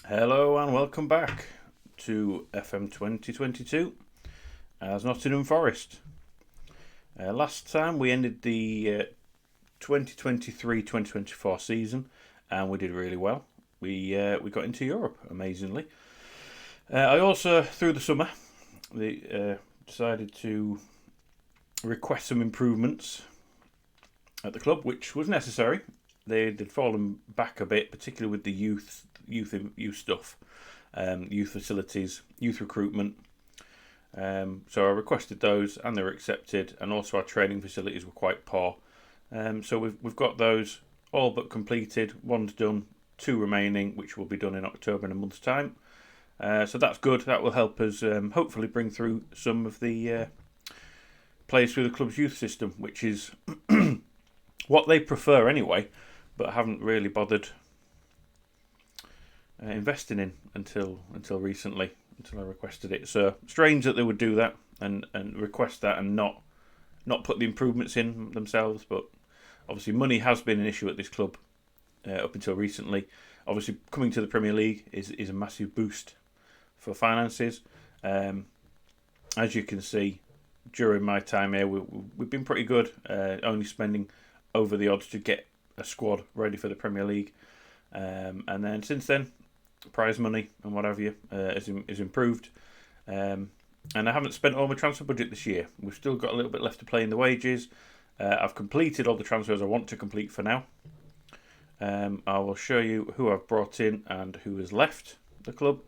Hello and welcome back to FM22 as Nottingham Forest. Last time we ended the 2023-2024 season and we did really well. We got into Europe, amazingly. I also, through the summer, decided to request some improvements at the club, which was necessary. They'd fallen back a bit, particularly with the youth stuff, youth facilities, youth recruitment. So I requested those, and they were accepted. And also our training facilities were quite poor. So we've got those all but completed. One's done, two remaining, which will be done in October in a month's time. So that's good. That will help us hopefully bring through some of the players through the club's youth system, which is what they prefer anyway, but haven't really bothered investing in until recently, until I requested it. So strange that they would do that and request that and not put the improvements in themselves. But obviously money has been an issue at this club up until recently. Obviously coming to the Premier League is a massive boost for finances. As you can see, during my time here, we've been pretty good, only spending over the odds to get a squad ready for the Premier League. And then since then, prize money and what have you is improved. And I haven't spent all my transfer budget this year. We've still got a little bit left to play in the wages. I've completed all the transfers I want to complete for now. I will show you who I've brought in and who has left the club.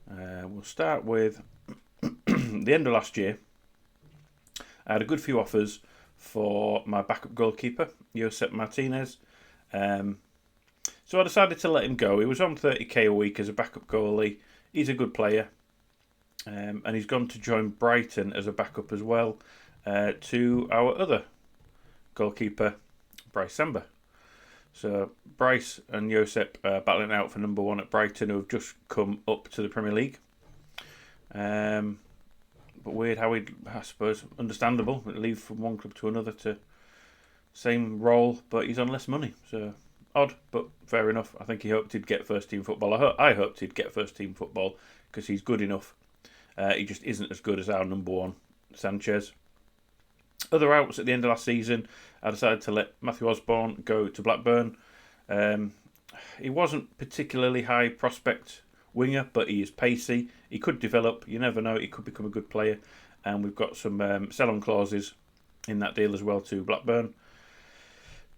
We'll start with the end of last year. I had a good few offers for my backup goalkeeper, Josep Martinez. So I decided to let him go. He was on 30k a week as a backup goalie. He's a good player. And he's gone to join Brighton as a backup as well to our other goalkeeper, Bryce Samba. So Bryce and Josep are battling out for number one at Brighton, who have just come up to the Premier League. But weird how he'd, I suppose, understandable, leave from one club to another to same role, but he's on less money. So odd, but fair enough. I think he hoped he'd get first team football. I hoped he'd get first team football because he's good enough. He just isn't as good as our number one, Sanchez. Other outs at the end of last season, I decided to let Matthew Osborne go to Blackburn. He wasn't particularly high prospect winger, but he is pacey. He could develop. You never know. He could become a good player. And we've got some sell-on clauses in that deal as well to Blackburn.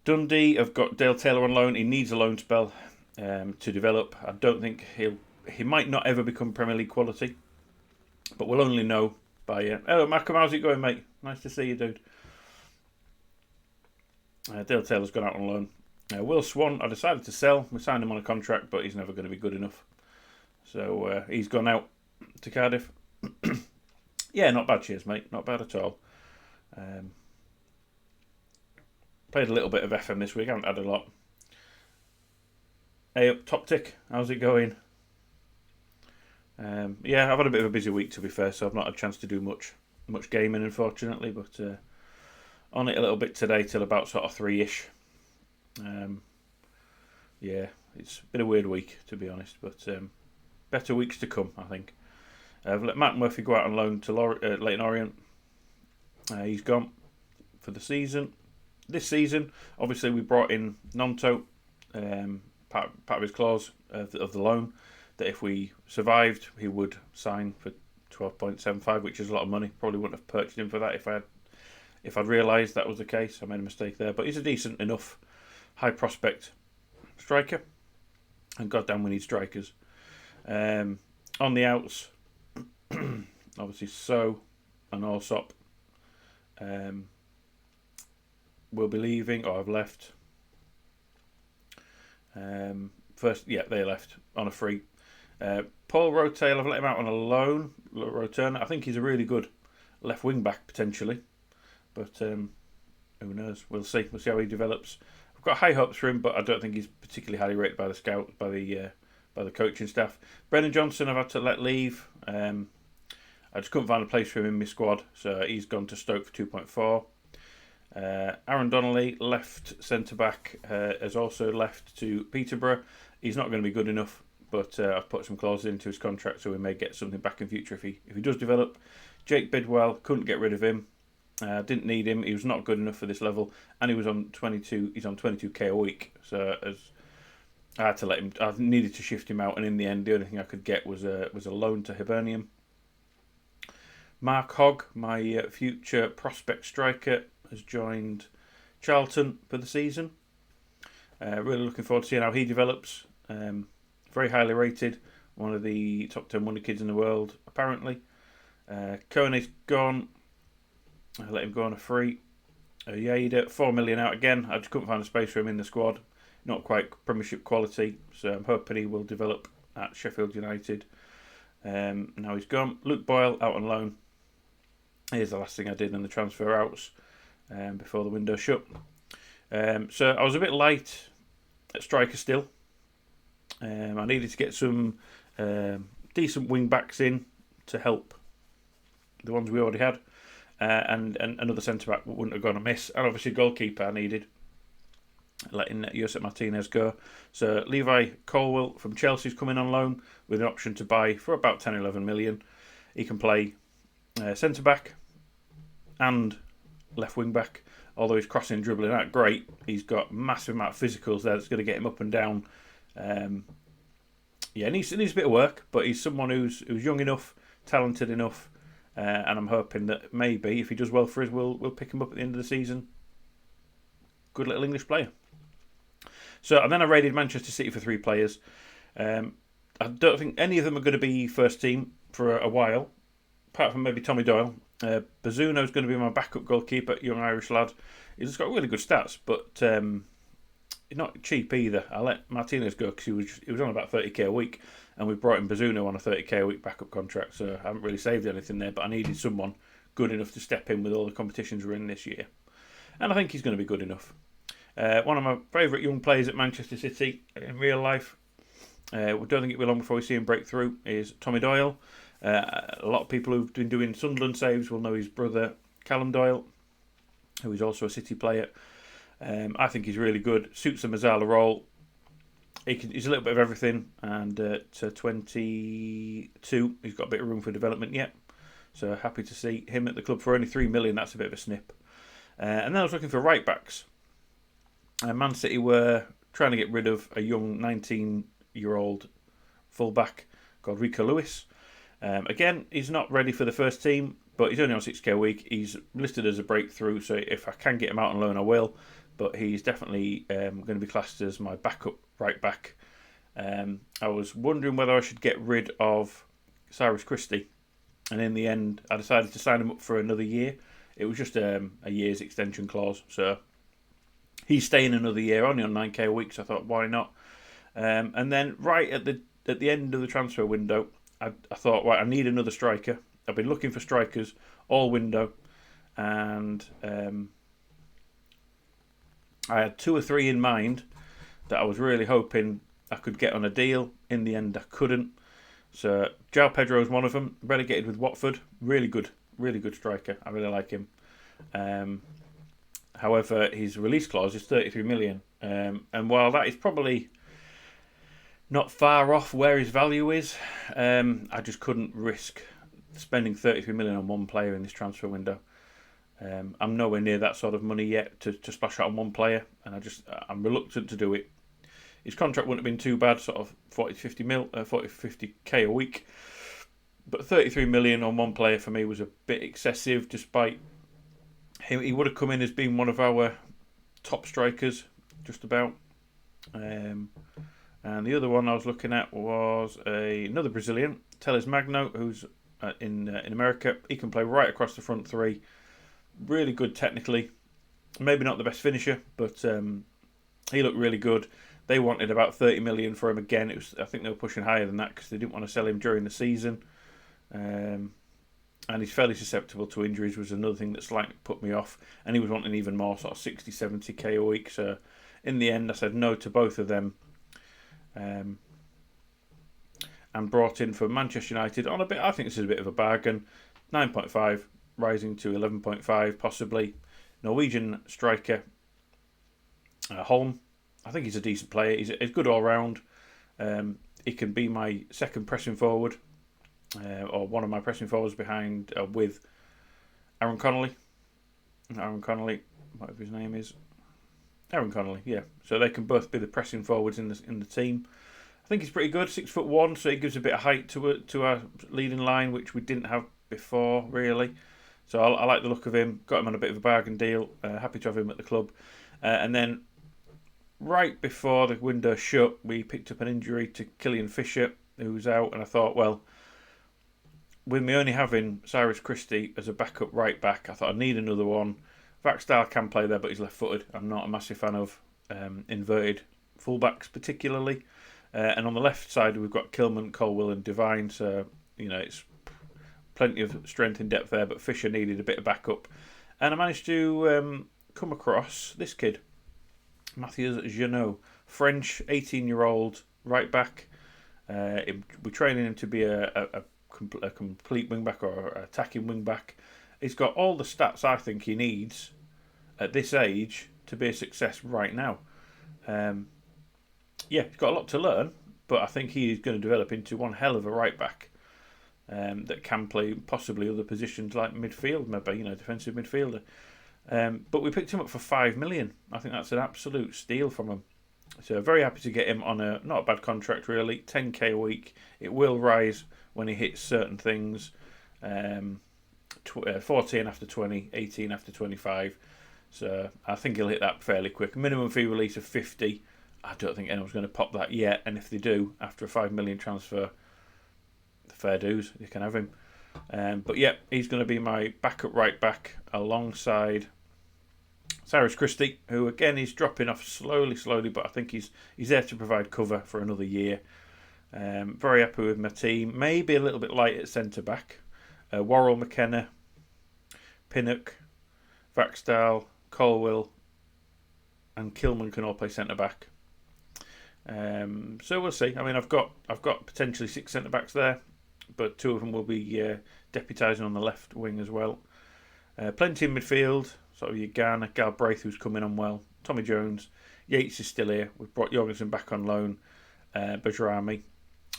Dundee have got Dale Taylor on loan. He needs a loan spell to develop. I don't think he might not ever become Premier League quality, but we'll only know by... Hello, Malcolm. How's it going, mate? Nice to see you, dude. Dale Taylor's gone out on loan. Will Swan, I decided to sell. We signed him on a contract, but he's never going to be good enough. So he's gone out to Cardiff. Yeah, not bad, cheers, mate. Not bad at all. Played a little bit of FM this week. I haven't had a lot. Hey up, Top Tick. How's it going? Yeah, I've had a bit of a busy week, to be fair, so I've not had a chance to do much gaming, unfortunately. But on it a little bit today till about sort of 3ish. Yeah, it's been a weird week, to be honest, but better weeks to come, I think. I've let Matt Murphy go out on loan to Leyton Orient. He's gone for the season. This season, obviously, we brought in Nonto, part of his clause of the loan, that if we survived, he would sign for 12.75, which is a lot of money. Probably wouldn't have purchased him for that if I'd realised that was the case. I made a mistake there, but he's a decent enough high prospect striker, and goddamn, we need strikers. On the outs, obviously, So and Allsop will be leaving, or have left. First, yeah, they left on a free. Paul Rotail, I've let him out on a loan. Roturner, I think he's a really good left wing back potentially, but who knows? We'll see. We'll see how he develops. I've got high hopes for him, but I don't think he's particularly highly rated by the scouts, by the coaching staff. Brennan Johnson, I've had to let leave. I just couldn't find a place for him in my squad, so he's gone to Stoke for 2.4. Aaron Donnelly, left centre back, has also left to Peterborough. He's not going to be good enough, but I've put some clauses into his contract, so we may get something back in future if he does develop. Jake Bidwell, couldn't get rid of him. Didn't need him. He was not good enough for this level, and he was on 22. He's on 22k a week, so as I had to let him. I needed to shift him out, and in the end, the only thing I could get was a loan to Hibernian. Mark Hogg, my future prospect striker, has joined Charlton for the season. Really looking forward to seeing how he develops. Very highly rated, one of the top 10 wonder kids in the world, apparently. Kone's gone. I let him go on a free. Yaida, 4 million out again. I just couldn't find a space for him in the squad. Not quite Premiership quality, so I'm hoping he will develop at Sheffield United. Now he's gone. Luke Boyle out on loan. Here's the last thing I did in the transfer outs before the window shut. So I was a bit light at striker still. I needed to get some decent wing backs in to help the ones we already had. And another centre-back wouldn't have gone amiss. And obviously goalkeeper I needed, letting Josep Martinez go. So Levi Colwill from Chelsea's coming on loan with an option to buy for about 10-11 million. He can play centre-back and left wing-back. Although he's crossing and dribbling out great, he's got massive amount of physicals there that's going to get him up and down. It needs a bit of work, but he's someone who's young enough, talented enough, and I'm hoping that maybe if he does well for us, we'll pick him up at the end of the season. Good little English player. So and then I raided Manchester City for 3 players. I don't think any of them are going to be first team for a while, apart from maybe Tommy Doyle. Bazzuno's going to be my backup goalkeeper, young Irish lad. He's got really good stats, but he's not cheap either. I let Martinez go because he was on about 30k a week, and we brought in Bazzuno on a 30k a week backup contract, so I haven't really saved anything there, but I needed someone good enough to step in with all the competitions we're in this year. And I think he's going to be good enough. One of my favourite young players at Manchester City in real life, we don't think it'll be long before we see him break through, is Tommy Doyle. A lot of people who've been doing Sunderland saves will know his brother Callum Doyle, who is also a City player. I think he's really good, suits the Mazzala role. He's a little bit of everything, and at 22 he's got a bit of room for development yet, so happy to see him at the club for only 3 million. That's a bit of a snip. And then I was looking for right backs. Man City were trying to get rid of a young 19-year-old fullback called Rico Lewis. Again, he's not ready for the first team, but he's only on 6k a week. He's listed as a breakthrough, so if I can get him out on loan, I will. But he's definitely going to be classed as my backup right back. I was wondering whether I should get rid of Cyrus Christie, and in the end, I decided to sign him up for another year. It was just a year's extension clause, so he's staying another year, only on 9k a week. So I thought, why not? And then right at the end of the transfer window, I thought, right, I need another striker. I've been looking for strikers all window, and I had 2 or 3 in mind that I was really hoping I could get on a deal. In the end, I couldn't. So João Pedro is one of them, relegated with Watford. Really good striker. I really like him. However, his release clause is 33 million. And while that is probably not far off where his value is, I just couldn't risk spending 33 million on one player in this transfer window. I'm nowhere near that sort of money yet to splash out on one player, and I'm reluctant to do it. His contract wouldn't have been too bad, sort of 40 to 50k a week, but 33 million on one player for me was a bit excessive. Despite he would have come in as being one of our top strikers, just about. And the other one I was looking at was another Brazilian, Teles Magno, who's in America. He can play right across the front three. Really good technically. Maybe not the best finisher, but he looked really good. They wanted about 30 million for him again. I think they were pushing higher than that because they didn't want to sell him during the season. And he's fairly susceptible to injuries, was another thing that slightly put me off. And he was wanting even more, sort of 60, 70k a week. So in the end, I said no to both of them. And brought in for Manchester United on a bit. I think this is a bit of a bargain. 9.5 rising to 11.5 possibly. Norwegian striker Holm. I think he's a decent player. He's good all round. He can be my second pressing forward, or one of my pressing forwards behind with Aaron Connolly. Whatever his name is. Aaron Connolly, yeah. So they can both be the pressing forwards in the team. I think he's pretty good, 6'1", so he gives a bit of height to our leading line, which we didn't have before, really. So I like the look of him. Got him on a bit of a bargain deal. Happy to have him at the club. And then right before the window shut, we picked up an injury to Killian Fisher, who was out. And I thought, well, with me only having Cyrus Christie as a backup right back, I thought I need another one. Vaxdale can play there, but he's left-footed. I'm not a massive fan of inverted fullbacks particularly. And on the left side, we've got Kilman, Colwill and Devine. So, it's plenty of strength and depth there, but Fisher needed a bit of backup. And I managed to come across this kid, Mathieu Jeannot, French, 18-year-old right back. We're training him to be a complete wing-back or attacking wing-back. He's got all the stats I think he needs at this age to be a success right now. He's got a lot to learn, but I think he is going to develop into one hell of a right back that can play possibly other positions like midfield, maybe, defensive midfielder. But we picked him up for $5 million. I think that's an absolute steal from him. So very happy to get him on a not a bad contract really, 10k a week. It will rise when he hits certain things. 14 after 20, 18 after 25. So I think he'll hit that fairly quick. Minimum fee release of 50. I don't think anyone's going to pop that yet. And if they do, after a $5 million transfer, the fair dues, you can have him. But yeah, he's going to be my backup right back alongside Cyrus Christie, who again is dropping off slowly, but I think he's there to provide cover for another year. Very happy with my team. Maybe a little bit light at centre back. Worrell, McKenna, Pinnock, Vaxdale, Colwill, and Kilman can all play centre back. So we'll see. I mean, I've got potentially 6 centre backs there, but 2 of them will be deputising on the left wing as well. Plenty in midfield. Sort of your Garner, Galbraith, who's coming on well. Tommy Jones, Yates is still here. We've brought Jorgensen back on loan. Bajrami,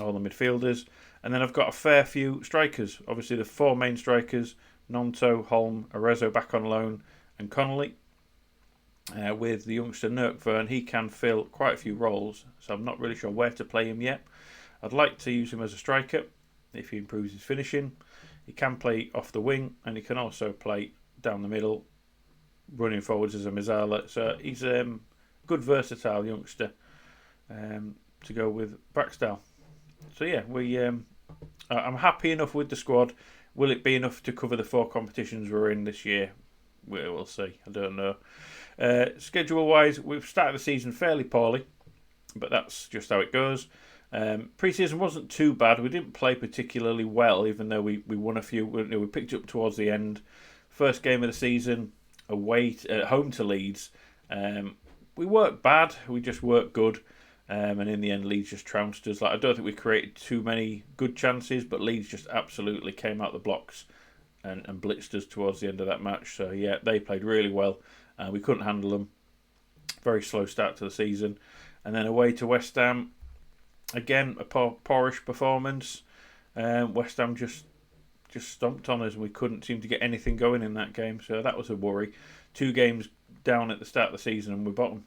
all the midfielders. And then I've got a fair few strikers. Obviously, the 4 main strikers, Nonto, Holm, Arezzo back on loan, and Connolly. With the youngster Nurkvern, he can fill quite a few roles, so I'm not really sure where to play him yet. I'd like to use him as a striker if he improves his finishing. He can play off the wing, and he can also play down the middle, running forwards as a Mazzala. So he's a good versatile youngster to go with Braxdale. So yeah, I'm happy enough with the squad. Will it be enough to cover the 4 competitions we're in this year? We'll see. I don't know. Schedule-wise, we've started the season fairly poorly, but that's just how it goes. Pre-season wasn't too bad. We didn't play particularly well, even though we won a few. We picked up towards the end. First game of the season, away at home to Leeds. We weren't bad. We just weren't good. And in the end, Leeds just trounced us. I don't think we created too many good chances, but Leeds just absolutely came out the blocks and blitzed us towards the end of that match. So yeah, they played really well. We couldn't handle them. Very slow start to the season. And then away to West Ham. Again, a poorish performance. West Ham just stomped on us and we couldn't seem to get anything going in that game. So that was a worry. 2 games down at the start of the season and we're bottom.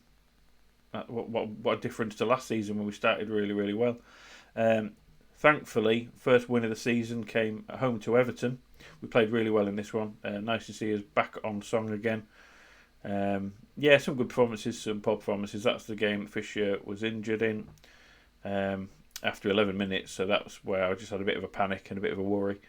What a difference to last season when we started really, really well. Thankfully, first win of the season came at home to Everton. We played really well in this one. Nice to see us back on song again. Some good performances, some poor performances. That's the game Fisher was injured in after 11 minutes, so that's where I just had a bit of a panic and a bit of a worry.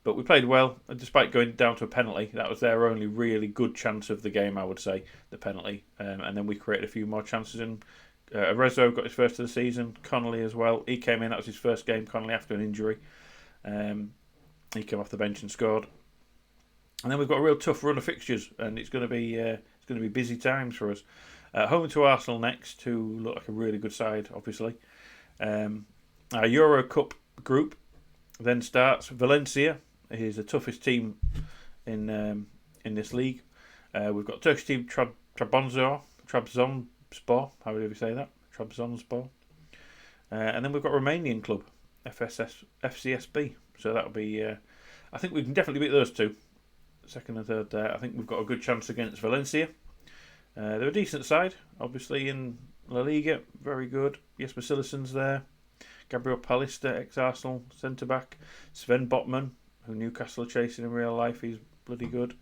But we played well, and despite going down to a penalty. That was their only really good chance of the game, I would say, the penalty. And then we created a few more chances. And Arezzo got his first of the season. Connolly as well. He came in, that was his first game, Connolly, after an injury. He came off the bench and scored. And then we've got a real tough run of fixtures, and it's going to be busy times for us. Home to Arsenal next, who look like a really good side, obviously. Our Euro Cup group then starts. Valencia is the toughest team in this league. We've got Turkish team Trabzonspor, however you say that, Trabzonspor. And then we've got Romanian club, FCSB. So that'll be. I think we can definitely beat those two. Second and third there. I think we've got a good chance against Valencia. They're a decent side, obviously in La Liga, very good. Jesper Sillison's there. Gabriel Pallister, ex-Arsenal centre back. Sven Botman, who Newcastle are chasing in real life, he's bloody good.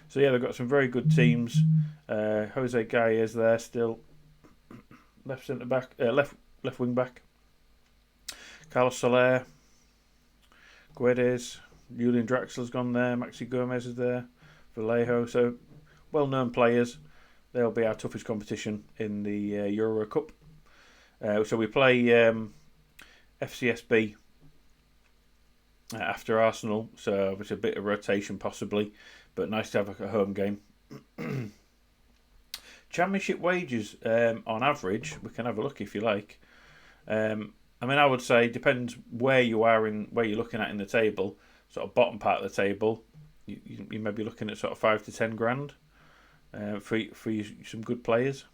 So yeah, they've got some very good teams. Jose Gaia's there still. Left centre back, left wing back. Carlos Soler, Guedes, Julian Draxler's gone there. Maxi Gomez is there. Vallejo, so well-known players. They'll be our toughest competition in the Euro Cup. So we play FCSB after Arsenal, so it's a bit of rotation possibly, but nice to have a home game. Championship wages, on average, we can have a look if you like. I mean, I would say depends where you are where you're looking at in the table. Sort of bottom part of the table, you may be looking at sort of 5 to 10 grand for some good players.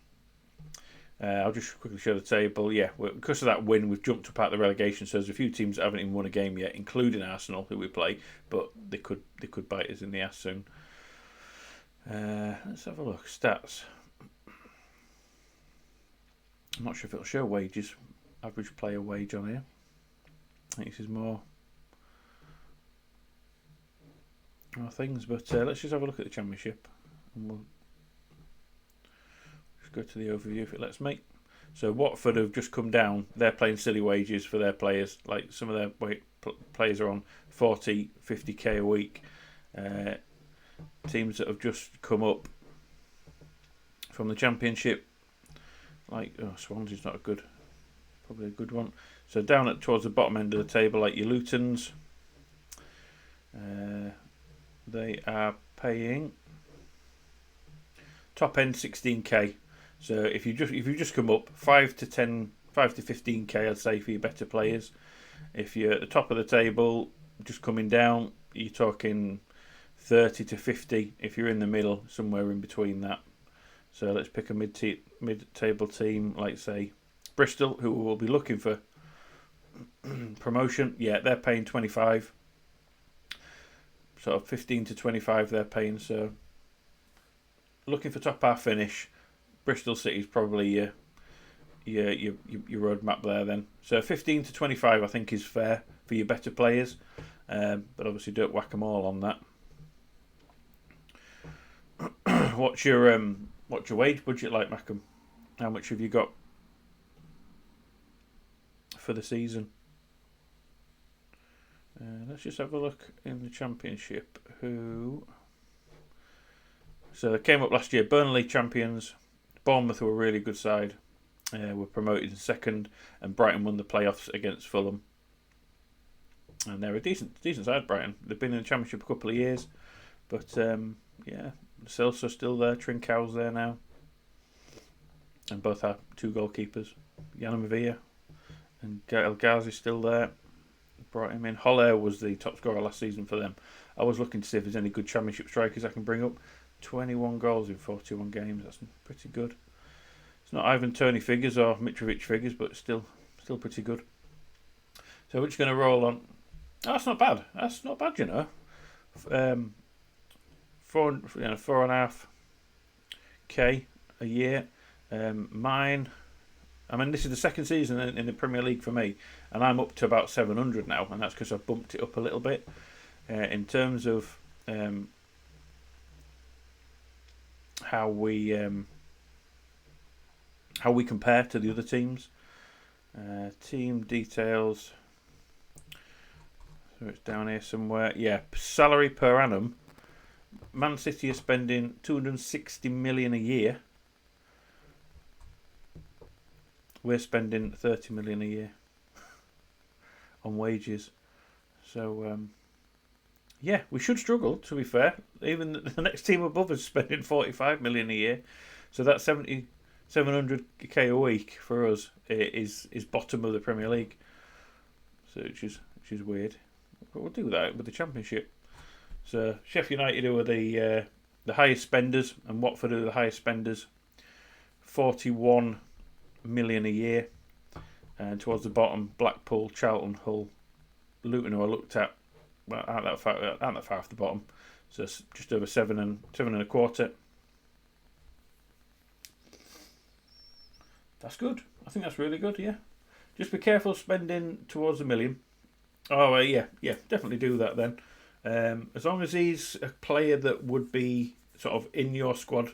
I'll just quickly show the table. Yeah, because of that win, we've jumped up out of the relegation. So there's a few teams that haven't even won a game yet, including Arsenal, who we play, but they could bite us in the ass soon. Let's have a look. Stats. I'm not sure if it'll show wages. Average player wage on here. I think this is more things, but let's just have a look at the Championship, and we'll just go to the overview if it lets me. So Watford have just come down. They're playing silly wages for their players. Like some of their players are on 40, 50k a week. Teams that have just come up from the Championship, like Swansea's not probably a good one. So down towards the bottom end of the table, like your Lutons, they are paying top end 16k. So if you just come up 5 to 15k, I'd say for your better players. If you're at the top of the table, just coming down, you're talking 30 to 50. If you're in the middle, somewhere in between that. So let's pick a mid-table team, like say Bristol, who will be looking for promotion. Yeah, they're paying 25. Sort of 15 to 25 they're paying. So looking for top half finish, Bristol City's probably your roadmap there then. So 15 to 25 I think is fair for your better players, but obviously don't whack them all on that. What's your wage budget like, Mackham? How much have you got for the season? Let's just have a look in the Championship. So they came up last year, Burnley champions. Bournemouth, who were a really good side, were promoted in second, and Brighton won the playoffs against Fulham. And they're a decent side, Brighton. They've been in the Championship a couple of years, but yeah, Celso's still there, Trincão's there now, and both have two goalkeepers, Yanamavia and El Ghazi's still there. Brought him in. Holler was the top scorer last season for them. I was looking to see if there's any good Championship strikers I can bring up. 21 goals in 41 games. That's pretty good. It's not Ivan Toney figures or Mitrovic figures, but still pretty good. So we're just going to roll on. Oh, that's not bad. That's not bad, you know. 4.5k a year. Mine. I mean, this is the second season in the Premier League for me, and I'm up to about 700 now, and that's because I've bumped it up a little bit. In terms of how we compare to the other teams, team details. So it's down here somewhere. Yeah, salary per annum. Man City are spending 260 million a year. We're spending 30 million a year on wages. So, yeah, we should struggle, to be fair. Even the next team above us is spending 45 million a year. So that 700k a week for us is bottom of the Premier League. So which is weird. But we'll do that with the Championship. So Sheffield United are the highest spenders, and Watford are the highest spenders. 41 million a year. And towards the bottom, Blackpool, Charlton, Hull, Luton, who I looked at, well, aren't that far off the bottom. So it's just over 7.25. That's good. I think that's really good, yeah. Just be careful spending towards $1 million. Oh, yeah, definitely do that then. As long as he's a player that would be sort of in your squad,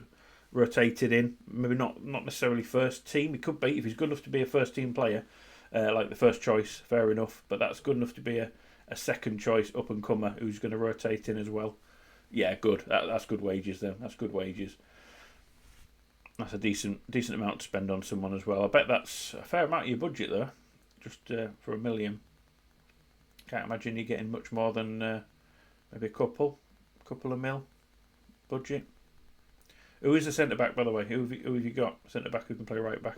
rotated in, maybe not necessarily first team. He could be, if he's good enough to be a first team player, like the first choice, fair enough. But that's good enough to be a second choice up and comer who's going to rotate in as well. Yeah, good. That's good wages then. That's good wages. That's a decent amount to spend on someone as well. I bet that's a fair amount of your budget though, just for $1 million. Can't imagine you getting much more than maybe a couple of mil budget. Who is the centre back, by the way? Who have you got? Centre back who can play right back?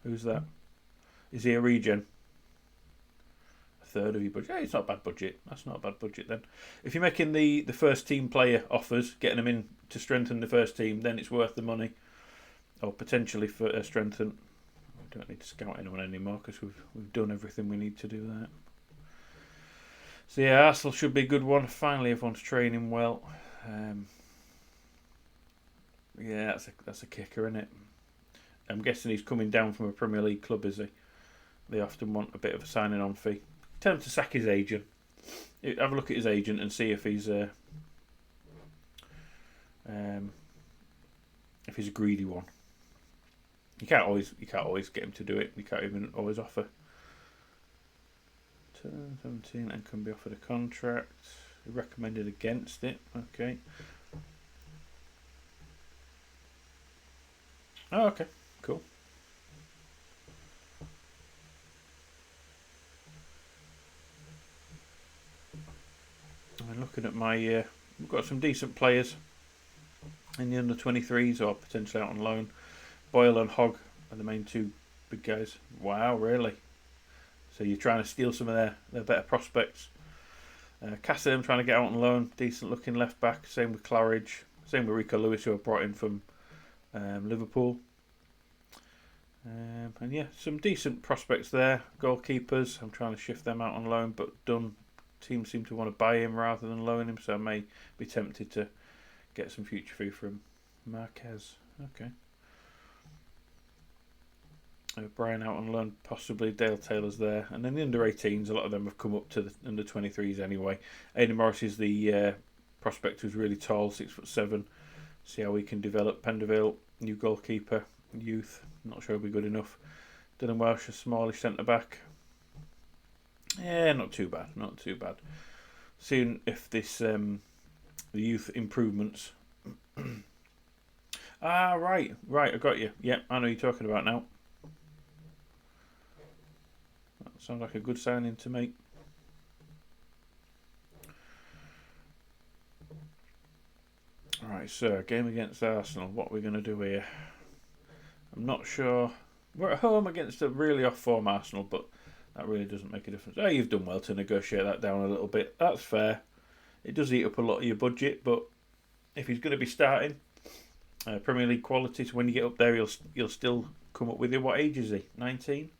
Who's that? Is he a regen? A third of your budget? Hey, it's not a bad budget. That's not a bad budget then. If you're making the first team player offers, getting them in to strengthen the first team, then it's worth the money. Or potentially for strengthen. We don't need to scout anyone anymore because we've done everything we need to do that. So yeah, Arsenal should be a good one. Finally, everyone's training well. Yeah, that's a kicker, isn't it? I'm guessing he's coming down from a Premier League club, is he? They often want a bit of a signing on fee. Tell him to sack his agent. Have a look at his agent and see if he's a greedy one. You can't always get him to do it. You can't even always offer. Turn 17 and can be offered a contract. Recommended against it. Okay. Oh, okay. Cool. I'm looking at my... we've got some decent players in the under-23s or potentially out on loan. Boyle and Hogg are the main two big guys. Wow, really? So you're trying to steal some of their better prospects. Cassidy, I'm trying to get out on loan. Decent looking left back. Same with Claridge. Same with Rico Lewis, who I brought in from Liverpool. And yeah, some decent prospects there. Goalkeepers, I'm trying to shift them out on loan, but teams seem to want to buy him rather than loan him, so I may be tempted to get some future fee from Marquez. Okay. Brian out on loan, possibly. Dale Taylor's there. And then the under-18s, a lot of them have come up to the under-23s anyway. Aidan Morris is the prospect who's really tall, 6'7". See how he can develop. Penderville, new goalkeeper, youth. Not sure he'll be good enough. Dylan Welsh, a smallish centre-back. Yeah, not too bad. Seeing if this the youth improvements. Right, I got you. Yep, I know what you're talking about now. That sounds like a good signing to me. Alright, so game against Arsenal. What are we going to do here? I'm not sure. We're at home against a really off-form Arsenal, but that really doesn't make a difference. Oh, you've done well to negotiate that down a little bit. That's fair. It does eat up a lot of your budget, but if he's going to be starting Premier League quality, so when you get up there, he'll still come up with you. What age is he? 19?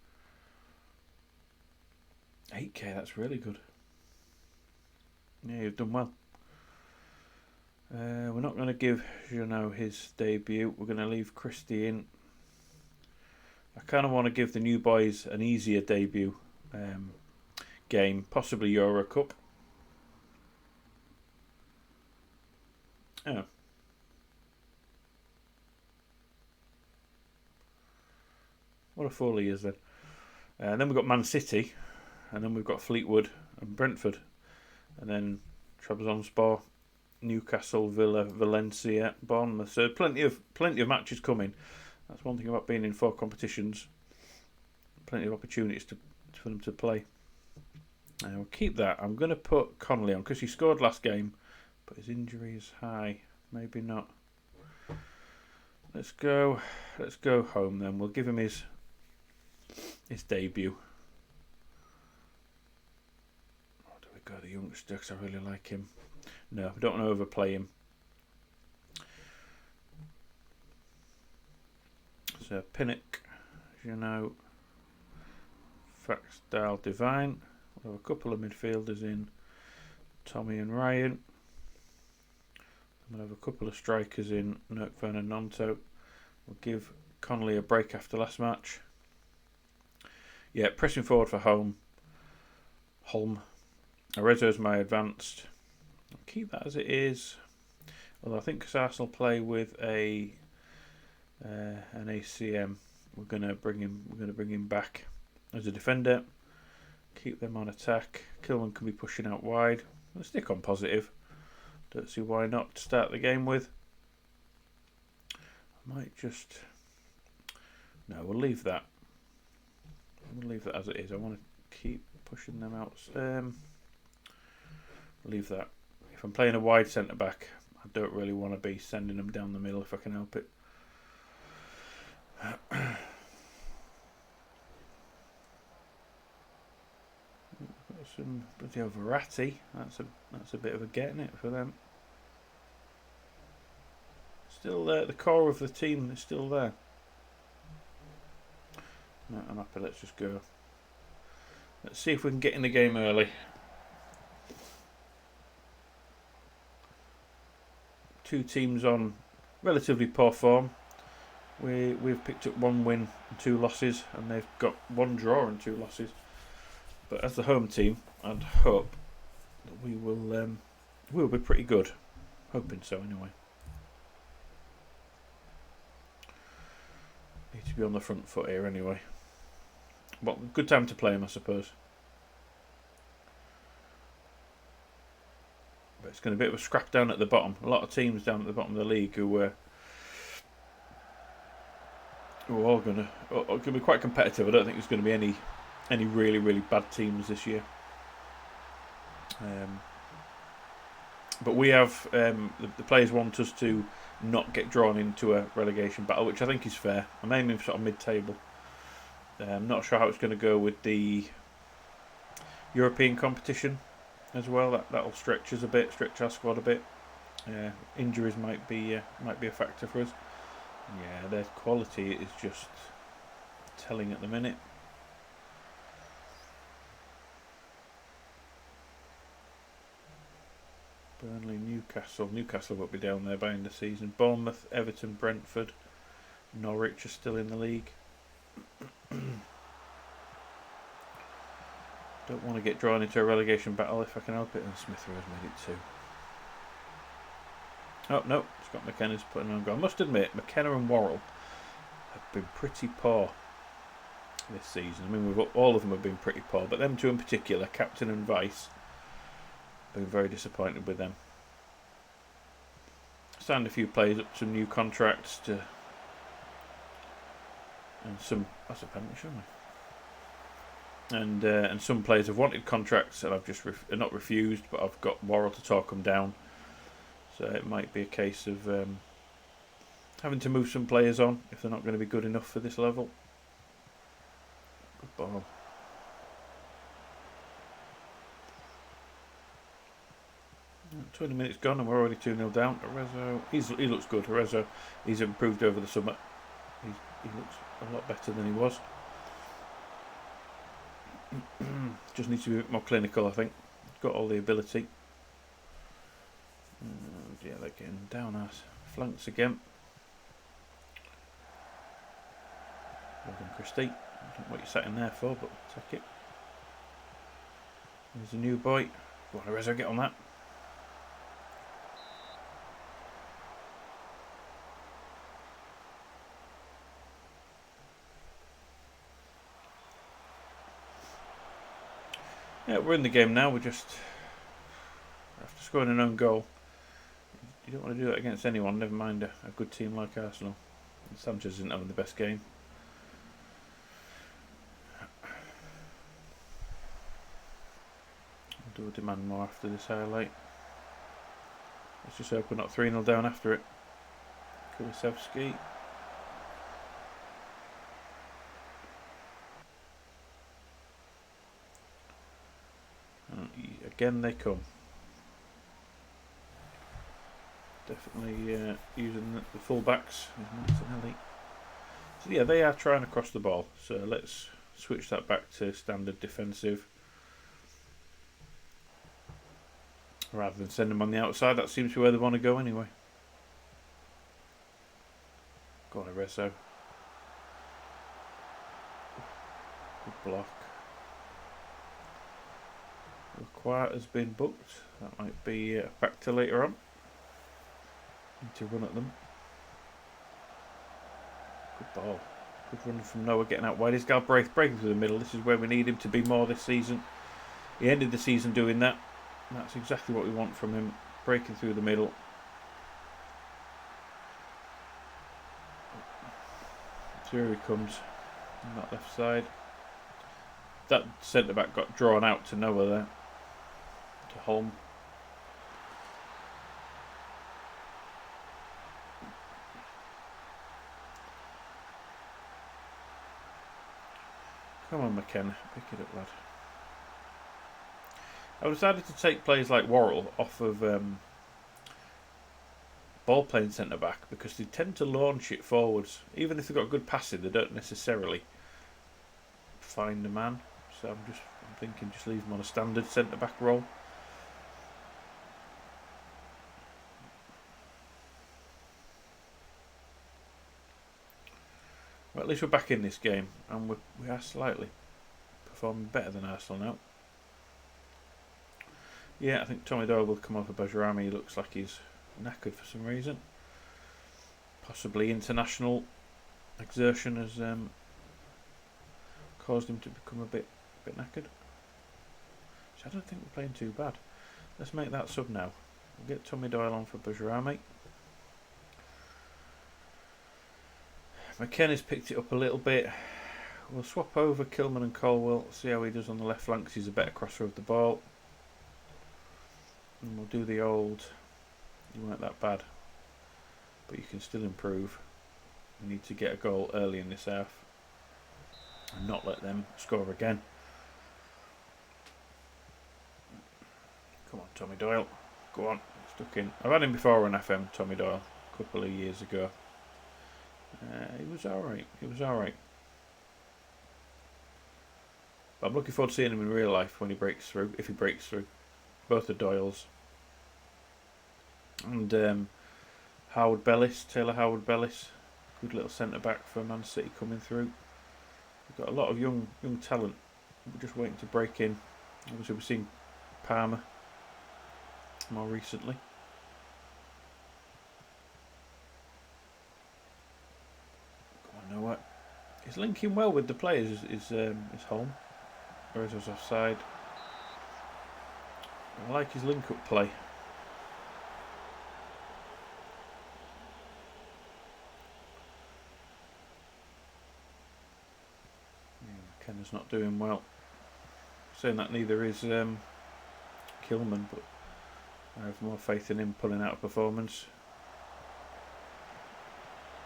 8k, that's really good. Yeah, you've done well. We're not going to give Jeannot his debut. We're going to leave Christie in. I kind of want to give the new boys an easier debut game, possibly Euro Cup. Oh. What a fool he is then. And then we've got Man City, and then we've got Fleetwood and Brentford, and then Trabzonspor, Newcastle, Villa, Valencia, Bournemouth. So plenty of matches coming. That's one thing about being in 4 competitions. Plenty of opportunities for them to play. We'll keep that. I'm going to put Connolly on because he scored last game, but his injury is high. Maybe not. Let's go home then. We'll give him his debut. Or do we go the youngster because I really like him? No, we don't want to overplay him. So Pinnock, Jeannot, Faxdale Divine. We'll have a couple of midfielders in Tommy and Ryan. We'll have a couple of strikers in Nurkvern and Nonto. We'll give Connolly a break after last match. Yeah, pressing forward for Holm. Arezzo's my advanced. I'll keep that as it is. Although I think because Arsenal play with an ACM, we're gonna bring him back as a defender. Keep them on attack. Kilman can be pushing out wide. Let's stick on positive. Don't see why not to start the game with. I might just... No, we'll leave that. We'll leave that as it is. I want to keep pushing them out. Leave that. If I'm playing a wide centre back, I don't really want to be sending them down the middle if I can help it. Got some bloody Verratti. That's a bit of a get, isn't it, for them? Still there. The core of the team is still there. No, I'm happy. Let's just go. Let's see if we can get in the game early. Two teams on relatively poor form. We've picked up 1 win and 2 losses, and they've got 1 draw and 2 losses. But as the home team, I'd hope that we'll be pretty good. Hoping so, anyway. Need to be on the front foot here, anyway. Well, good time to play him, I suppose. But it's going to be a bit of a scrap down at the bottom. A lot of teams down at the bottom of the league who are all going to be quite competitive. I don't think there's going to be any really, really bad teams this year. But we have the players want us to not get drawn into a relegation battle, which I think is fair. I'm aiming for sort of mid-table. I'm not sure how it's going to go with the European competition as well. That'll stretch us a bit, stretch our squad a bit. Injuries might be a factor for us. Yeah, their quality is just telling at the minute. Burnley, Newcastle. Newcastle will be down there by end of season. Bournemouth, Everton, Brentford, Norwich are still in the league. Don't want to get drawn into a relegation battle if I can help it. And Smith has made it 2. Oh no, Scott McKenna's putting on goal. I must admit, McKenna and Worrell have been pretty poor this season. I mean, all of them have been pretty poor, but them two in particular, captain and vice, been very disappointed with them. Signed a few players up to new contracts and some. That's a penalty, shouldn't I? And some players have wanted contracts and I've just not refused, but I've got Worrell to talk them down. So it might be a case of having to move some players on if they're not going to be good enough for this level. Good ball. Oh, 20 minutes gone and we're already 2-0 down. Arezzo, he looks good. Arezzo, he's improved over the summer. He looks a lot better than he was. Just needs to be a bit more clinical, I think. Got all the ability. Yeah, they're getting down our flanks again. Well done, Christie. I don't know what you sat in there for, but we'll take it. There's a new boy. Go on, Arezzo, get on that. Yeah, we're in the game now. We're just after scoring an own goal. You don't want to do that against anyone, never mind a good team like Arsenal. And Sanchez isn't having the best game. I'll do a demand more after this highlight. Let's just hope we're not 3-0 down after it. Kulisevsky. Again they come. Definitely using the full backs. So yeah, they are trying to cross the ball. So let's switch that back to standard defensive. Rather than send them on the outside, that seems to be where they want to go anyway. Go on, Arezzo. Good block. Quiet has been booked. That might be a factor later on. Need to run at them. Good ball. Good run from Noah, getting out wide. Is Galbraith breaking through the middle? This is where we need him to be more this season. He ended the season doing that. That's exactly what we want from him. Breaking through the middle. So here he comes on that left side. That centre back got drawn out to Noah there. To Holm. Come on, McKenna. Pick it up, lad. I decided to take players like Worrell off of ball playing centre back because they tend to launch it forwards. Even if they've got good passing, they don't necessarily find a man. So I'm thinking just leave them on a standard centre back role. Well, at least we're back in this game, and we are slightly performing better than Arsenal now. Yeah, I think Tommy Doyle will come off of Bajrami. He looks like he's knackered for some reason. Possibly international exertion has caused him to become a bit knackered. So I don't think we're playing too bad. Let's make that sub now. We'll get Tommy Doyle on for Bajrami. McKenna's picked it up a little bit. We'll swap over Kilman and Colwell. See how he does on the left flank because he's a better crosser of the ball. And we'll do the old, you weren't that bad, but you can still improve. We need to get a goal early in this half and not let them score again. Come on, Tommy Doyle. Go on. Stuck in. I've had him before on FM, Tommy Doyle, a couple of years ago. He was alright. He was alright. But I'm looking forward to seeing him in real life when he breaks through, if he breaks through. Both the Doyles. And Howard Bellis, Taylor Howard Bellis. Good little centre back for Man City coming through. We've got a lot of young talent. We're just waiting to break in. Obviously we've seen Palmer more recently. Come on, Noah. He's linking well with the players. Is Holm. Or is he offside? I like his link-up play. Kenna's not doing well. Saying that neither is Kilman, but I have more faith in him pulling out a performance.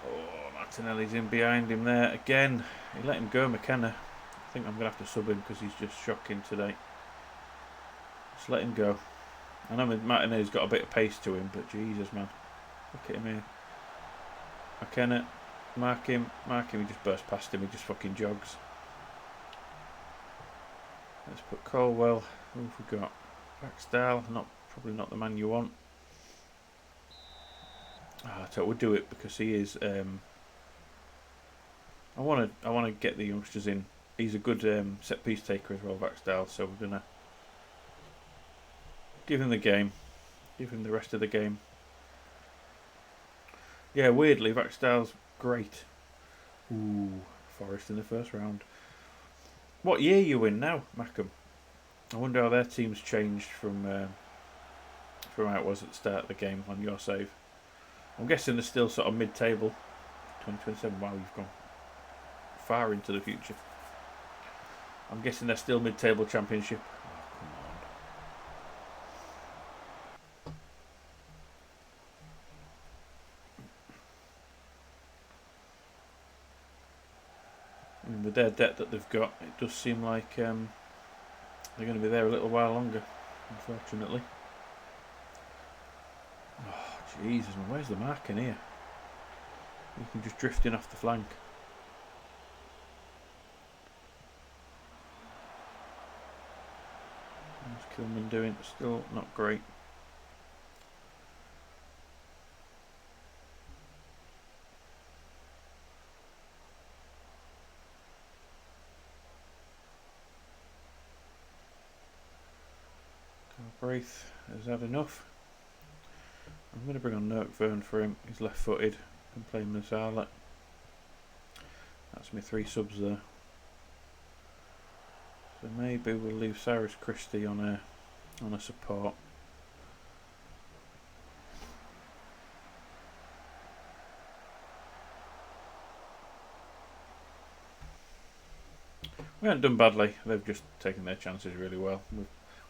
Oh, Martinelli's in behind him there again. He let him go, McKenna. I think I'm going to have to sub him because he's just shocking today. Just let him go. I know Martinelli's got a bit of pace to him, but Jesus, man. Look at him here. McKenna, mark him. He just burst past him. He just fucking jogs. Let's put Colwell. Who have we got? Raxdale. Probably not the man you want. I thought we'd do it because he is. I want to get the youngsters in. He's a good set piece taker as well, Raxdale. So we're gonna give him the game. Give him the rest of the game. Yeah, weirdly, Raxdale's great. Ooh, Forest in the first round. What year are you in now, Mackham? I wonder how their team's changed from how it was at the start of the game on your save. I'm guessing they're still sort of mid-table. 2027, wow, you've gone far into the future. I'm guessing they're still mid-table championship. Oh, come on. I mean, with their debt that they've got, it does seem like they're going to be there a little while longer, unfortunately. Oh, Jesus, man, where's the mark in here? You can just drift in off the flank. Kilman doing? Still not great. Braith has had enough. I'm going to bring on Nottingham for him. He's left-footed and playing Masala. That's my 3 subs there. So maybe we'll leave Cyrus Christie on a support. We haven't done badly. They've just taken their chances really well.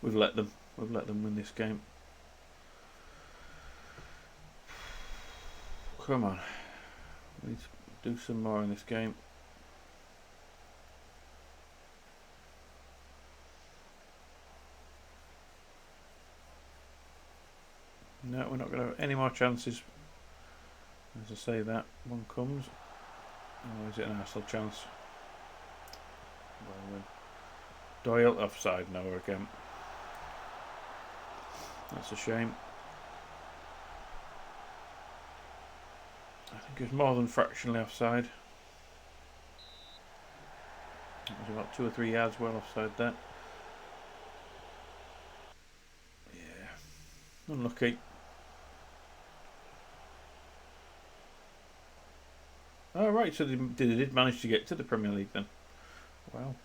We've let them win this game. Come on, we need to do some more in this game. No, we're not going to have any more chances. As I say that, one comes. Oh, is it an Arsenal chance? Doyle offside now again. That's a shame. I think it was more than fractionally offside. It was about 2 or 3 yards well offside there. Yeah, unlucky. Oh right, so they did manage to get to the Premier League then. Wow.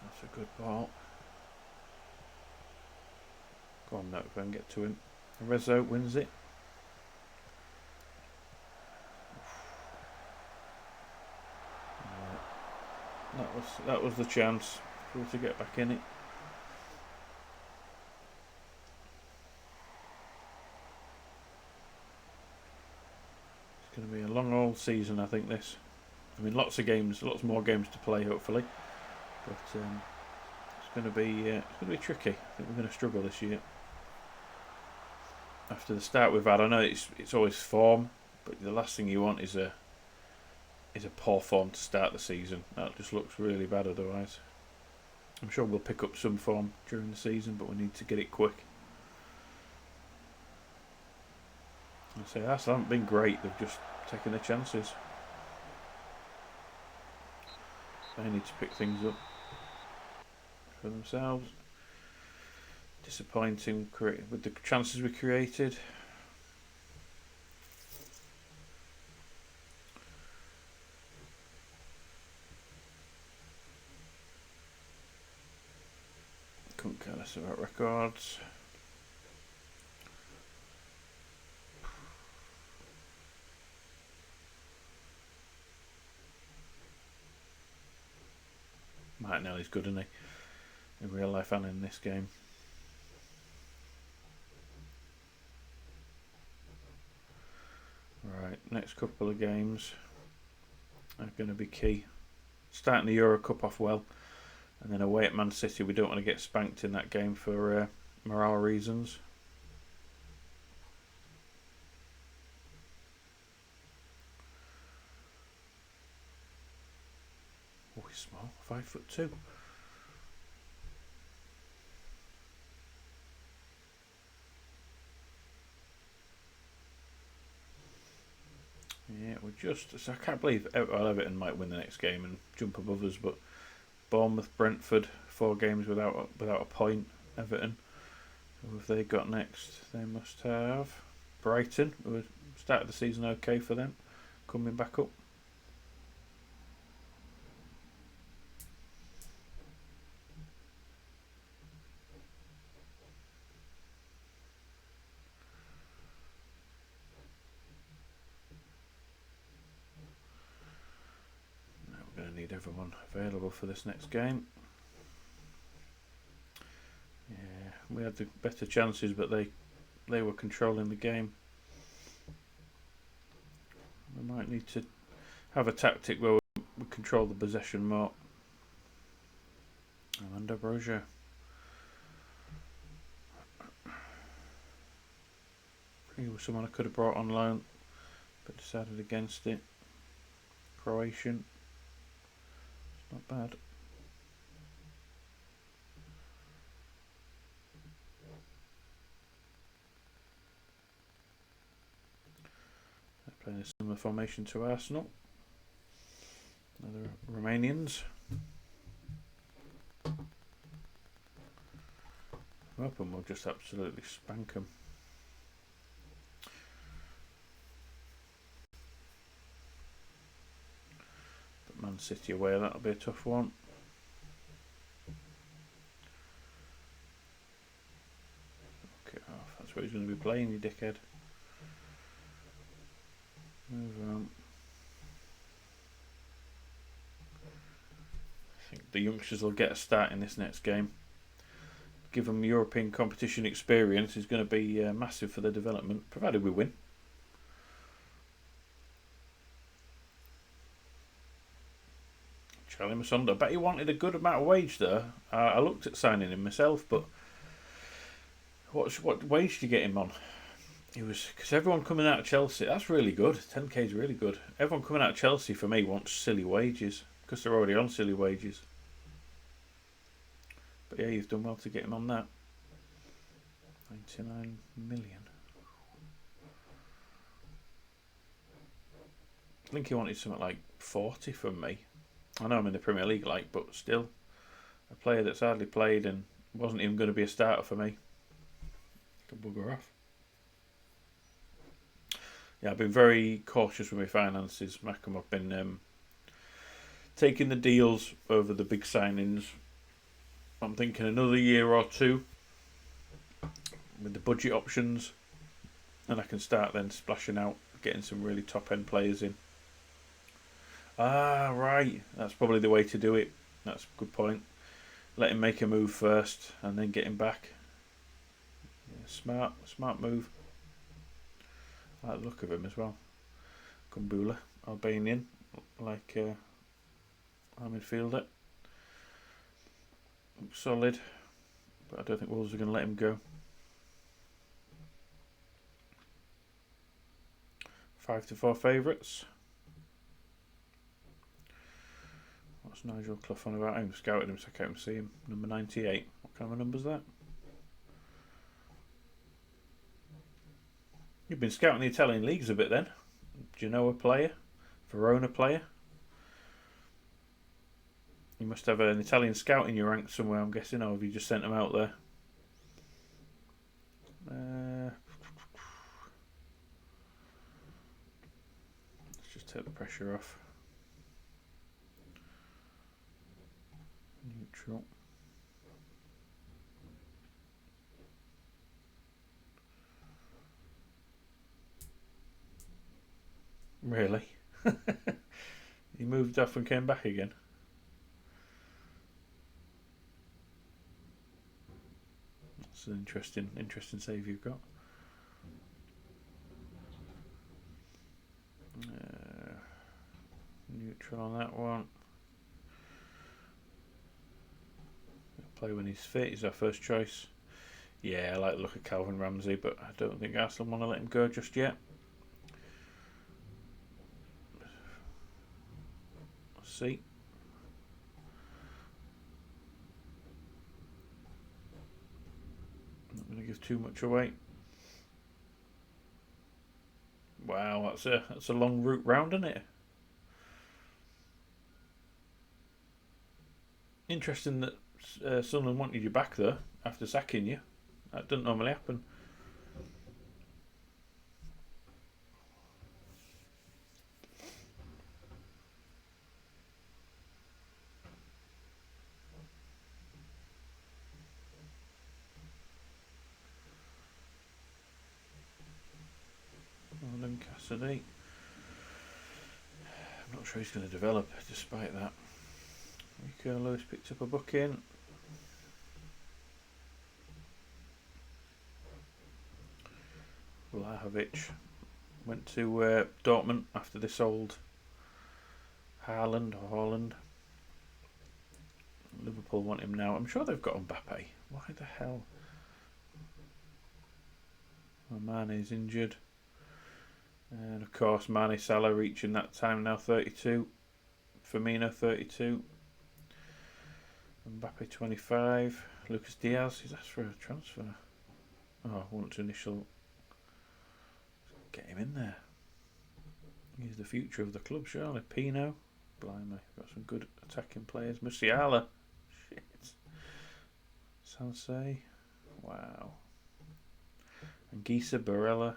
That's a good ball. Go on, Note, and get to him. Rezo wins it. That was the chance for us to get back in it. It's going to be a long old season, I think. This. I mean, lots more games to play, hopefully. But it's going to be tricky. I think we're going to struggle this year. After the start we've had, I know it's always form, but the last thing you want is a poor form to start the season. That just looks really bad otherwise. I'm sure we'll pick up some form during the season, but we need to get it quick. I say that haven't been great. They've just taken their chances. They need to pick things up for themselves. Disappointing with the chances we created. Couldn't care less about records. Martinelli's good, isn't he? In real life and in this game. Right, next couple of games are going to be key. Starting the Euro Cup off well, and then away at Man City. We don't want to get spanked in that game for morale reasons. Oh, he's small, 5'2". Yeah, so I can't believe Everton might win the next game and jump above us, but Bournemouth, Brentford, 4 games without a point. Everton, who have they got next? They must have Brighton, who started the season okay for them, coming back up. Need everyone available for this next game. Yeah, we had the better chances, but they were controlling the game. We might need to have a tactic where we control the possession more. Amanda Brozier. He was someone I could have brought on loan, but decided against it. Croatian. It's not bad. They're playing a similar formation to Arsenal. Another Romanians. I'm hoping we'll just absolutely spank them. But Man City away, that'll be a tough one. Okay, that's what he's going to be playing, you dickhead. Move on. I think the youngsters will get a start in this next game. Give them European competition experience is going to be massive for their development, provided we win. Charlie Masonda, I bet he wanted a good amount of wage there. I looked at signing him myself, but what wage did you get him on? It was because everyone coming out of Chelsea, that's really good. 10k is really good. Everyone coming out of Chelsea for me wants silly wages because they're already on silly wages. But yeah, you've done well to get him on that. 99 million. I think he wanted something like 40 from me. I know I'm in the Premier League, but still, a player that's hardly played and wasn't even going to be a starter for me. Can bugger off. Yeah, I've been very cautious with my finances, Malcolm. I've been taking the deals over the big signings. I'm thinking another year or two with the budget options, and I can start then splashing out, getting some really top end players in. Ah, right. That's probably the way to do it. That's a good point. Let him make a move first, and then get him back. Yeah, smart move. I like the look of him as well. Kumbula, Albanian, like our midfielder. Looks solid, but I don't think Wolves are going to let him go. 5-4 favourites. What's Nigel Clough on about? I'm scouting him so I can't see him. Number 98. What kind of a number's that? You've been scouting the Italian leagues a bit then. Genoa player? Verona player? You must have an Italian scout in your ranks somewhere, I'm guessing, or have you just sent them out there? Let's just take the pressure off. Neutral. Really? He moved off and came back again. That's an interesting save you've got. Neutral on that one. Play when he's fit. He's our first choice. Yeah, I like the look of Calvin Ramsey, but I don't think Arsenal want to let him go just yet. Let's see. Not going to give too much away. Wow, that's a long route round, isn't it? Interesting that Sunderland wanted you back though after sacking you. That doesn't normally happen. Alan Cassidy. I'm not sure he's going to develop despite that. Rico Lewis picked up a booking. Vlahovic went to Dortmund after this old Haaland. Liverpool want him now. I'm sure they've got Mbappe. Why the hell? Well, Mane's injured. And of course, Mane, Salah reaching that time now, 32. Firmino, 32. Mbappe, 25. Lucas Diaz, he's asked for a transfer. Oh, I want to initial. Get him in there. He's the future of the club, surely. Pino. Blimey, got some good attacking players. Musiala. Shit. Sansei. Wow. And Gisa, Barella.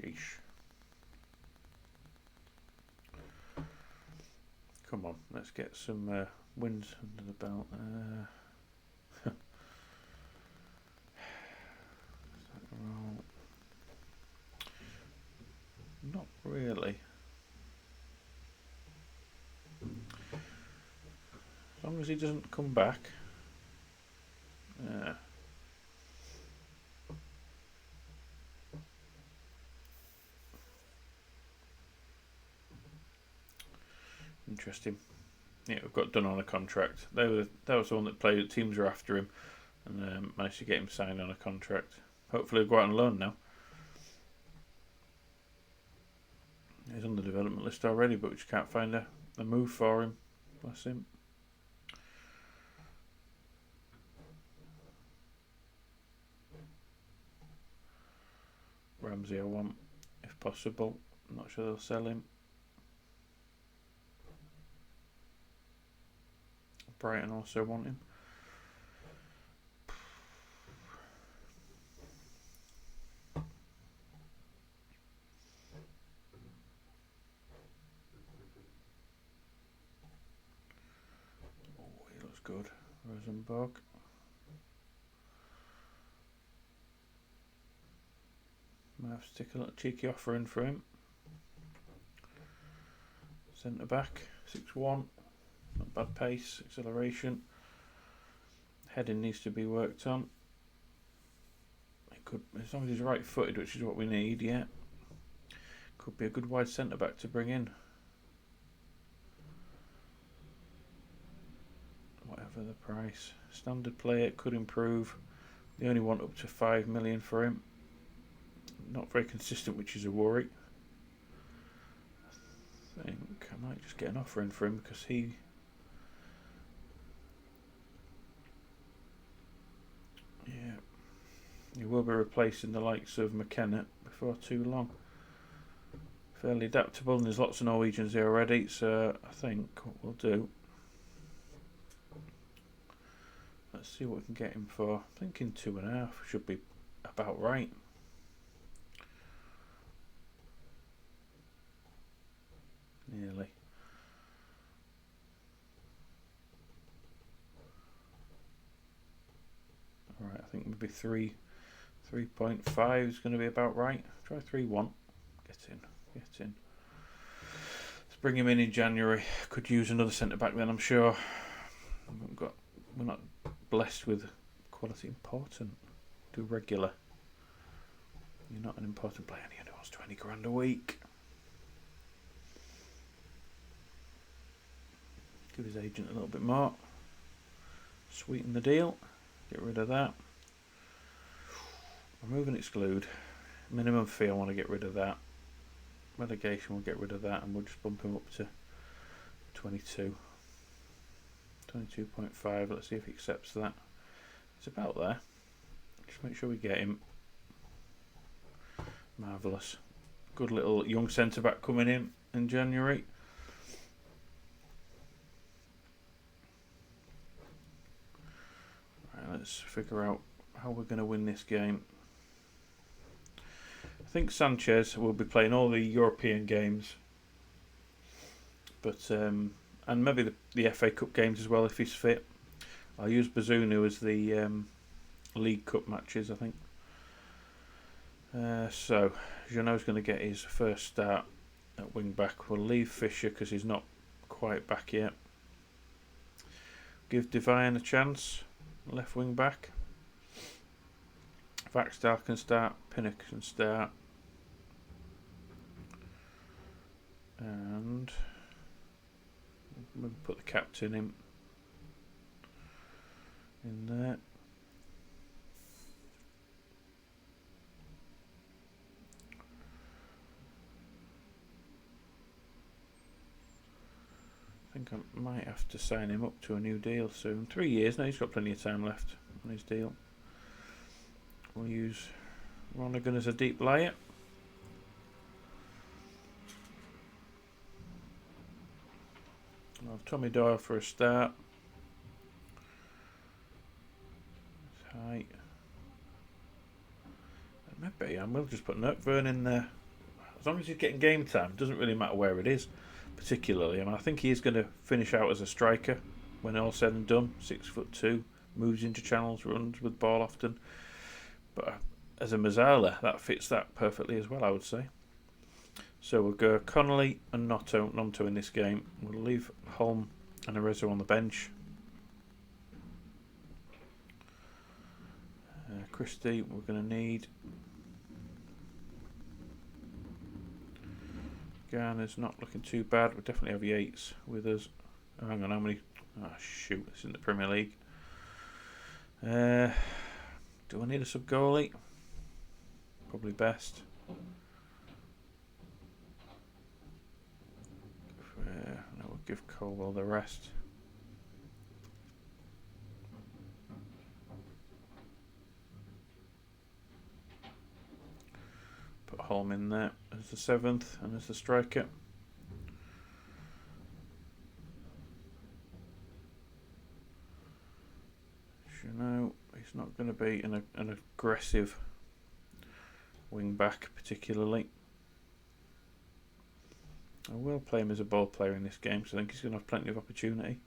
Sheesh. Come on, let's get some wins under the belt. Not really. As long as he doesn't come back. Interesting. Yeah, we've got done on a contract. That was the one that played. Teams were after him, and managed to get him signed on a contract. Hopefully, he'll go out on loan now. He's on the development list already, but we just can't find a move for him. Bless him. Ramsey, I want, if possible. I'm not sure they'll sell him. Brighton also want him. Oh, he looks good. Rosenborg. Might have to stick a little cheeky offer in for him. Centre back, 6'1". Not bad pace, acceleration. Heading needs to be worked on. It could, as long as he's right footed, which is what we need, yeah. Could be a good wide centre back to bring in. Whatever the price. Standard player, could improve. They only want up to 5 million for him. Not very consistent, which is a worry. I think I might just get an offer in for him because he will be replacing the likes of McKenna before too long. Fairly adaptable, and there's lots of Norwegians here already, so I think what we'll do, let's see what we can get him for. I'm thinking 2.5 should be about right. Nearly. Alright, I think maybe 3.5 is going to be about right. Try 3.1. Get in. Let's bring him in January. Could use another centre back then, I'm sure. We're not blessed with quality. Important. Do regular. You're not an important player, and he only wants 20 grand a week. Give his agent a little bit more. Sweeten the deal. Get rid of that. Remove and exclude. Minimum fee, I want to get rid of that. Relegation, we'll get rid of that, and we'll just bump him up to 22. 22.5. Let's see if he accepts that. It's about there. Just make sure we get him. Marvellous. Good little young centre back coming in January. Right, let's figure out how we're going to win this game. I think Sanchez will be playing all the European games, but and maybe the FA Cup games as well if he's fit. I'll use Bazunu as the League Cup matches, I think. So Jeannot's going to get his first start at wing back. We'll leave Fisher because he's not quite back yet. Give Devine a chance, left wing back. Vaxdal can start, Pinnock can start, and we'll put the captain in there. think I might have to sign him up to a new deal soon. 3 years now, he's got plenty of time left on his deal. We'll use Ronigan as a deep layer. I'll have Tommy Doyle for a start. Height. Maybe I will just put Nottingham in there. As long as he's getting game time, it doesn't really matter where it is, particularly. I mean, I think he is going to finish out as a striker when all's said and done. 6'2", moves into channels, runs with ball often. But as a Mazzala, that fits that perfectly as well, I would say. So we'll go Connolly and Nonto in this game. We'll leave Holm and Arezzo on the bench. Christie, we're going to need. Garner's not looking too bad. We'll definitely have Yates with us. Oh, hang on, how many? Oh, shoot, it's in the Premier League. Do I need a sub goalie? Probably best. No, we'll give Colwell the rest. Put Holm in there as the 7th and as the striker. Chanel, he's not going to be an aggressive wing back particularly. I will play him as a ball player in this game, so I think he's going to have plenty of opportunity.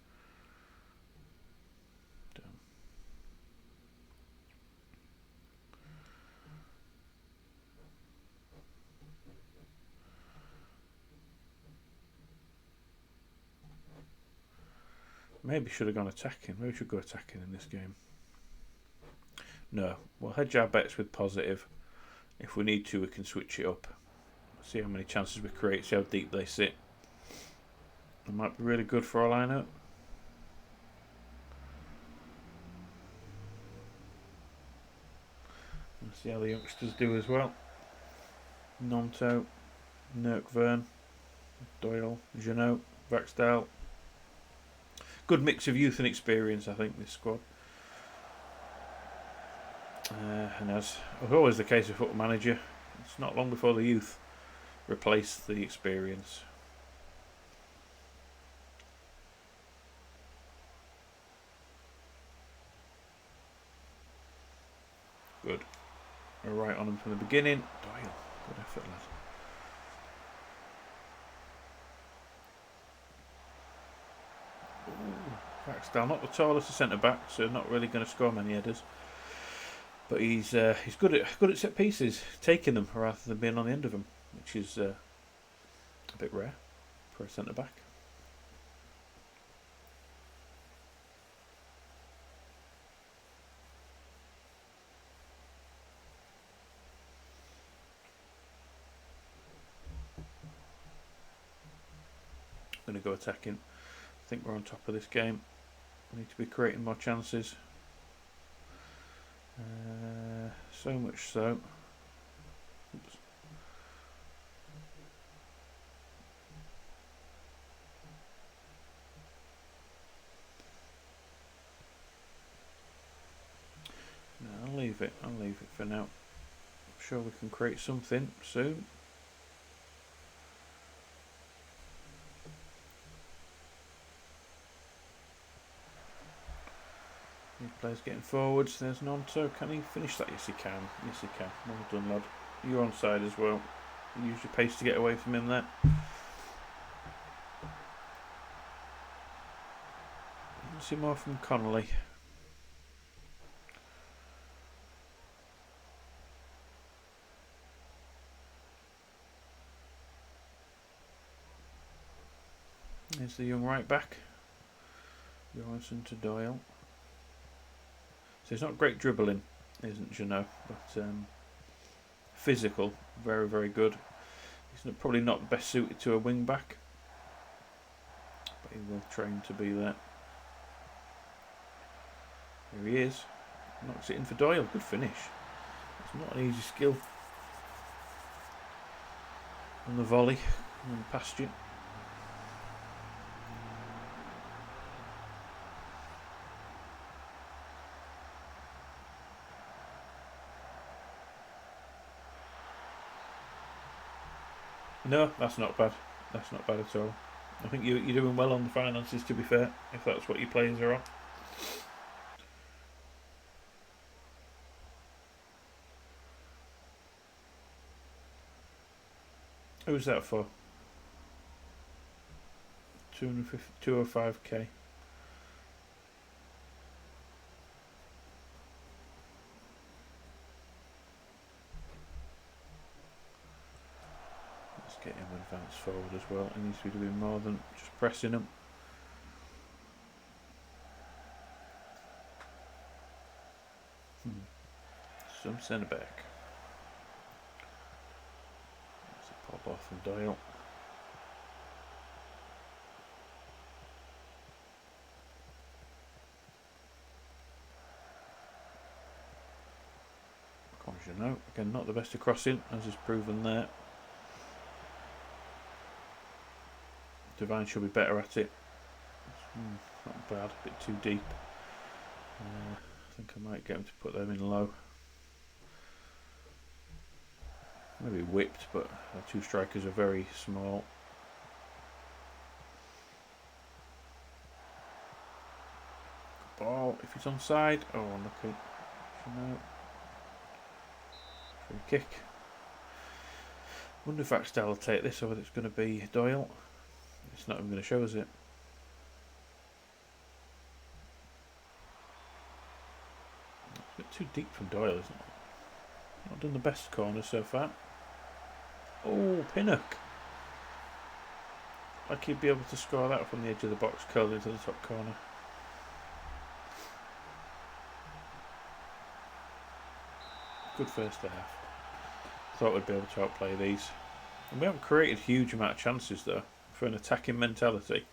Maybe should have gone attacking. Maybe we should go attacking in this game. No, we'll hedge our bets with positive. If we need to, we can switch it up. See how many chances we create, see how deep they sit. It might be really good for all I know. And see how the youngsters do as well. Nonto, Nurkvern, Doyle, Janot, Vaxdale. Good mix of youth and experience, I think, this squad. And as always the case with Football Manager, it's not long before the youth replace the experience. Good. We're right on him from the beginning. Doyle, good effort, lad. Vaxdale, not the tallest of centre back, so not really going to score many headers. But he's good at set pieces, taking them rather than being on the end of them, which is a bit rare for a centre back. I'm going to go attacking. I think we're on top of this game. We need to be creating more chances. So much so. Oops. No, I'll leave it. I'll leave it for now. I'm sure we can create something soon. Players getting forwards. There's Nonto. Can he finish that? Yes, he can. Yes, he can. Well done, lad. You're on side as well. You use your pace to get away from him there. Let's see more from Connolly. There's the young right back. Johansson to Doyle. So he's not great dribbling, isn't Janot, but physical, very, very good. He's probably not best suited to a wing back, but he will train to be there. Here he is. Knocks it in for Doyle. Good finish. It's not an easy skill. On the volley, and past you. No, that's not bad. That's not bad at all. I think you're doing well on the finances, to be fair, if that's what your players are on. Who's that for? 250, 205k. Let's get him advanced forward as well. He needs to be doing more than just pressing him. Some centre back. That's a pop off from Doyle. No, again, not the best of crossing, as is proven there. Devine should be better at it. Not bad, a bit too deep. I think I might get him to put them in low. Maybe whipped, but our two strikers are very small. Ball, if it's onside. Oh, unlucky. No. Free kick. Wonder if Axtell will take this, or whether it's going to be Doyle. It's not even going to show us it. It's a bit too deep from Doyle, isn't it? Not done the best corner so far. Oh, Pinnock. Like he'd be able to score that from the edge of the box, curled into the top corner. Good first half. Thought we'd be able to outplay these. And we haven't created a huge amount of chances though, for an attacking mentality.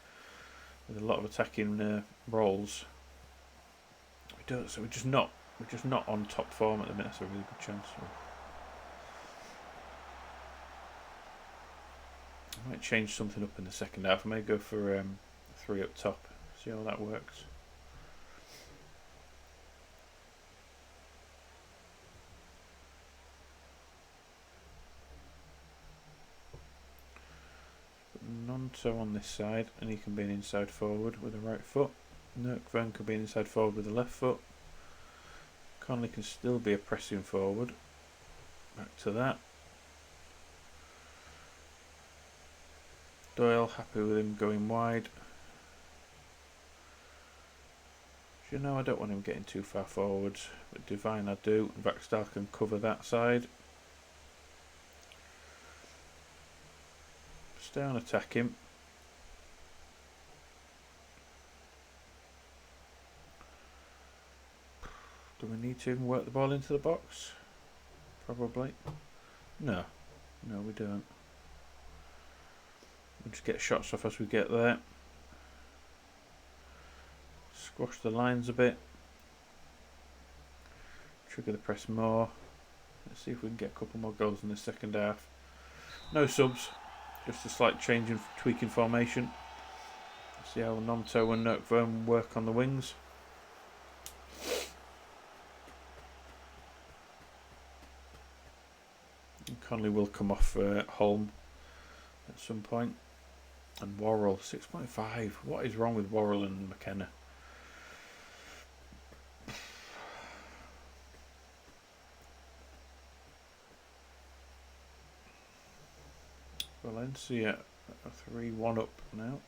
With a lot of attacking roles. We don't, so we're just not on top form at the minute. That's a really good chance. I might change something up in the second half. I may go for 3 up top. See how that works. Nonto on this side, and he can be an inside forward with the right foot. Nurkvan can be an inside forward with the left foot. Conley can still be a pressing forward. Back to that. Doyle, happy with him going wide. Do you know, I don't want him getting too far forwards, but Devine I do. Vaxdal can cover that side. Stay on attack him. Do we need to even work the ball into the box? Probably. No. No, we don't. We'll just get shots off as we get there. Squash the lines a bit. Trigger the press more. Let's see if we can get a couple more goals in the second half. No subs. Just a slight change in tweaking formation. See how Nonto and Nurkvan work on the wings. And Conley will come off Holm at some point. And Worrell, 6.5. What is wrong with Worrell and McKenna? Valencia a 3-1 up now.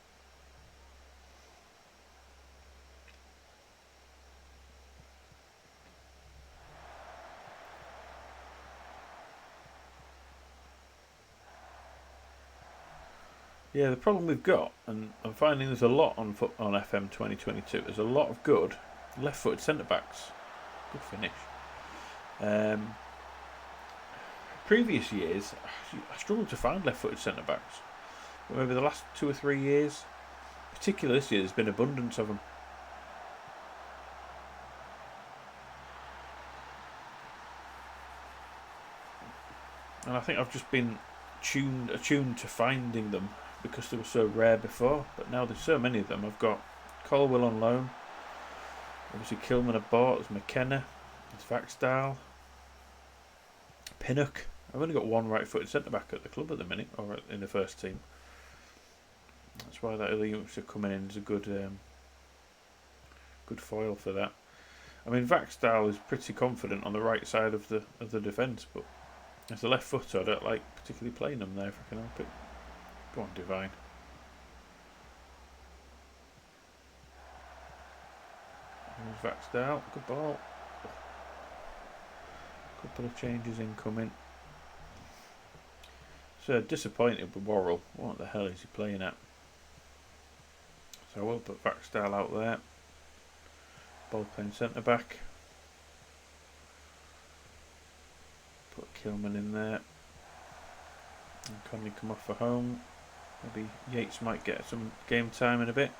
Yeah, the problem we've got, and I'm finding there's a lot on FM22, there's a lot of good left-footed centre-backs. Good finish. Previous years, I struggled to find left-footed centre-backs. But maybe the last 2 or 3 years, particularly this year, there's been abundance of them. And I think I've just been attuned to finding them because they were so rare before. But now there's so many of them. I've got Colwell on loan. Obviously Kilman I bought. There's McKenna. There's Vaxdal. Pinnock. I've only got one right-footed centre-back at the club at the minute, or in the first team. That's why that other youngster coming in is a good good foil for that. I mean, Vaxdal is pretty confident on the right side of the defence, but as a left footer, I don't like particularly playing him there if I can help it. Go on, Divine. Here's Vaxdal. Good ball. Couple of changes incoming. So disappointed with Worrell. What the hell is he playing at? So I will put Vaxdal out there. Ball playing centre back. Put Kilman in there. And Conley come off for home. Maybe Yates might get some game time in a bit.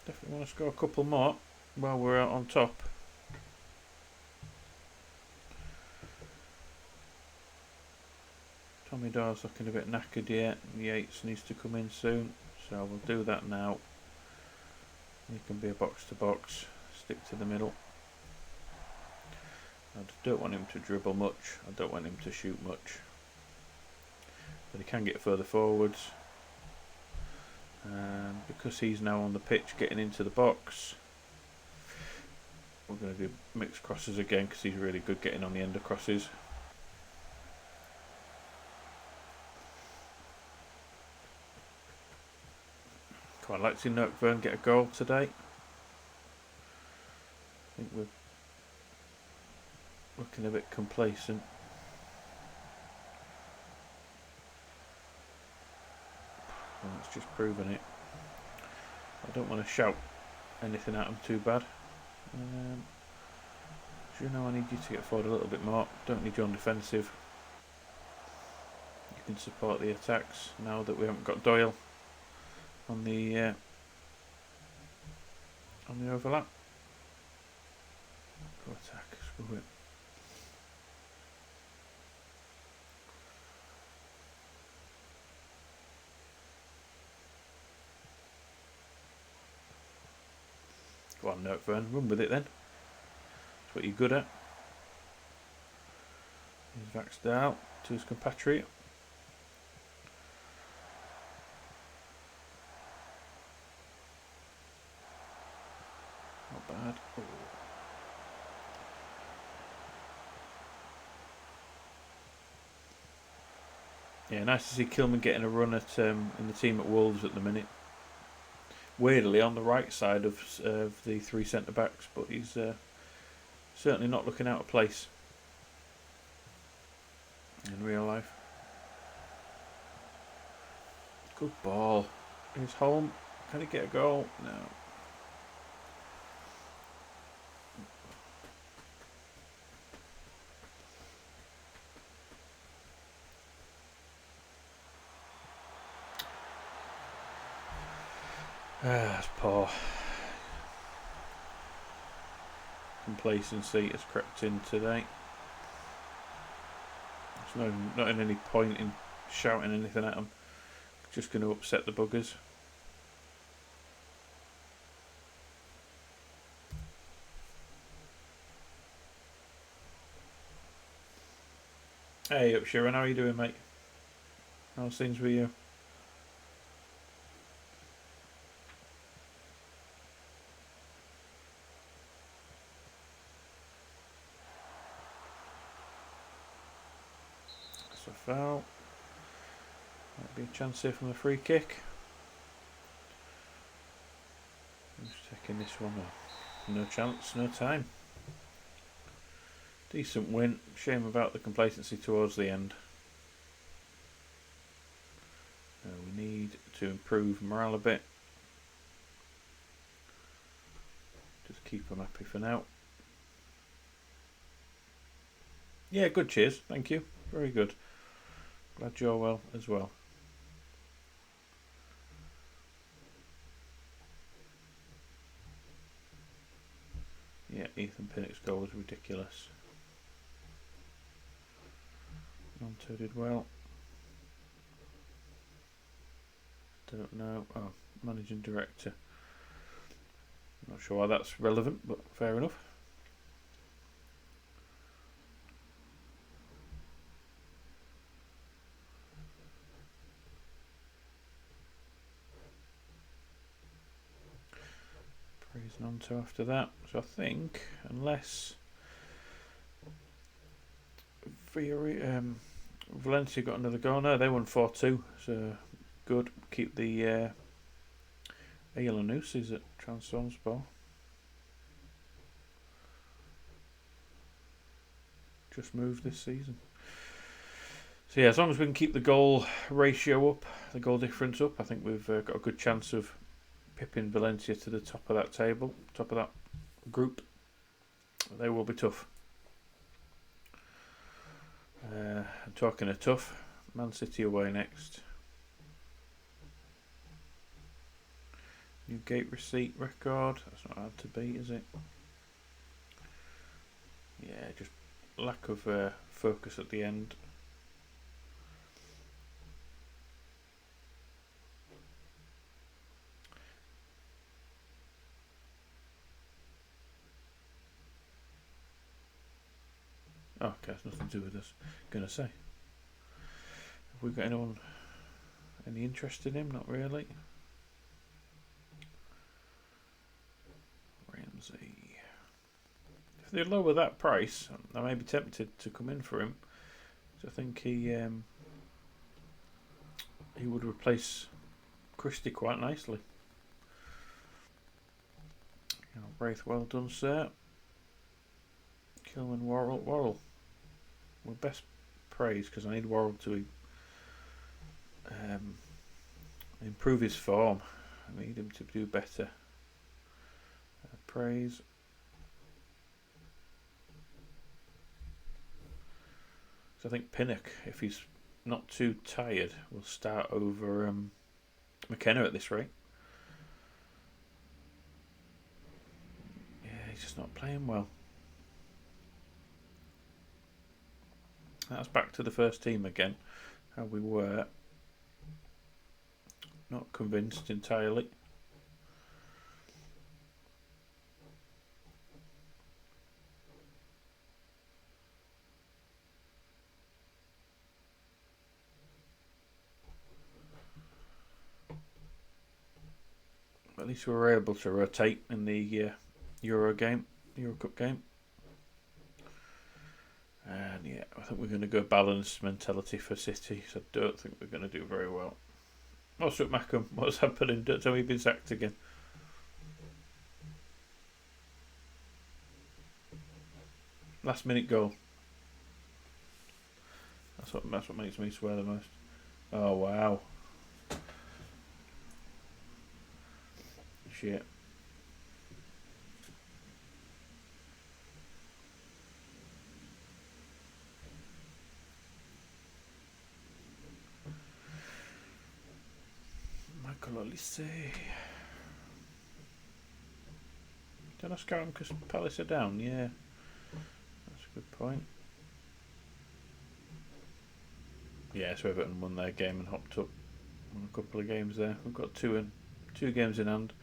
Definitely want to score a couple more while we're out on top. Tommy Dawes looking a bit knackered yet. Yates needs to come in soon, so we'll do that now. He can be a box to box, stick to the middle. I don't want him to dribble much, I don't want him to shoot much, but he can get further forwards. And because he's now on the pitch getting into the box, we're going to do mixed crosses again because he's really good getting on the end of crosses. Quite like to see Nottingham get a goal today. I think we're looking a bit complacent. Well, that's just proven it. I don't want to shout anything at them too bad. You know, I need you to get forward a little bit more. Don't need you on defensive. You can support the attacks now that we haven't got Doyle on the overlap. Go attack, screw it. Go on, Nottingham, run with it then. That's what you're good at. Here's Vaxdal to his compatriot. Not bad. Oh. Yeah, nice to see Kilman getting a run at in the team at Wolves at the minute. Weirdly on the right side of the three centre backs, but he's certainly not looking out of place in real life. Good ball. Here's Holm. Can he get a goal? No. That's poor. Complacency has crept in today. There's not in any point in shouting anything at them. Just going to upset the buggers. Hey, up Sharon, how are you doing, mate? How's things with you? That's a foul. Might be a chance here from the free kick. Who's taking this one off? No chance, no time. Decent win. Shame about the complacency towards the end. We need to improve morale a bit. Just keep them happy for now. Yeah, good, cheers. Thank you. Very good. Glad you're well as well. Yeah, Ethan Pinnock's goal was ridiculous. Nonto did well. Don't know. Oh, managing director. Not sure why that's relevant, but fair enough. Praising on to after that. So I think, unless Valencia got another goal. No, they won 4-2. So good. Keep the Elanusis at Trabzonspor. Just moved this season. So yeah, as long as we can keep the goal ratio up, the goal difference up, I think we've got a good chance of pipping Valencia to the top of that table, top of that group. They will be tough. Talking of tough, Man City away next. New gate receipt record. That's not hard to beat, is it? Yeah, just lack of focus at the end. Oh, okay, it's nothing to do with us. Gonna say. Have we got anyone any interest in him? Not really. Ramsey. If they lower that price, I may be tempted to come in for him. So I think he would replace Christie quite nicely. Wraith, well done, sir. Kilman, Worrell. Well, best praise, because I need Worrell to improve his form. I need him to do better. Praise. So I think Pinnock, if he's not too tired, will start over McKenna at this rate. Yeah, he's just not playing well. That's back to the first team again. How we were. Not convinced entirely. At least we were able to rotate in the Euro Cup game. And yeah, I think we're going to go balanced mentality for City, so I don't think we're going to do very well. What's up, Mackham? What's happening? Don't tell me you've been sacked again. Last minute goal. That's what makes me swear the most. Oh wow. Shit. Michael Olise. Did I scout him because Palace are down? Yeah. That's a good point. Yeah, so Everton won their game and hopped up on a couple of games there. We've got two games in hand.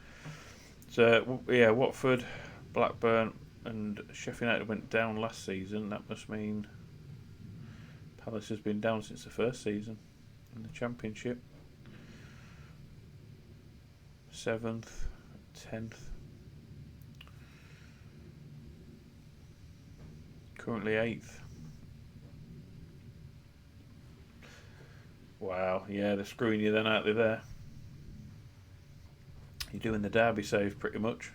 So yeah, Watford, Blackburn, and Sheffield United went down last season. That must mean Palace has been down since the first season in the Championship. 7th, 10th. Currently 8th. Wow, yeah, they're screwing you then, aren't they, there? You're doing the derby save pretty much.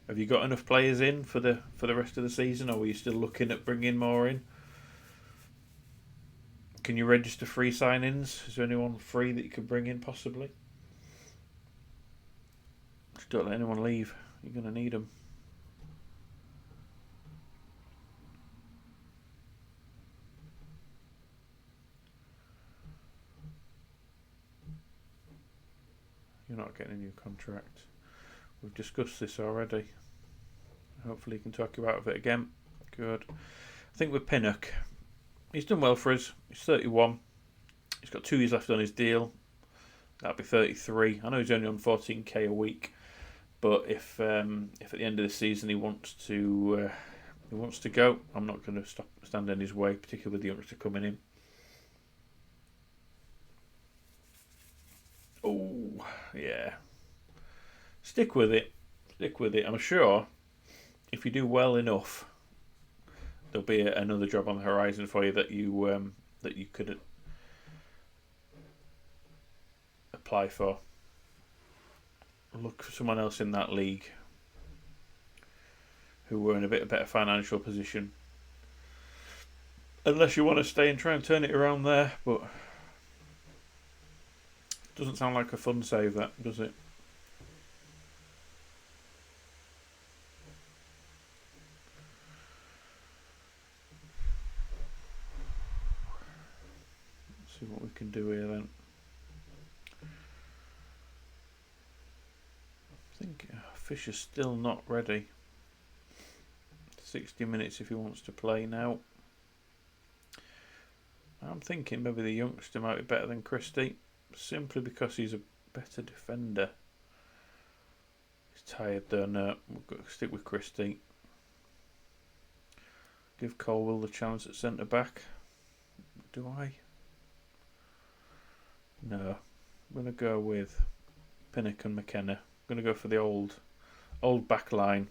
Have you got enough players in for the rest of the season, or are you still looking at bringing more in? Can you register free sign-ins? Is there anyone free that you could bring in possibly? Just don't let anyone leave. You're going to need them. You're not getting a new contract. We've discussed this already. Hopefully you can talk you out of it again. Good. I think with Pinnock, he's done well for us. He's 31. He's got 2 years left on his deal. That'll be 33. I know he's only on 14k a week. But if at the end of the season he wants to go, I'm not going to stand in his way, particularly with the youngster coming in. Oh, yeah. Stick with it. I'm sure if you do well enough, there'll be another job on the horizon for you that you could apply for. Look for someone else in that league who were in a bit better financial position. Unless you want to stay and try and turn it around there, but it doesn't sound like a fun save, that, does it? Let's see what we can do here then. I think Fisher's still not ready. 60 minutes if he wants to play now. I'm thinking maybe the youngster might be better than Christie, simply because he's a better defender. He's tired though. No, we've got to stick with Christie. Give Colwell the chance at centre back. Do I? No. I'm going to go with Pinnock and McKenna. I'm going to go for the old back line.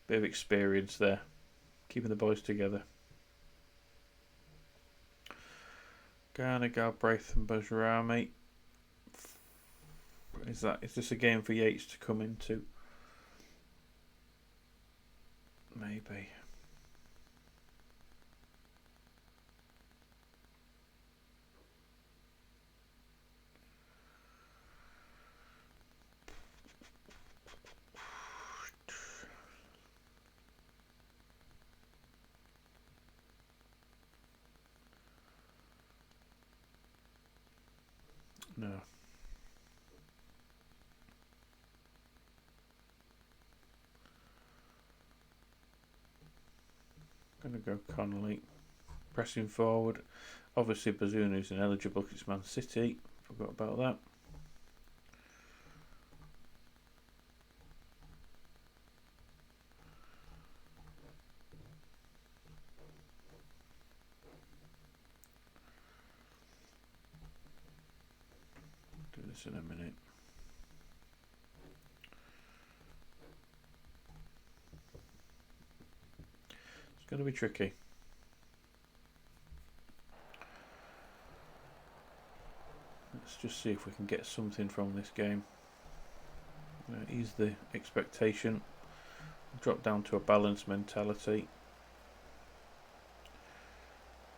Bit of experience there, keeping the boys together. Garner, Galbraith and Bajrami. Is this a game for Yates to come into? Maybe. No. Going to go Connolly. Pressing forward. Obviously Bazunu's ineligible because it's Man City. Forgot about that. Do this in a minute. It's going to be tricky. Let's just see if we can get something from this game. Ease the expectation. Drop down to a balanced mentality.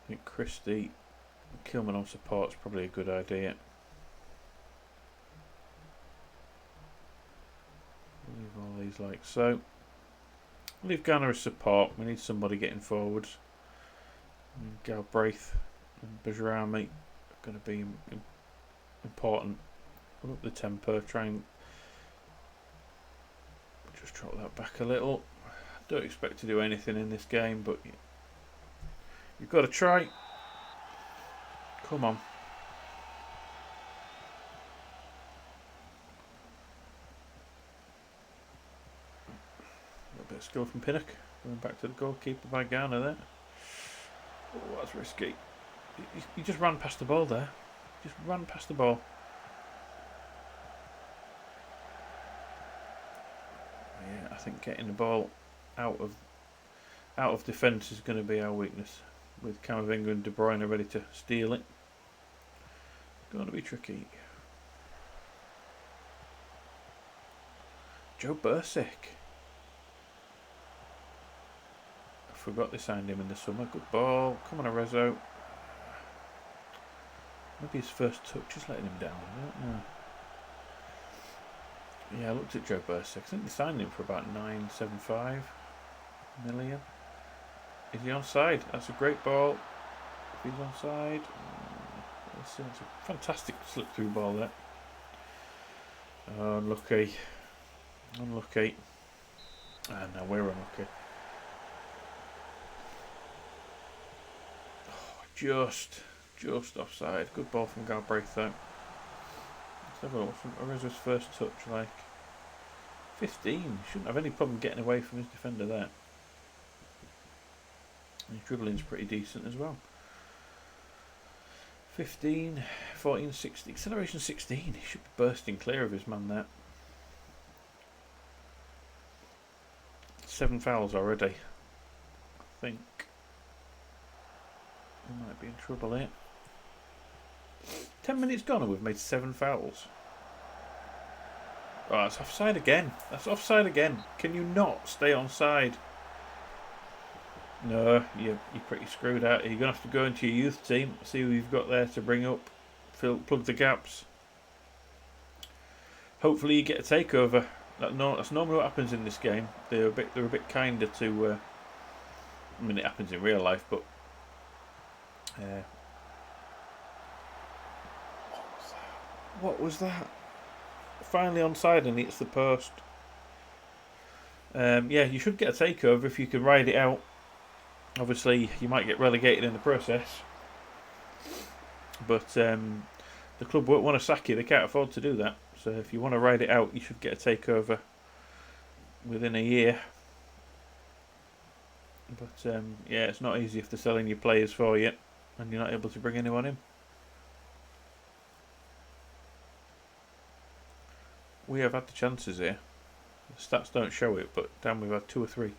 I think Christie, Kilman on support is probably a good idea. Leave all these like so. Leave Garner as support. We need somebody getting forward. Galbraith and Bajrami are going to be important. Put up the tempo. Try and just drop that back a little. Don't expect to do anything in this game, but you've got to try. Come on. A little bit of skill from Pinnock. Going back to the goalkeeper by Garner there. Oh, that's risky. He just ran past the ball there. Just ran past the ball. Yeah, I think getting the ball out of defence is going to be our weakness. With Camavinga and De Bruyne ready to steal it. Going to be tricky. Joe Bursick. I forgot they signed him in the summer. Good ball. Come on, Arezzo. Maybe his first touch is letting him down. I don't know. Yeah, I looked at Joe Bursick. I think they signed him for about 9.75 million. Is he onside? That's a great ball. If he's onside, let's see. It's a fantastic slip through ball there. Oh, unlucky. Unlucky. And now we're unlucky. Oh, just offside. Good ball from Galbraith though. Let's have a look from Arezzo's first touch like. 15. Shouldn't have any problem getting away from his defender there. His dribbling's pretty decent as well. 15, 14, 16. Acceleration 16. He should be bursting clear of his man there. 7 fouls already. I think we might be in trouble here. 10 minutes gone and we've made 7 fouls. Oh, that's offside again. That's offside again. Can you not stay on side? No, you're pretty screwed out. You're going to have to go into your youth team, see who you've got there to bring up, plug the gaps. Hopefully you get a takeover. That's normally what happens in this game. They're a bit kinder to. I mean, it happens in real life, but. What was that? Finally onside and it's the post. Yeah, you should get a takeover if you can ride it out. Obviously, you might get relegated in the process. But the club won't want to sack you. They can't afford to do that. So if you want to ride it out, you should get a takeover within a year. But yeah, it's not easy if they're selling your players for you and you're not able to bring anyone in. We have had the chances here. The stats don't show it, but damn, we've had 2 or 3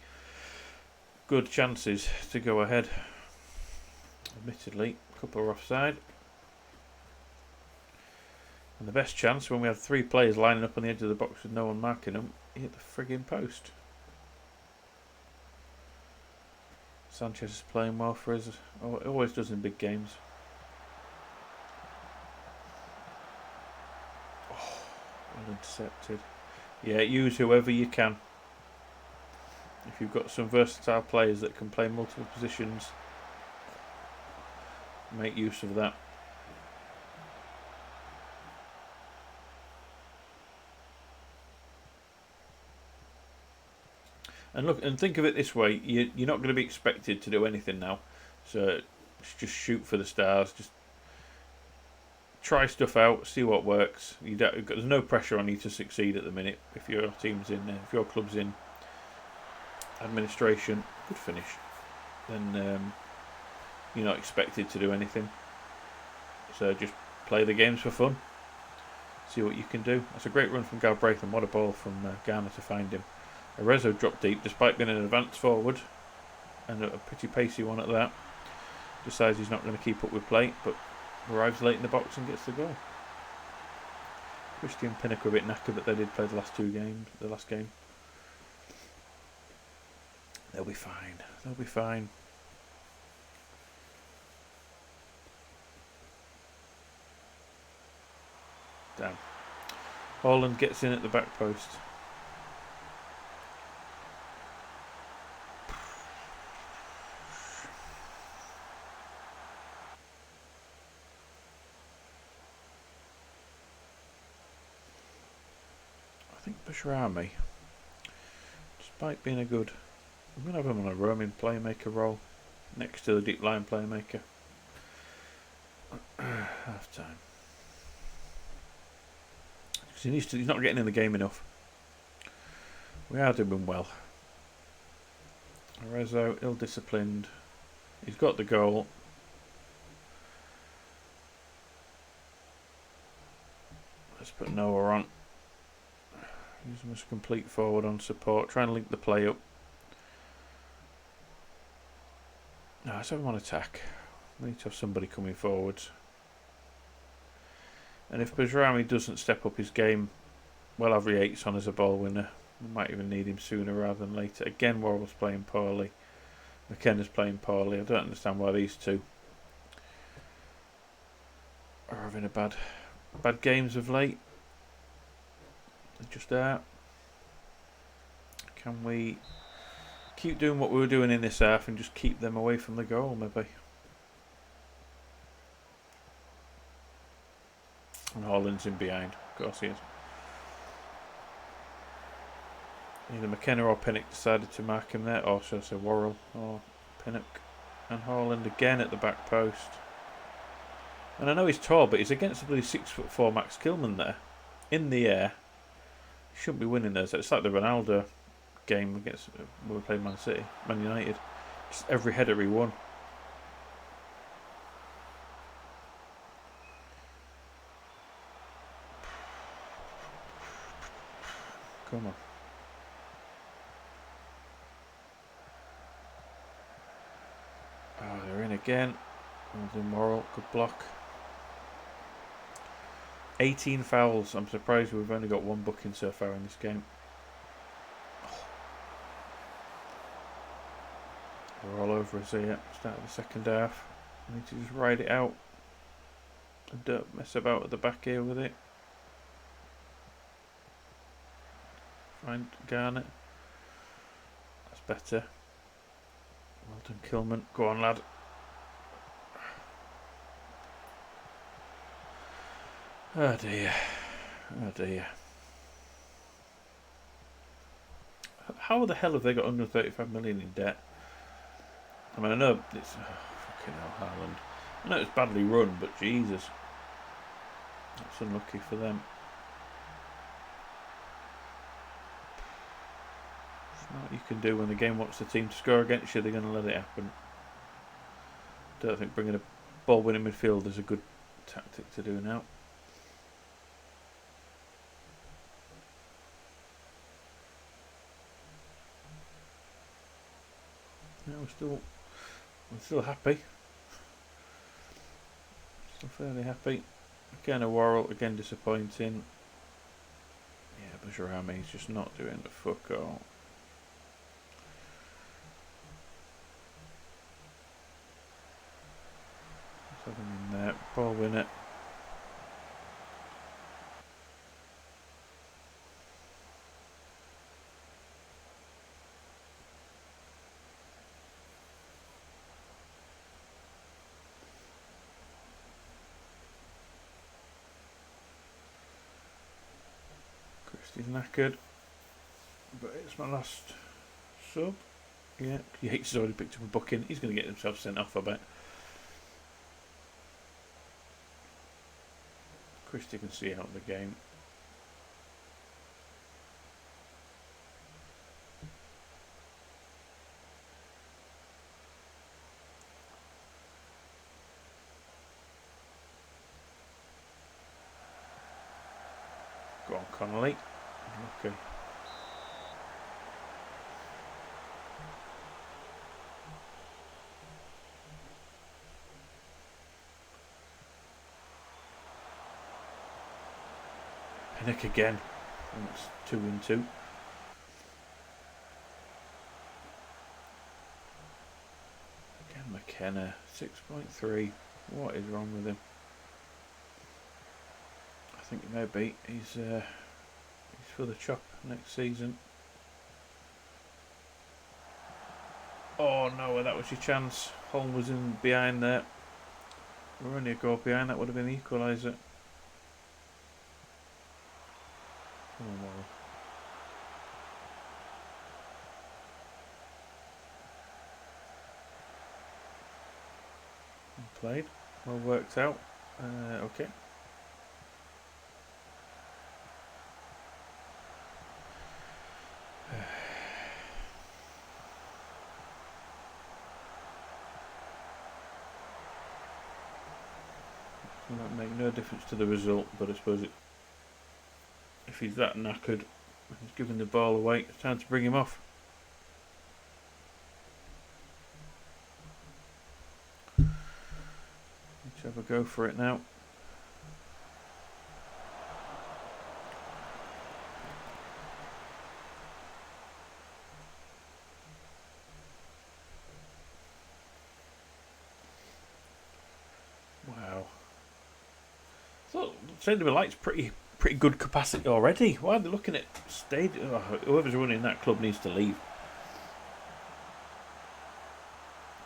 good chances to go ahead. Admittedly, a couple are offside. And the best chance, when we had 3 players lining up on the edge of the box with no one marking them, he hit the frigging post. Sanchez is playing well for us. Oh, it always does in big games. Oh, well intercepted. Yeah, use whoever you can. If you've got some versatile players that can play multiple positions, make use of that. And look, and think of it this way: you're not going to be expected to do anything now, so just shoot for the stars. Just try stuff out, see what works. There's no pressure on you to succeed at the minute. If your team's in, if your club's in administration, good finish, then you're not expected to do anything. So just play the games for fun. See what you can do. That's a great run from Galbraith, and what a ball from Garner to find him. Arezzo dropped deep despite being an advance forward, and a pretty pacey one at that. Decides he's not going to keep up with play, but arrives late in the box and gets the goal. Christian Pinnock are a bit knackered, but they did play the last game. They'll be fine. They'll be fine. Damn. Holland gets in at the back post. I think Bashrami, despite being a good, I'm going to have him on a roaming playmaker role next to the deep line playmaker. Half time. He's not getting in the game enough. We are doing well. Arezzo, ill-disciplined. He's got the goal. Let's put Noah on. Use him as a complete forward on support. Try and link the play up. No, let's have him on attack. We need to have somebody coming forwards. And if Bajrami doesn't step up his game, we'll have Yates on as a ball winner. We might even need him sooner rather than later. Again, Worrell's playing poorly. McKenna's playing poorly. I don't understand why these two are having a bad games of late. They just are. Can we keep doing what we were doing in this half and just keep them away from the goal, maybe? And Holland's in behind. Of course he is. Either McKenna or Pinnock decided to mark him there, or should I say Worrell or Pinnock. And Holland again at the back post. And I know he's tall, but he's against the 6'4" Max Kilman there. In the air. Shouldn't be winning those. It's like the Ronaldo game against when we played Man City, Man United. Just every header he won. Come on. Oh, they're in again. Immoral. Good block. 18 fouls. I'm surprised we've only got one booking so far in this game. They're all over us here. Start of the second half. We need to just ride it out. And don't mess about at the back here with it. Find Garnet. That's better. Well done, Kilman. Go on, lad. Oh dear. Oh dear. How the hell have they got 135 million in debt? I mean, I know it's... Oh, fucking hell, Haaland. I know it's badly run, but Jesus. That's unlucky for them. It's not what you can do when the game wants the team to score against you. They're going to let it happen. Don't think bringing a ball-winning midfield is a good tactic to do now. Yeah, we're still happy. Still fairly happy. Again, a Worrell, again disappointing. Yeah, Bajrami's just not doing the fuck all. Let's have him in there. Ball winner. He's knackered, but it's my last sub. Yeah, Yates has already picked up a booking. He's going to get himself sent off, I bet. Christie can see out the game. Go on, Connolly. Okay. Pinnock again. That's 2 and 2. Again, McKenna. 6.3. What is wrong with him? I think it may be. He's for the chop next season. Oh no, that was your chance. Holm was in behind there. We're only a goal behind. That would have been the equaliser. Oh no. Played. Well worked out. Okay. That make no difference to the result, but I suppose if he's that knackered, he's giving the ball away, it's time to bring him off. Let's have a go for it now. Wow. So, Stadium Light's pretty good capacity already. Why are they looking at stadium? Oh, whoever's running that club needs to leave.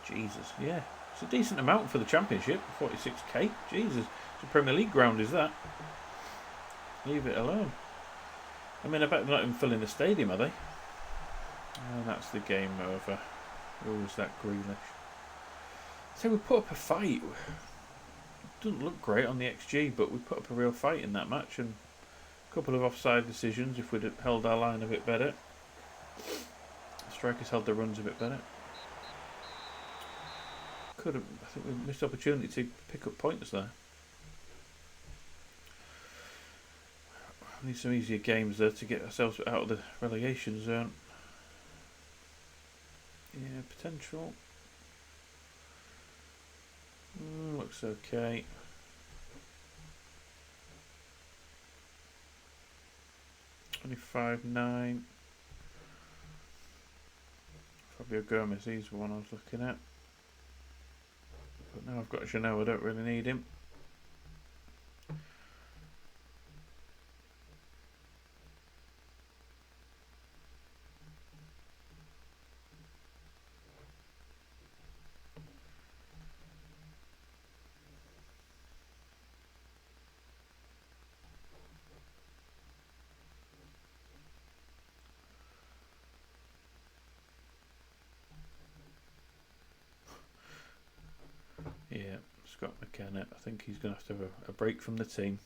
Jesus, yeah. It's a decent amount for the Championship, 46k. Jesus, it's a Premier League ground, is that? Leave it alone. I mean, I bet they're not even filling the stadium, are they? Oh, that's the game over. Oh, is that Grealish? So we put up a fight. Doesn't look great on the XG, but we put up a real fight in that match and couple of offside decisions if we'd have held our line a bit better. Strikers held their runs a bit better. Could have, I think we missed opportunity to pick up points there. We need some easier games there to get ourselves out of the relegation zone. Yeah, potential. Looks okay. Only 5-9. Fabio Gomez, he's the one I was looking at. But now I've got Janelle, I don't really need him. Yeah, Scott McKenna. I think he's going to have a break from the team.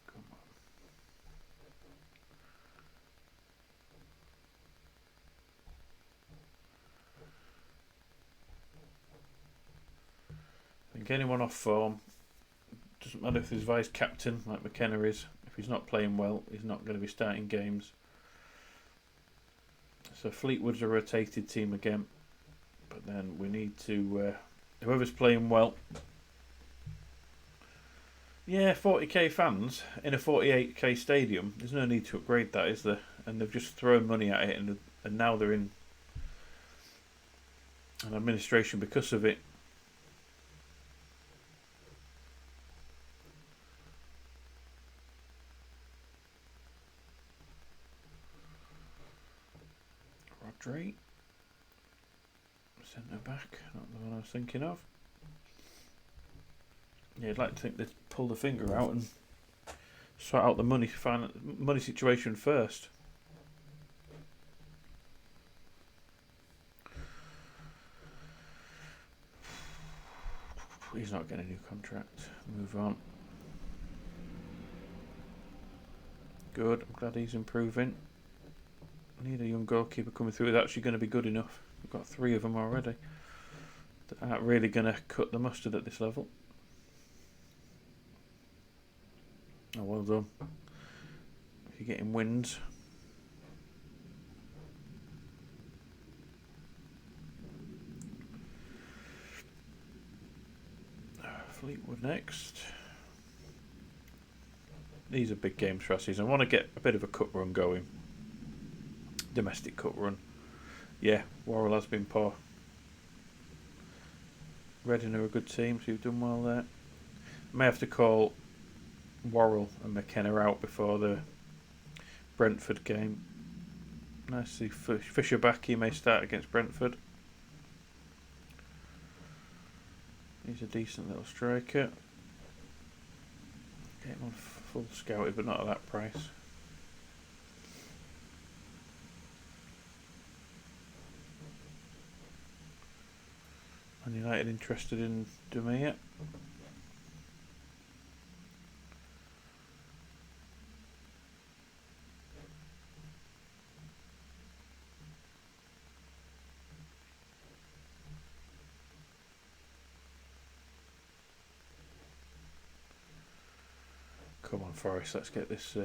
Come on. I think anyone off form, doesn't matter if he's vice captain like McKenna is, if he's not playing well, he's not going to be starting games. So Fleetwood's a rotated team again, but then we need to whoever's playing well. Yeah, 40k fans in a 48k stadium. There's no need to upgrade that, is there? And they've just thrown money at it, and now they're in an administration because of it. Rodri, centre back, not the one I was thinking of. Yeah, I'd like to think they'd pull the finger out and sort out the money situation first. He's not getting a new contract. Move on. Good. I'm glad he's improving. I need a young goalkeeper coming through. It's actually going to be good enough. We've got 3 of them already. That aren't really going to cut the mustard at this level. Oh, well done. If you're getting wins. Fleetwood next. These are big games for our season. I want to get a bit of a cup run going. Domestic cup run. Yeah, Worrell has been poor. Reading are a good team, so you've done well there. I may have to call Worrell and McKenna out before the Brentford game. Nice to see Fisher back. He may start against Brentford. He's a decent little striker. Get him on full scouted, but not at that price. Man United interested in Dumea. Come on, Forest, let's get this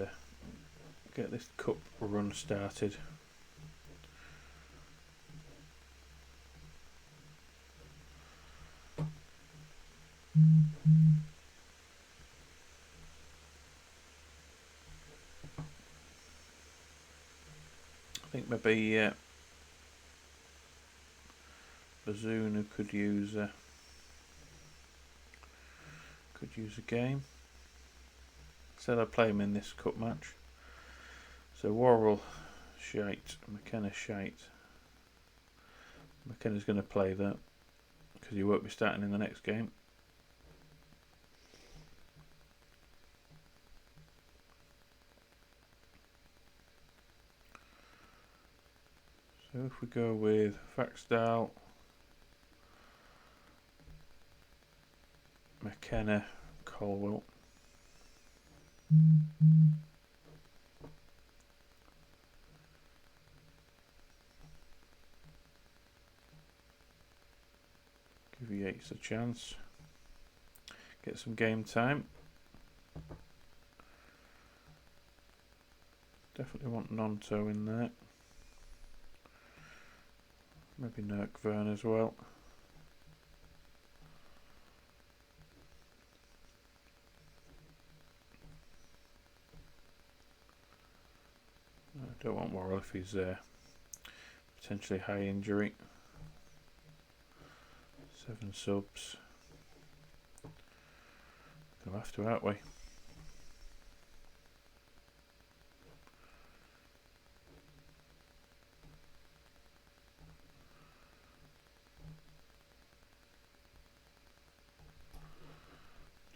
cup run started. I think maybe Bazunu could use a game. Said I'd play him in this cup match. So Worrell shite, McKenna shite. McKenna's going to play that because he won't be starting in the next game. So if we go with Faxdal, McKenna, Colwell. Give Yates a chance. Get some game time. Definitely want Nonto in there. Maybe Nurkvern as well. I don't want Worrell if he's potentially high injury. 7 subs. Gonna have to, aren't we?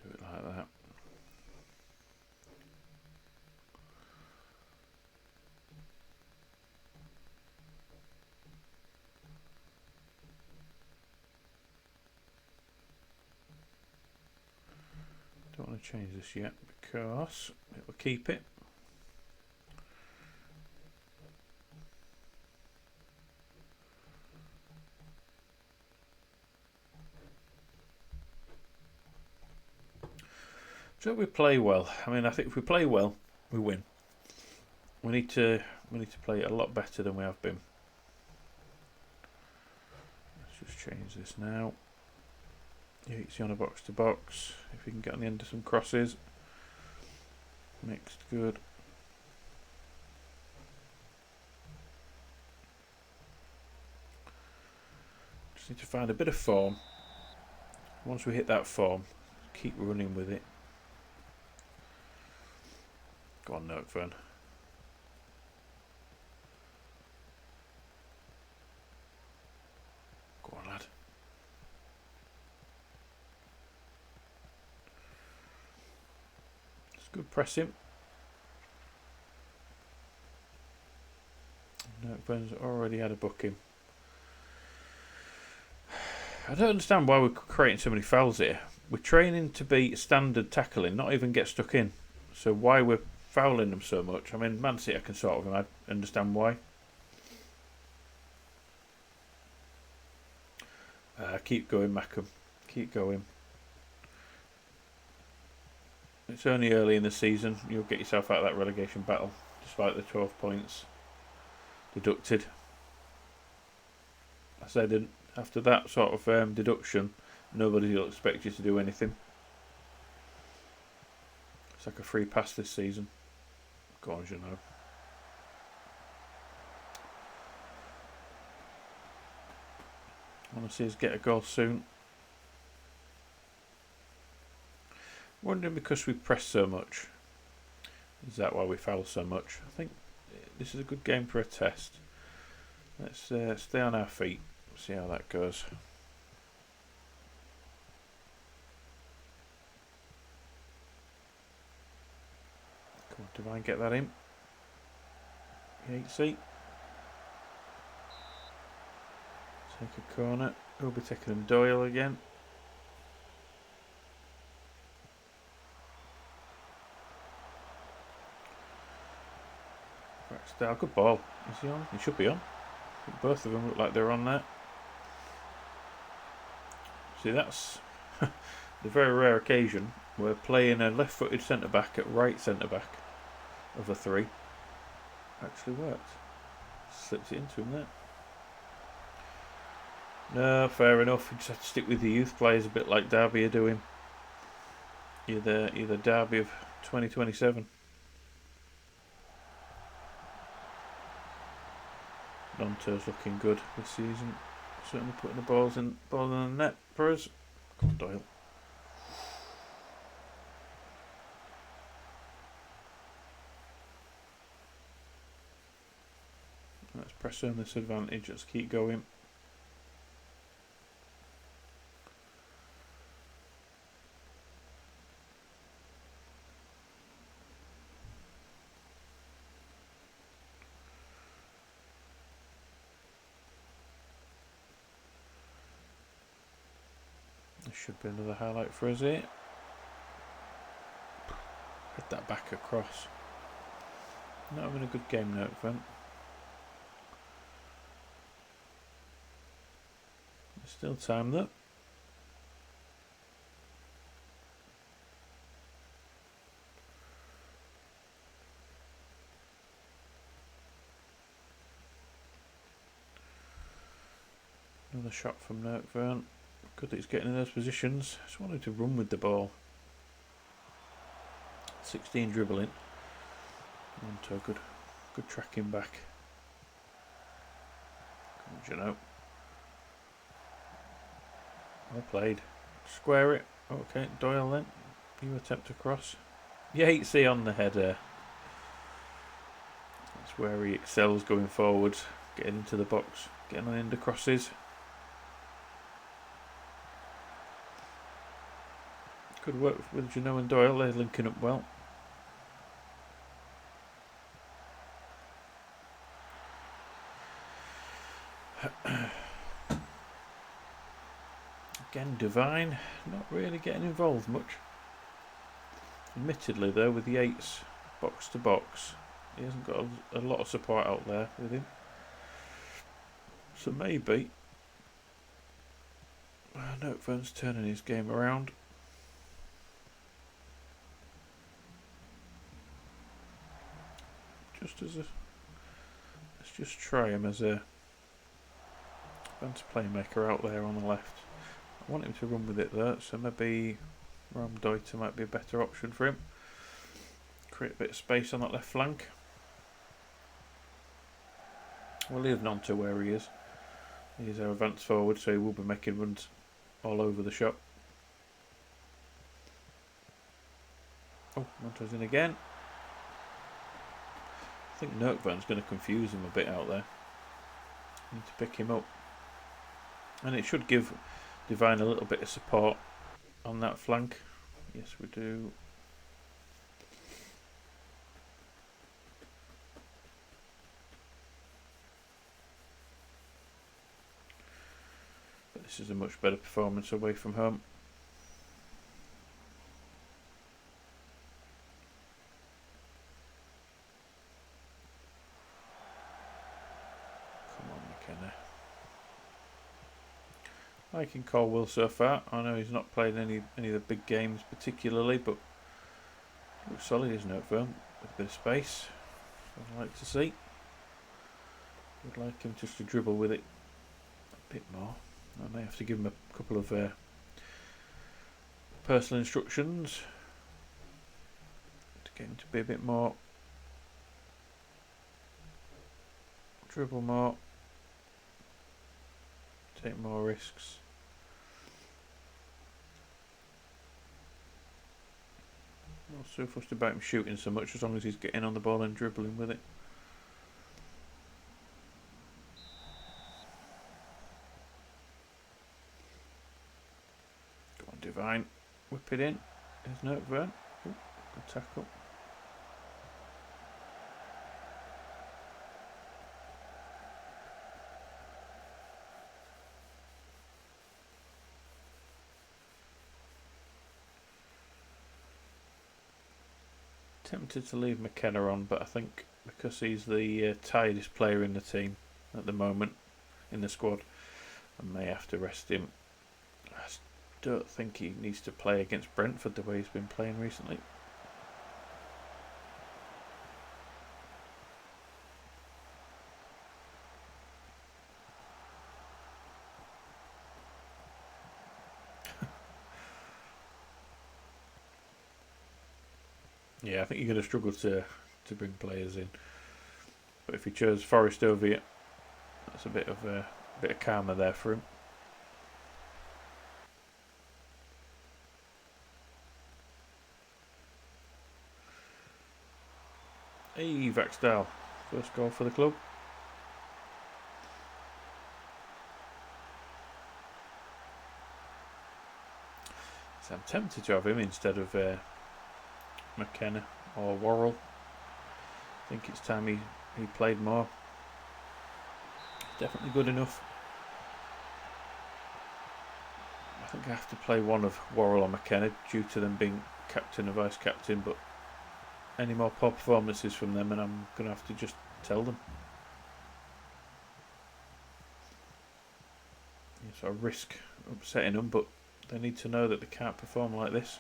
Do it like that. Don't want to change this yet because it will keep it. So we play well. I mean, I think if we play well, we win. We need to play a lot better than we have been. Let's just change this now. Yates on a box to box. If we can get on the end of some crosses. Mixed good. Just need to find a bit of form. Once we hit that form, keep running with it. Go on, Nurkvern. Go on, lad. It's good pressing. Nurkvern's already had a booking. I don't understand why we're creating so many fouls here. We're training to be standard tackling, not even get stuck in. So why we're fouling them so much? I mean, Man City I can sort of understand why. Keep going, Mackham. Keep going. It's only early in the season. You'll get yourself out of that relegation battle, despite the 12 points deducted. I said after that sort of deduction, nobody will expect you to do anything. It's like a free pass this season. Go on, you know. I want to see us get a goal soon. Wondering because we press so much. Is that why we foul so much? I think this is a good game for a test. Let's stay on our feet. See how that goes. Come on, Divine, get that in. Yatesy. Take a corner. We'll be taking him Doyle again. Rackstyle, good ball. Is he on? He should be on. I think both of them look like they're on there. See, that's the very rare occasion where playing a left-footed centre-back at right centre-back of the three actually worked. Slipped it into him there. No, fair enough. You just have to stick with the youth players, a bit like Derby are doing. You're the Derby of 2027. Nonto's looking good this season. Certainly putting the ball in the net for us. Come on, Doyle. Let's press on this advantage. Let's keep going. This should be another highlight for us here. Head that back across. Not having a good game now at front. There's still time though. Another shot from Nottingham. Good that he's getting in those positions. Just wanted to run with the ball. 16 dribbling. On to a good tracking back. Come on, Jano. Well played. Square it. Okay, Doyle then. You attempt to cross. Yatesy on the header. That's where he excels going forward. Getting into the box. Getting on into crosses. Good work with Jano and Doyle. They're linking up well. Again, Devine not really getting involved much. Admittedly though, with Yates box to box, he hasn't got a lot of support out there with him. So maybe Notfern's turning his game around. Let's just try him as a advanced playmaker out there on the left. I want him to run with it though, so maybe Ram Deuter might be a better option for him. Create a bit of space on that left flank. We'll leave Nonto where he is. He's our advance forward, so he will be making runs all over the shop. Oh, Nonto's in again. I think Nurkvan's going to confuse him a bit out there. Need to pick him up. And it should give Devine a little bit of support on that flank. Yes, we do. But this is a much better performance away from home. Liking Colwell so far. I know he's not played any of the big games particularly, but looks solid, isn't it, for him? With a bit of space. I'd like to see. Would like him just to dribble with it a bit more. I may have to give him a couple of personal instructions to get him to be a bit more. Dribble more. Take more risks. Not so fussed about him shooting so much as long as he's getting on the ball and dribbling with it. Go on, Devine. Whip it in. There's Notburn. Good tackle. Tempted to leave McKenna on, but I think because he's the tiredest player in the team at the moment in the squad, I may have to rest him. I don't think he needs to play against Brentford the way he's been playing recently. Yeah, I think you're going to struggle to bring players in. But if he chose Forest over you, that's a bit of karma there for him. Hey, Vaxdal, first goal for the club. So I'm tempted to have him instead of McKenna or Worrell. I think it's time he played more. Definitely good enough. I think I have to play one of Worrell or McKenna due to them being captain and vice captain, but any more poor performances from them and I'm going to have to just tell them. So I risk upsetting them, but they need to know that they can't perform like this.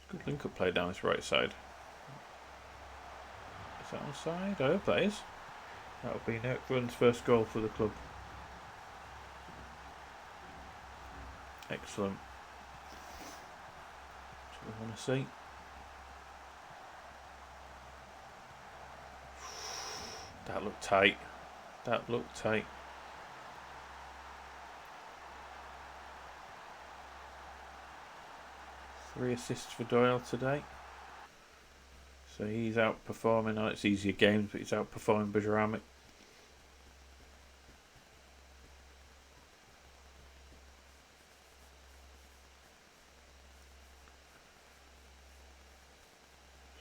Good link-up play down this right side. Is that onside? I hope that is. That'll be Nick Run's first goal for the club. Excellent. That's what we want to see. That looked tight. That looked tight. Three assists for Doyle today. So he's outperforming. I know it's easier games, but he's outperforming Bajrami.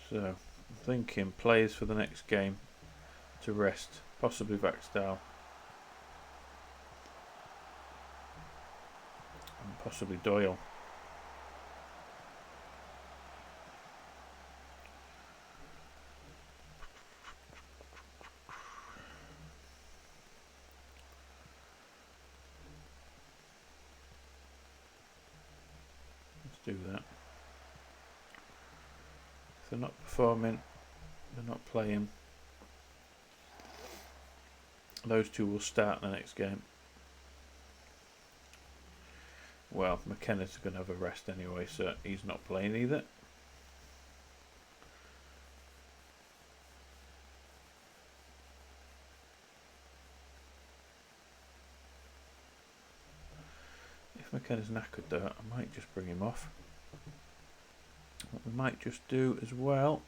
So I'm thinking players for the next game to rest, possibly Vaxdale and possibly Doyle. Let's do that. If they're not performing, they're not playing, those two will start the next game. Well, McKenna's going to have a rest anyway, so he's not playing either. If McKenna's knackered though, I might just bring him off. What we might just do as well,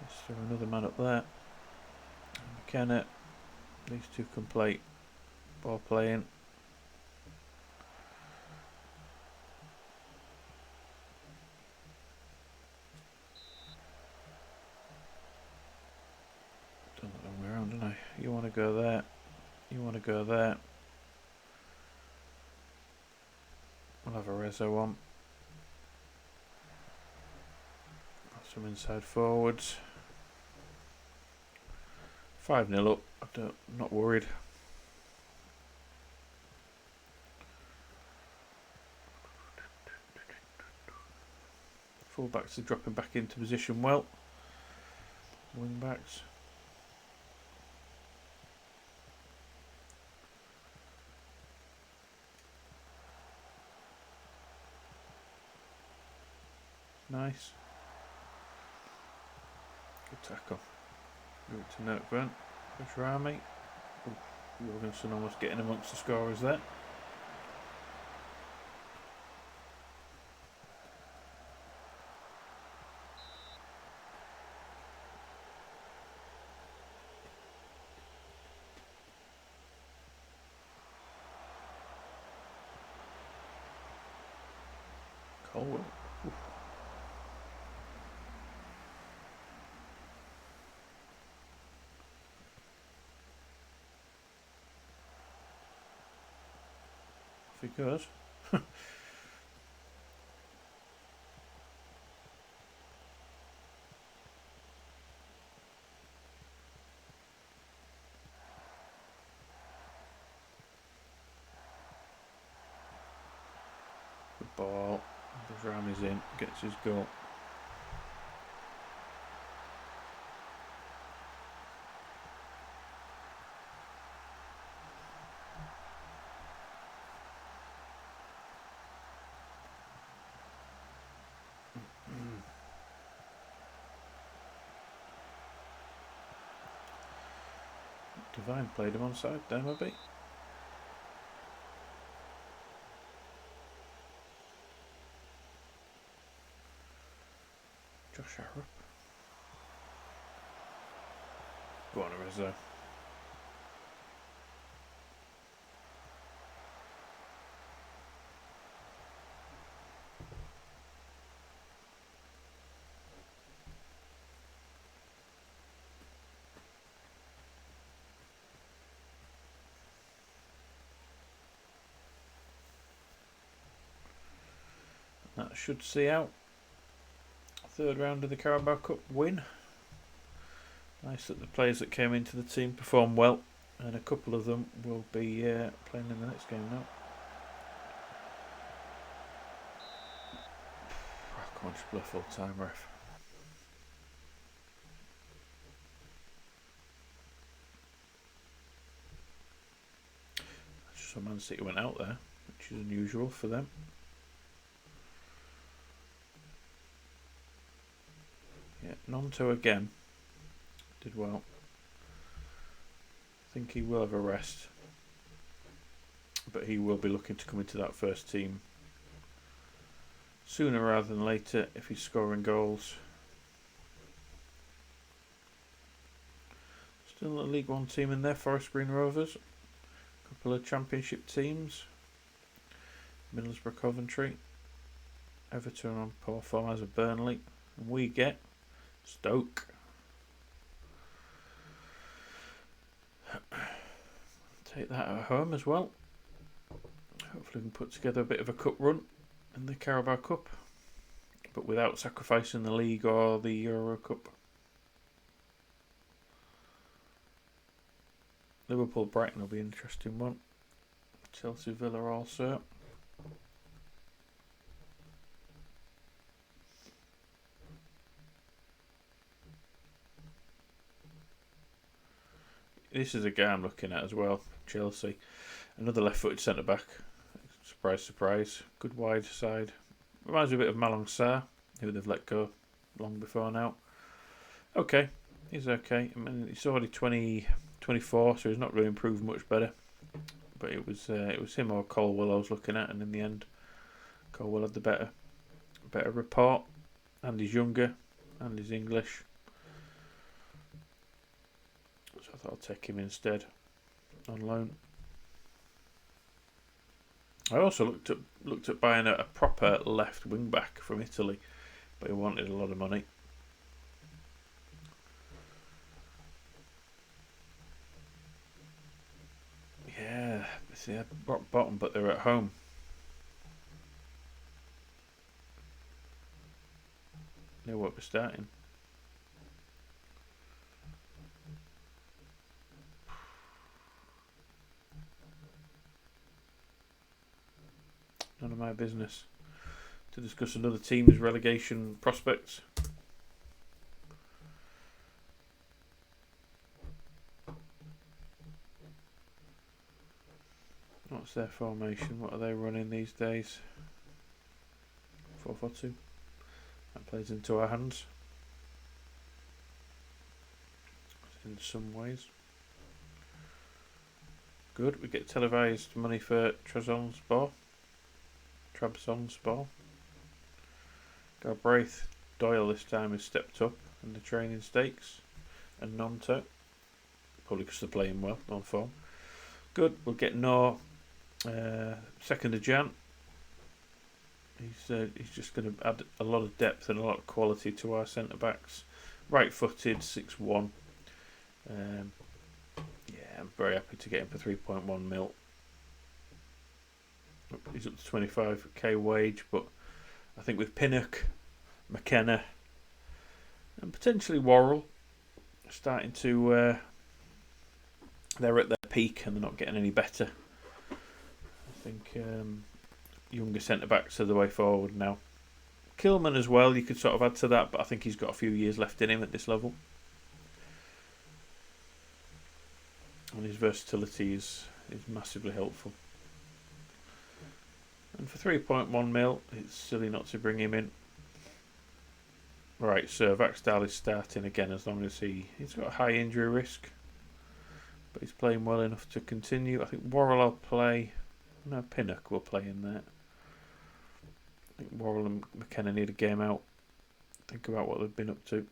let's throw another man up there. McKenna, these two can play ball playing. Done the wrong way around, didn't I? You want to go there, you want to go there. We'll have a Rezo on. Some inside forwards. 5-0 up. I'm not worried. Fullbacks are dropping back into position well. Wing backs. Nice. Good tackle. Give it to Nurkvan. Bajrami. Jorgensen almost getting amongst the scorers there. Colwell. Oof. Off he goes. Good ball. Bajrami's in, gets his goal. Divine played him on side there, maybe. Josh Harrop. Go on, Rizzo. that should see out third round of the Carabao Cup win. Nice that the players that came into the team performed well, and a couple of them will be playing in the next game now. I can't just blow full time, ref. So Man City went out there, which is unusual for them. Yeah, Nonto again did well. I think he will have a rest, but he will be looking to come into that first team sooner rather than later if he's scoring goals. Still a League One team in there, Forest Green Rovers. A couple of Championship teams. Middlesbrough, Coventry. Everton on poor form as a Burnley. And we get Stoke. Take that at home as well. Hopefully we can put together a bit of a cup run in the Carabao Cup, but without sacrificing the league or the Euro Cup. Liverpool Brighton will be an interesting one. Chelsea Villa also. This is a guy I'm looking at as well. Chelsea. Another left-footed centre-back. Surprise, surprise. Good wide side. Reminds me a bit of Malang Sarr, who they've let go long before now. Okay. He's okay. I mean, he's already 24, so he's not really improved much better. But it was him or Colwell I was looking at, and in the end, Colwell had the better report. And he's younger, and he's English. So I thought I'll take him instead on loan. I also looked at buying a proper left wing back from Italy, but he wanted a lot of money. Yeah, see, rock bottom, but they're at home. They won't be starting. None of my business. To discuss another team's relegation prospects. What's their formation? What are they running these days? 4-4-2. That plays into our hands in some ways. Good. We get televised money for Trabzonspor. Galbraith Doyle this time has stepped up in the training stakes, and Nonto, probably because they're playing well on form. Good. We'll get No 2nd of Jan. He's just going to add a lot of depth and a lot of quality to our centre backs. Right-footed, 6'1". Yeah, I'm very happy to get him for 3.1 mil. He's up to 25k wage, but I think with Pinnock, McKenna, and potentially Worrell starting to, they're at their peak and they're not getting any better. I think younger centre backs are the way forward now. Kilman as well, you could sort of add to that, but I think he's got a few years left in him at this level. And his versatility is massively helpful. And for 3.1 mil, it's silly not to bring him in. Right, so Vaxdal is starting again as long as he's got a high injury risk. But he's playing well enough to continue. I think Worrell will play. No, Pinnock will play in there. I think Worrell and McKenna need a game out. Think about what they've been up to.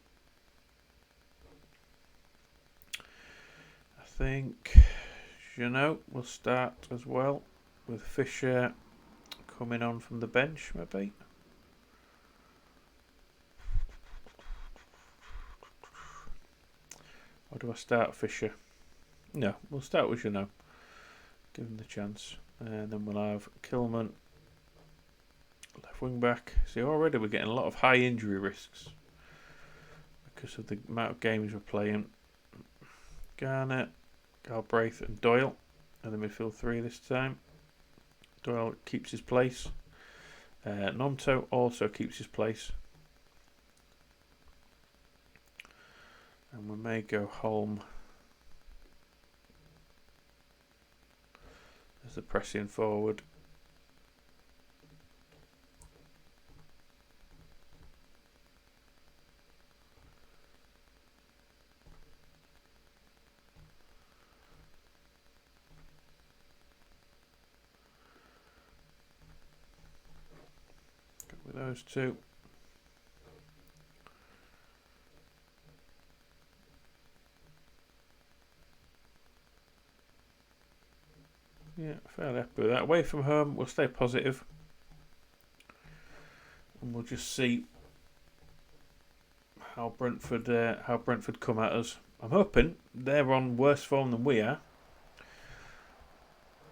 I think Jeannot will start as well, with Fisher coming on from the bench, maybe. Or do I start Fisher? No, we'll start with Jeannot. Give him the chance. And then we'll have Kilman, left left wing back. See, already we're getting a lot of high injury risks because of the amount of games we're playing. Garnett, Galbraith and Doyle are the midfield three this time. Doyle keeps his place. Nonto also keeps his place. And we may go Holm as the pressing forward. Go with those two. Yeah, fairly happy with that. Away from home, we'll stay positive. And we'll just see how Brentford come at us. I'm hoping they're on worse form than we are,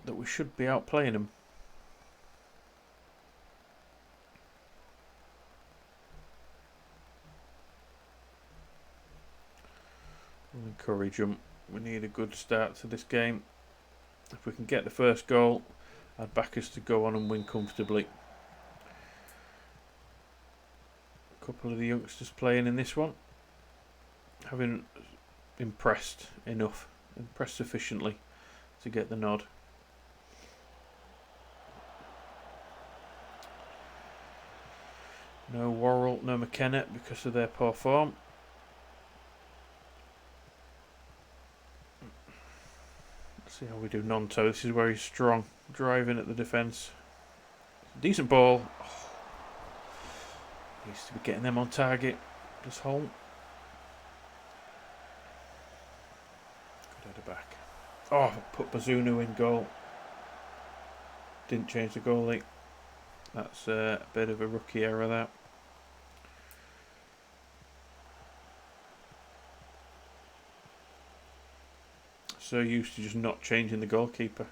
that we should be outplaying them. We'll encourage them. We need a good start to this game. If we can get the first goal, I'd back us to go on and win comfortably. A couple of the youngsters playing in this one haven't impressed sufficiently to get the nod. No Worrell, no McKenna because of their poor form. See how we do Nonto. This is where he's strong. Driving at the defence. Decent ball. Oh. Needs to be getting them on target. Does Holm. Good header back. Oh, put Bazunu in goal. Didn't change the goalie. That's a bit of a rookie error, that. So used to just not changing the goalkeeper.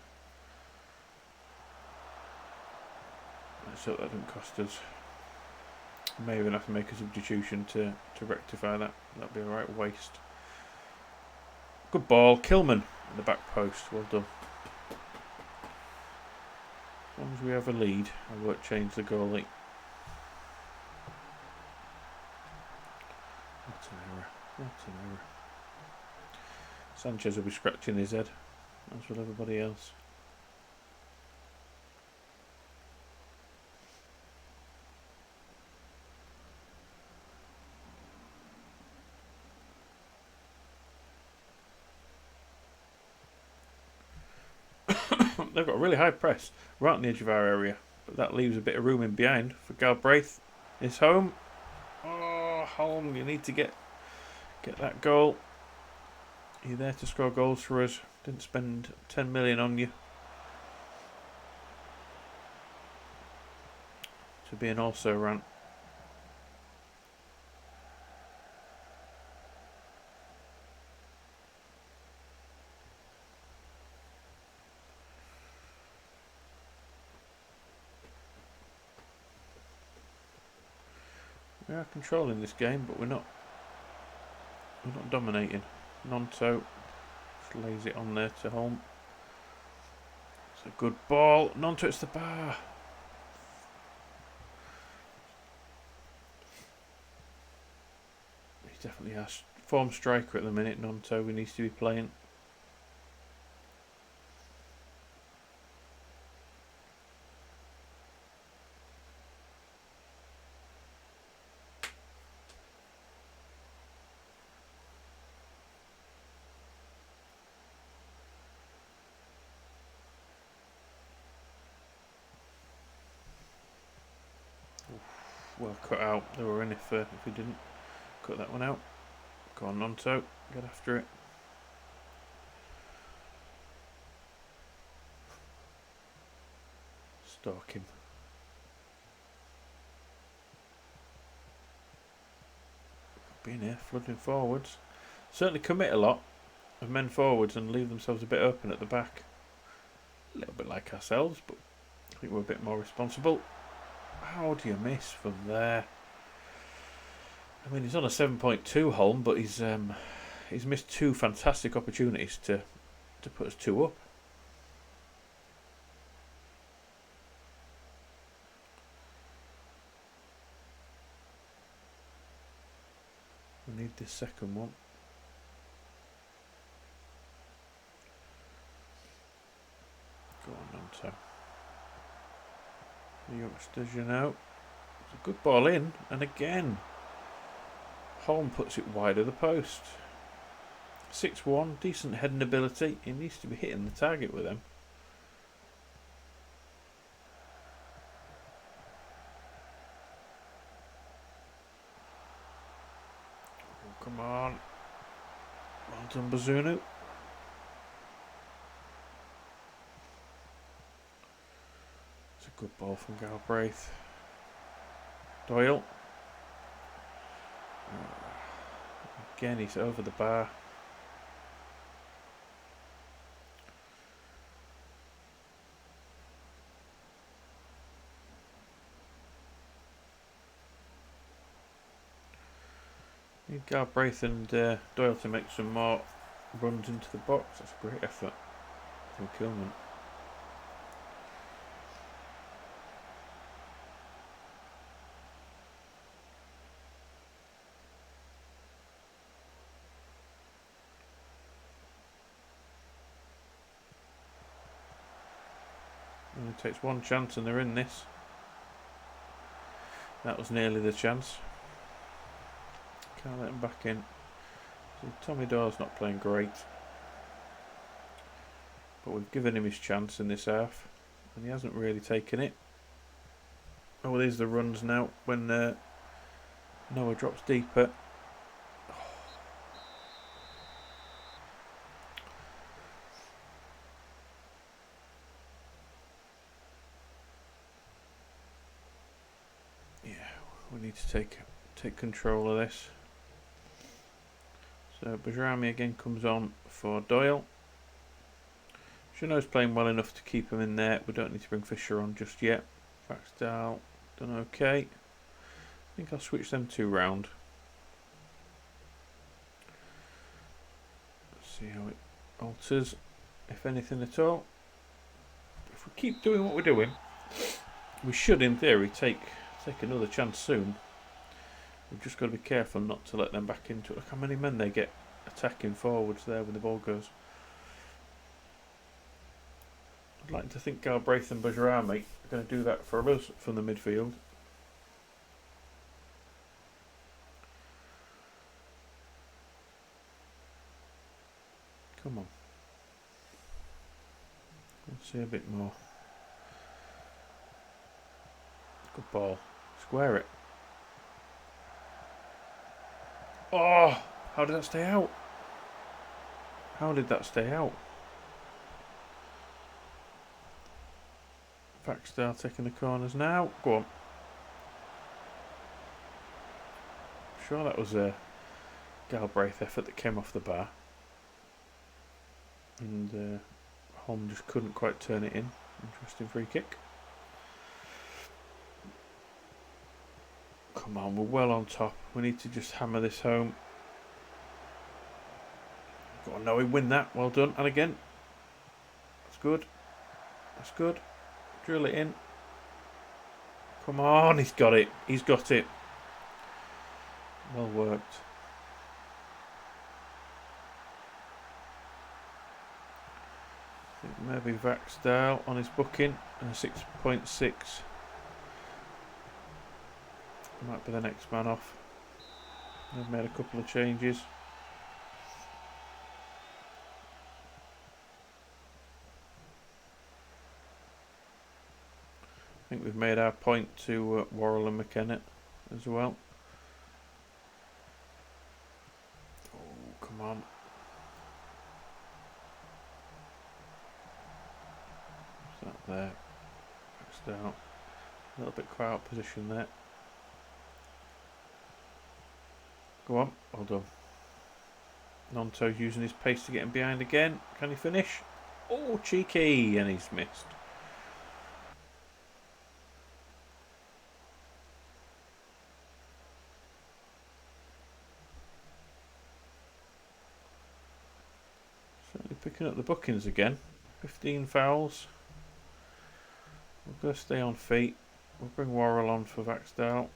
Let's hope that didn't cost us. May even have to make a substitution to rectify that. That'd be a right waste. Good ball. Kilman at the back post. Well done. As long as we have a lead, I won't change the goalie. What an error. What an error. Sanchez will be scratching his head, as will everybody else. They've got a really high press right on the edge of our area, but that leaves a bit of room in behind for Galbraith. Is home. Oh, Holm, you need to get that goal. You're there to score goals for us. Didn't spend 10 million on you to be an also ran. We are controlling this game, but we're not dominating. Nonto just lays it on there to Holm. It's a good ball. Nonto hits the bar. He's definitely our form striker at the minute. Nonto, he needs to be playing. Well cut out. They were in if we didn't cut that one out. Go on, Nonto. Get after it. Stalk him. Being here, flooding forwards. Certainly commit a lot of men forwards and leave themselves a bit open at the back. A little bit like ourselves, but I think we're a bit more responsible. how do you miss from there? I mean, he's on a 7.2 Holm, but he's missed two fantastic opportunities to put us two up. We need this second one. Go on, Nanto. The youngsters, you know. It's a good ball in, and again, Holm puts it wide of the post. 6-1, decent heading ability. He needs to be hitting the target with him. Oh, come on. Well done, Bazunu. It's a good ball from Galbraith. Doyle. Again, he's over the bar. Need Galbraith and Doyle to make some more runs into the box. That's a great effort from Kilman. Only takes one chance and they're in this. That was nearly the chance. Can't let him back in. So Tommy Doyle's not playing great. But we've given him his chance in this half. And he hasn't really taken it. Oh, there's the runs now when Noah drops deeper. We need to take control of this. So Bajrami again comes on for Doyle. Jeannot's playing well enough to keep him in there. We don't need to bring Fisher on just yet. Vaxdale done okay. I think I'll switch them two round. Let's see how it alters, if anything at all. If we keep doing what we're doing, we should in theory take another chance soon. We've just got to be careful not to let them back into it. Look how many men they get attacking forwards there when the ball goes. I'd like to think Galbraith and Bajrami are going to do that for us from the midfield. Come on. Let's see a bit more. Good ball. Square it. Oh! How did that stay out? How did that stay out? Vaxdale taking the corners now. Go on. Sure that was a Galbraith effort that came off the bar. And Holm just couldn't quite turn it in. Interesting free kick. Come on, we're well on top. We need to just hammer this home. Go on, Noe, win that. Well done. And again. That's good. That's good. Drill it in. Come on, he's got it. He's got it. Well worked. I think maybe Vaxdale on his booking. 6.6. Might be the next man off. They've made a couple of changes. I think we've made our point to Worrell and McKenna as well. Oh, come on. What's that there? Backed out. A little bit quiet position there. Go on, well done. Nonto's using his pace to get him behind again. Can he finish? Oh, cheeky! And he's missed. picking up the bookings again. 15 fouls. We're going to stay on feet. We'll bring Worrell on for Vaxdale.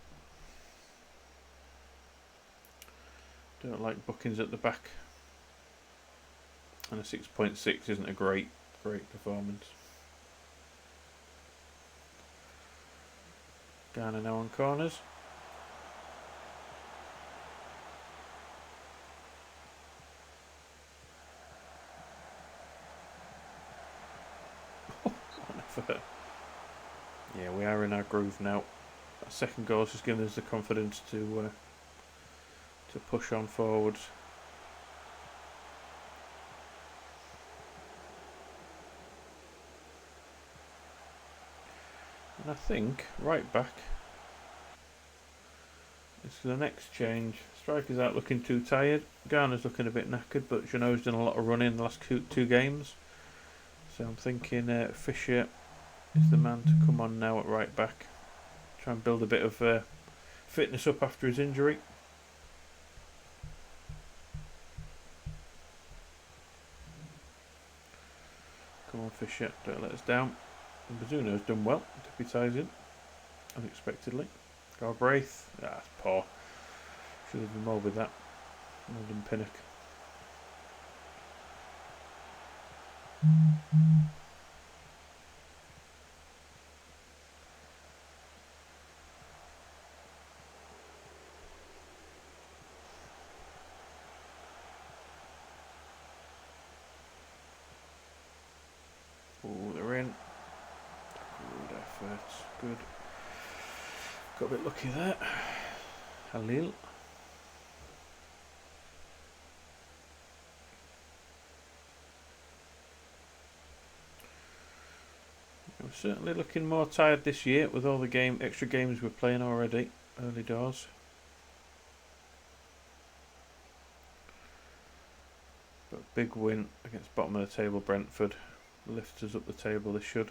Don't like bookings at the back. And a 6.6 isn't a great performance. Garner now on corners. Yeah, we are in our groove now. That second goal has just given us the confidence to push on forwards. And I think right back is the next change. Striker's out looking too tired. Garner's looking a bit knackered, but Jeannot's done a lot of running in the last two games. So I'm thinking Fisher is the man to come on now at right back. Try and build a bit of fitness up after his injury. Come on, Fisher, don't let us down. And Bazzuno's done well, deputising unexpectedly. Galbraith, that's poor. Should have been more with that. More than Pinnock. Oh, they're in. Good effort. Good. Got a bit lucky there. Halil. We're certainly looking more tired this year with all the extra games we're playing already. Early doors. But big win against bottom of the table Brentford. Lifts us up the table, they should.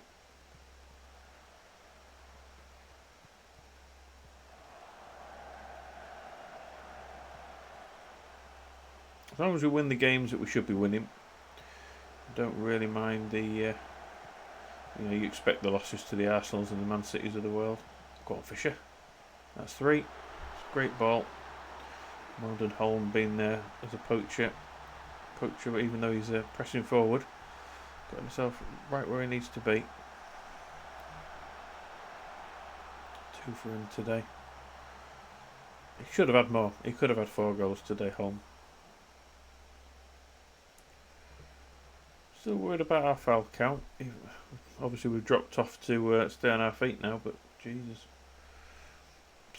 As long as we win the games that we should be winning, I don't really mind the you expect the losses to the Arsenals and the Man Cities of the world. Go on, Fisher. That's 3. It's a great ball. Well done, Holm, being there as a poacher, even though he's pressing forward. Got himself right where he needs to be. 2 for him today. He should have had more. He could have had 4 goals today, Holm. Still worried about our foul count. Obviously we've dropped off to stay on our feet now, but Jesus,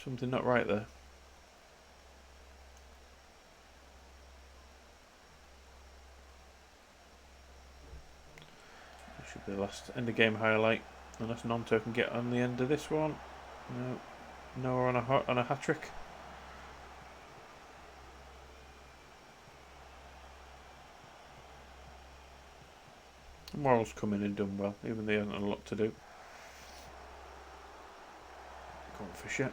something not right there. That should be the last end of game highlight, unless Nonto can get on the end of this one. No, Noah on a hat trick. Morrell's come in and done well, even though he hasn't a lot to do. Go on, Fisher.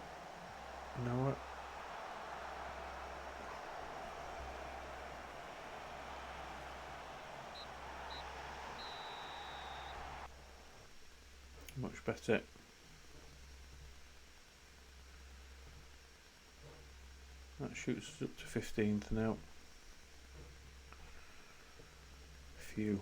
Noah. Much better. That shoots us up to 15th now. Phew.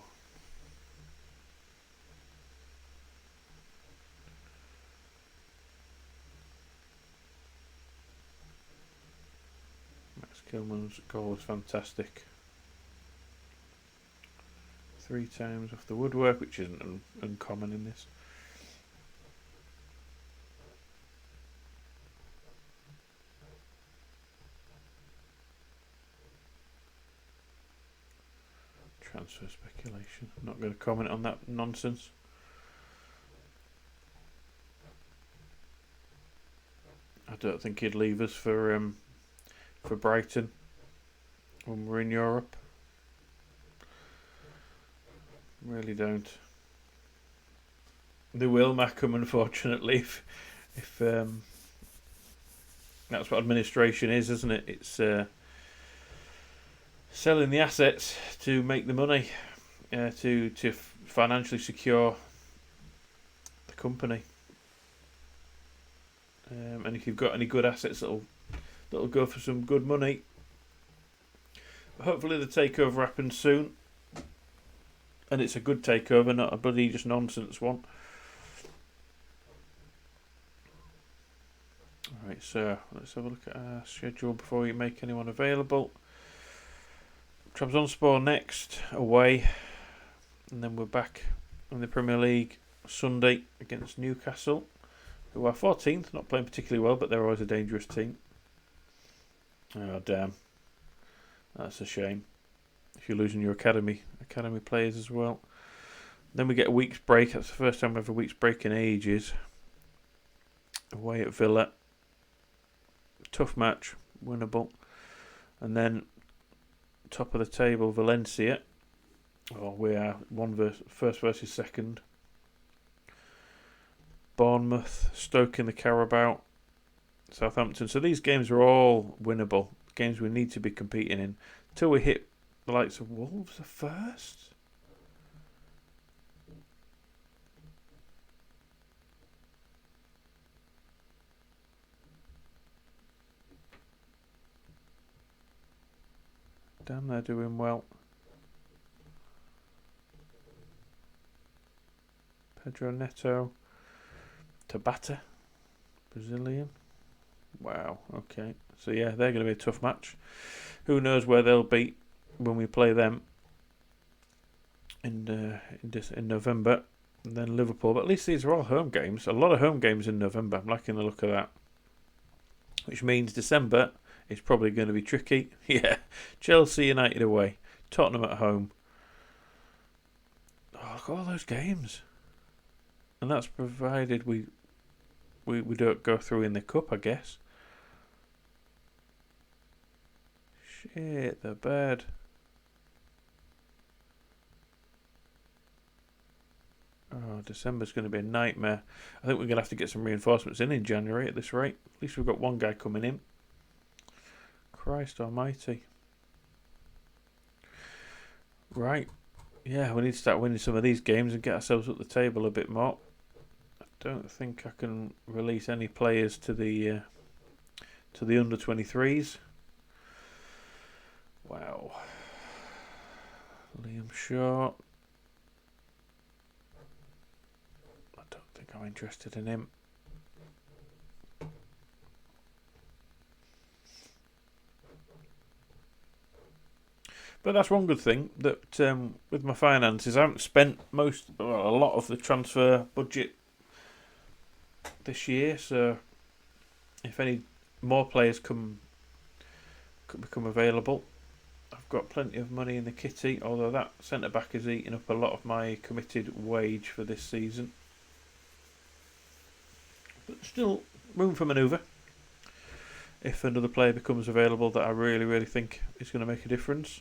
Kilman's goal was fantastic. 3 times off the woodwork, which isn't uncommon in this. Transfer speculation. Not going to comment on that nonsense. I don't think he'd leave us for Brighton when we're in Europe. Really don't. They will mack him, unfortunately, if that's what administration is, isn't it? It's selling the assets to make the money. to financially secure the company. And if you've got any good assets that'll go for some good money. Hopefully the takeover happens soon, and it's a good takeover, not a bloody just nonsense one. Alright, so let's have a look at our schedule before we make anyone available. Trabzonspor next, away, and then we're back in the Premier League Sunday against Newcastle, who are 14th, not playing particularly well, but they're always a dangerous team. Oh damn, that's a shame. If you're losing your academy players as well. Then we get a week's break. That's the first time we have a week's break in ages. Away at Villa. Tough match, winnable. And then top of the table, Valencia. Oh, we are first versus second. Bournemouth, Stoke in the Carabao, Southampton. So these games are all winnable. Games we need to be competing in. Till we hit the likes of Wolves first. Damn, they're doing well. Pedro Neto. Tabata. Brazilian. Wow, okay. So yeah, they're going to be a tough match. Who knows where they'll be when we play them in November. And then Liverpool. But at least these are all home games. A lot of home games in November. I'm liking the look of that. Which means December is probably going to be tricky. Yeah. Chelsea United away. Tottenham at home. Oh, look at all those games. And that's provided we don't go through in the cup, I guess. Shit, they're bad. Oh, December's going to be a nightmare. I think we're going to have to get some reinforcements in January at this rate. At least we've got one guy coming in. Christ almighty. Right. Yeah, we need to start winning some of these games and get ourselves up the table a bit more. I don't think I can release any players to the under-23s. Wow. Liam Shaw. I don't think I'm interested in him. But that's one good thing, that with my finances, I haven't spent a lot of the transfer budget this year. So if any more players could become available, I've got plenty of money in the kitty. Although that centre back is eating up a lot of my committed wage for this season, but still room for manoeuvre. If another player becomes available that I really, really think is going to make a difference.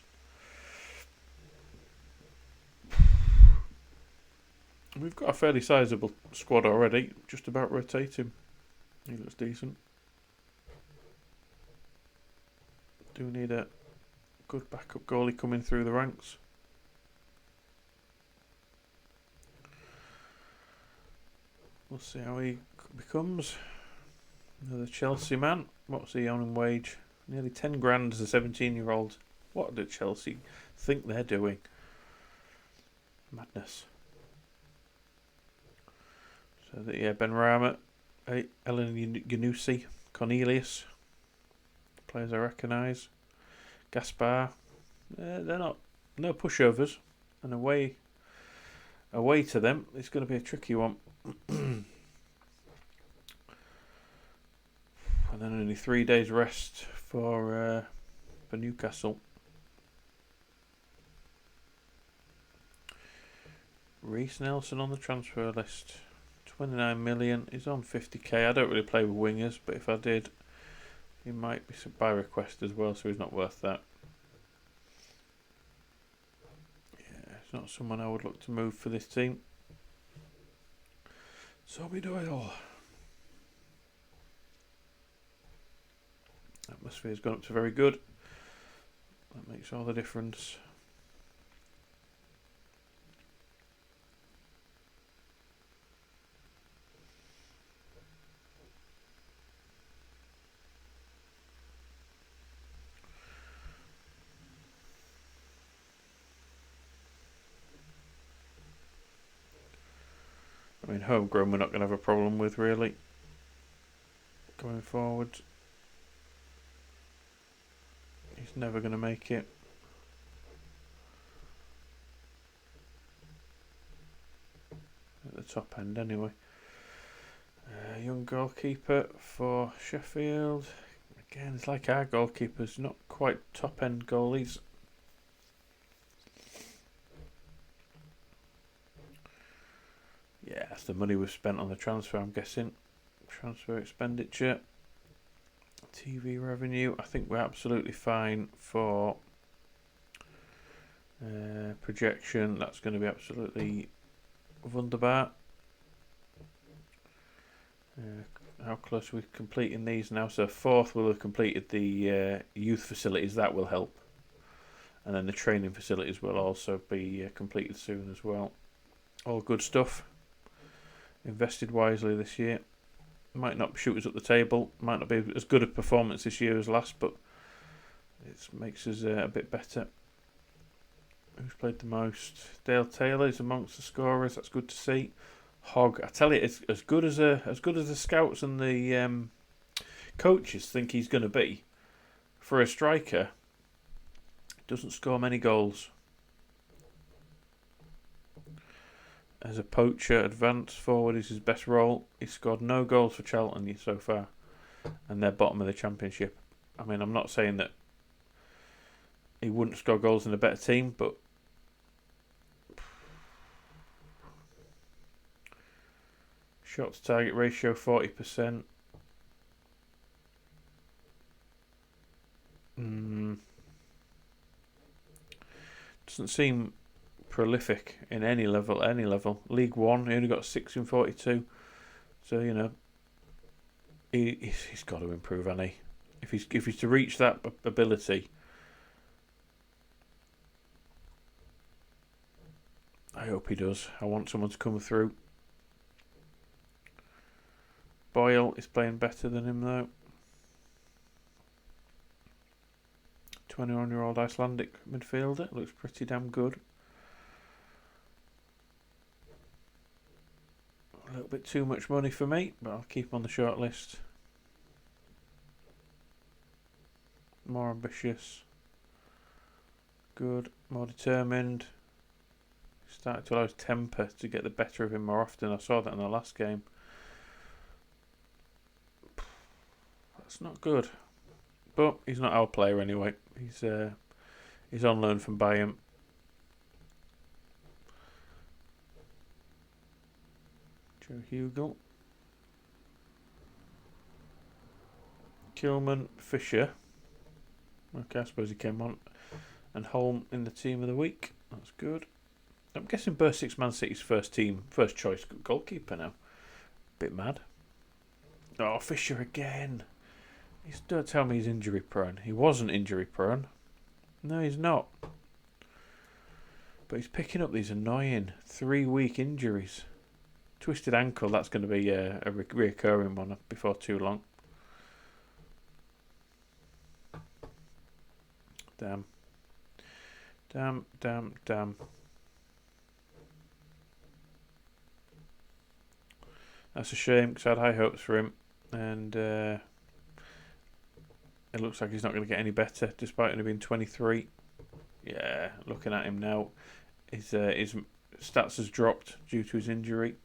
We've got a fairly sizable squad already, just about rotating. He looks decent. Do need a good backup goalie coming through the ranks. We'll see how he becomes. Another Chelsea man. What's he on in wage? Nearly 10 grand as a 17-year-old. What do Chelsea think they're doing? Madness. So that, yeah, Ben Rama, Ellen Yanusi, Cornelius, players I recognise. Gaspar, they're not, no pushovers, and away to them, it's going to be a tricky one. And then only 3 days rest for Newcastle. Reece Nelson on the transfer list. 29 million. He's on 50k. I don't really play with wingers, but if I did, he might be by request as well, so he's not worth that. Yeah, it's not someone I would look to move for this team. Sobby Doyle. Atmosphere's gone up to very good. That makes all the difference. I mean, homegrown we're not going to have a problem with, really, going forward. He's never going to make it. At the top end, anyway. Young goalkeeper for Sheffield. Again, it's like our goalkeepers, not quite top end goalies. Yeah, that's the money we've spent on the transfer, I'm guessing. Transfer expenditure. TV revenue. I think we're absolutely fine for projection. That's going to be absolutely wunderbar. How close are we completing these now? So 4th we'll have completed the youth facilities. That will help. And then the training facilities will also be completed soon as well. All good stuff. Invested wisely this year. Might not shoot us up the table. Might not be as good a performance this year as last, but it makes us a bit better. Who's played the most? Dale Taylor is amongst the scorers. That's good to see. Hogg, I tell you, it's as good as the scouts and the coaches think he's going to be. For a striker, doesn't score many goals. As a poacher, advanced forward is his best role. He's scored no goals for Charlton so far, and they're bottom of the Championship. I mean, I'm not saying that he wouldn't score goals in a better team, but shot to target ratio 40%. Doesn't seem prolific in any level. League One, he only got 6 in 42. So, you know, he's got to improve, hasn't he? If he's to reach that ability, I hope he does. I want someone to come through. Boyle is playing better than him, though. 21-year-old Icelandic midfielder. Looks pretty damn good. A little bit too much money for me, but I'll keep on the short list. More ambitious. Good. More determined. Started to allow his temper to get the better of him more often. I saw that in the last game. That's not good. But he's not our player anyway. He's on loan from Bayern. Joe Hugel. Kilman, Fisher. Okay, I suppose he came on. And Holm in the team of the week. That's good. I'm guessing Bursic's Man City's first choice goalkeeper now. Bit mad. Oh, Fisher again. Don't tell me he's injury prone. He wasn't injury prone. No, he's not. But he's picking up these annoying 3-week injuries. Twisted ankle, that's going to be a reoccurring one before too long. Damn. That's a shame because I had high hopes for him. And it looks like he's not going to get any better despite only being 23. Yeah, looking at him now, his stats has dropped due to his injury.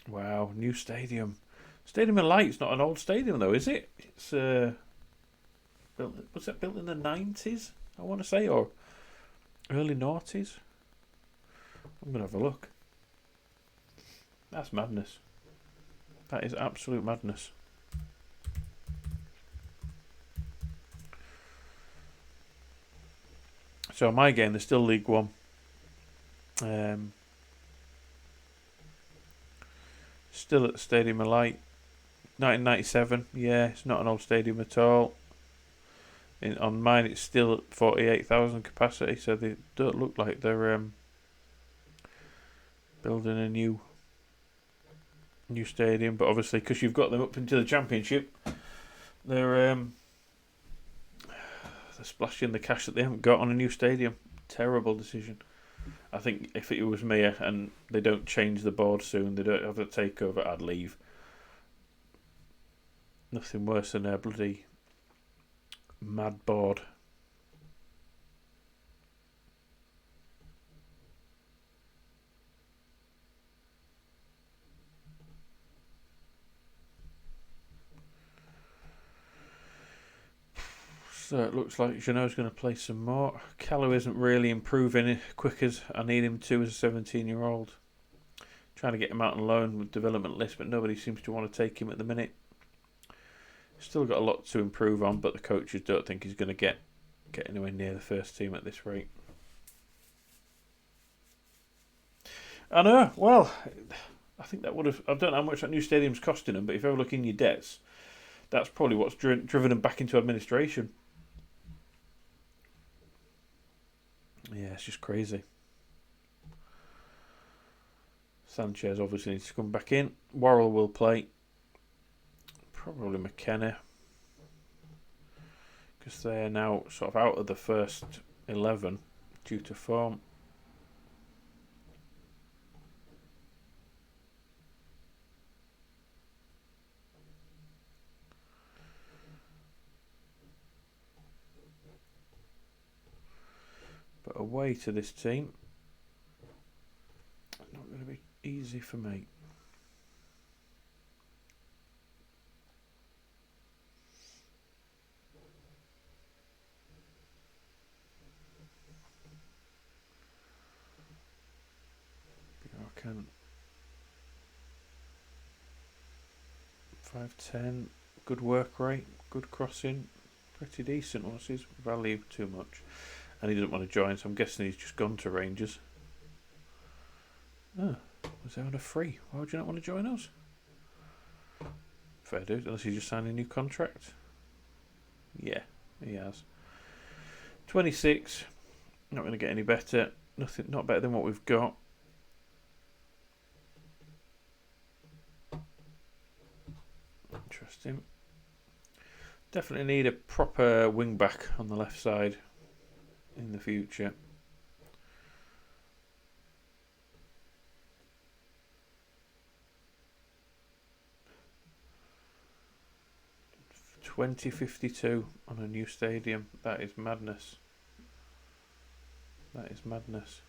Wow, new stadium. Stadium of Light's not an old stadium though, is it? It's was that built in the 90s? I want to say, or early noughties. I'm gonna have a look. That's madness. That is absolute madness. So my game, there's still League One. Still at the Stadium of Light. 1997. Yeah, it's not an old stadium at all. On mine, it's still at 48,000 capacity, so they don't look like they're building a new new stadium, but obviously because you've got them up into the Championship, they're splashing the cash that they haven't got on a new stadium. Terrible decision. I think if it was me and they don't change the board soon, they don't have a takeover, I'd leave. Nothing worse than a bloody mad board. So it looks like Jeannot's going to play some more. Callow isn't really improving quick as I need him to as a 17-year-old. Trying to get him out on loan with development list, but nobody seems to want to take him at the minute. Still got a lot to improve on, but the coaches don't think he's going to get anywhere near the first team at this rate. I know. Well, I think that would have. I don't know how much that new stadium's costing them, but if you ever look in your debts, that's probably what's driven them back into administration. Yeah, it's just crazy. Sanchez obviously needs to come back in. Worrell will play. Probably McKenna. Because they're now sort of out of the first 11 due to form. But away to this team. Not going to be easy for me. Bjorkan. 5'10", good work rate, good crossing, pretty decent. What's his value? Too much. And he doesn't want to join, so I'm guessing he's just gone to Rangers. Oh, was there on a free? Why would you not want to join us? Fair dude, unless he just signed a new contract. Yeah, he has. 26. Not going to get any better. Nothing, not better than what we've got. Interesting. Definitely need a proper wing back on the left side in the future. $20.52 on a new stadium. That is madness. That is madness.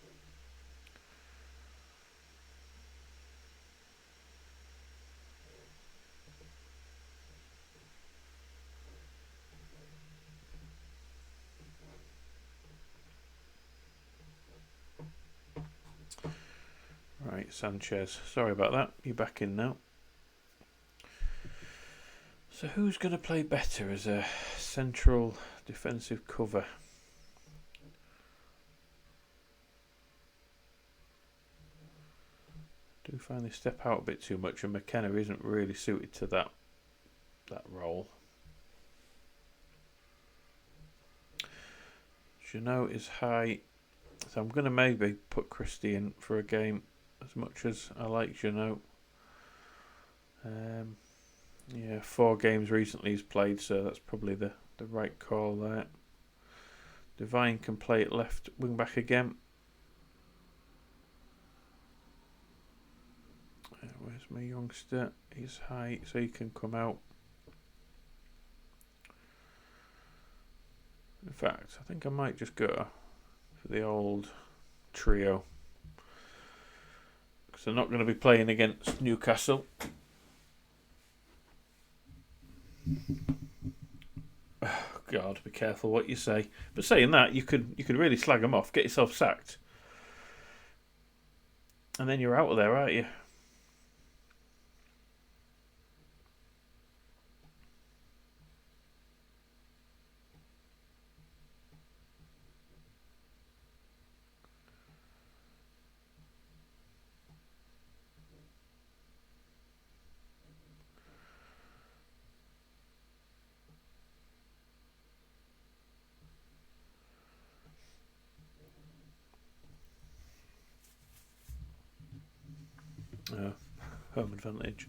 Right, Sanchez. Sorry about that. You're back in now. So who's going to play better as a central defensive cover? I do find they step out a bit too much, and McKenna isn't really suited to that role. Jeannot is high, so I'm going to maybe put Christie in for a game, as much as I like Jeannot. Yeah, 4 games recently he's played, so that's probably the right call there. Devine can play at left wing back again. Where's my youngster? He's high, so he can come out. In fact, I think I might just go for the old trio, because they're not going to be playing against Newcastle. Oh, God, be careful what you say. But saying that, you could really slag them off, get yourself sacked, and then you're out of there, aren't you? home advantage.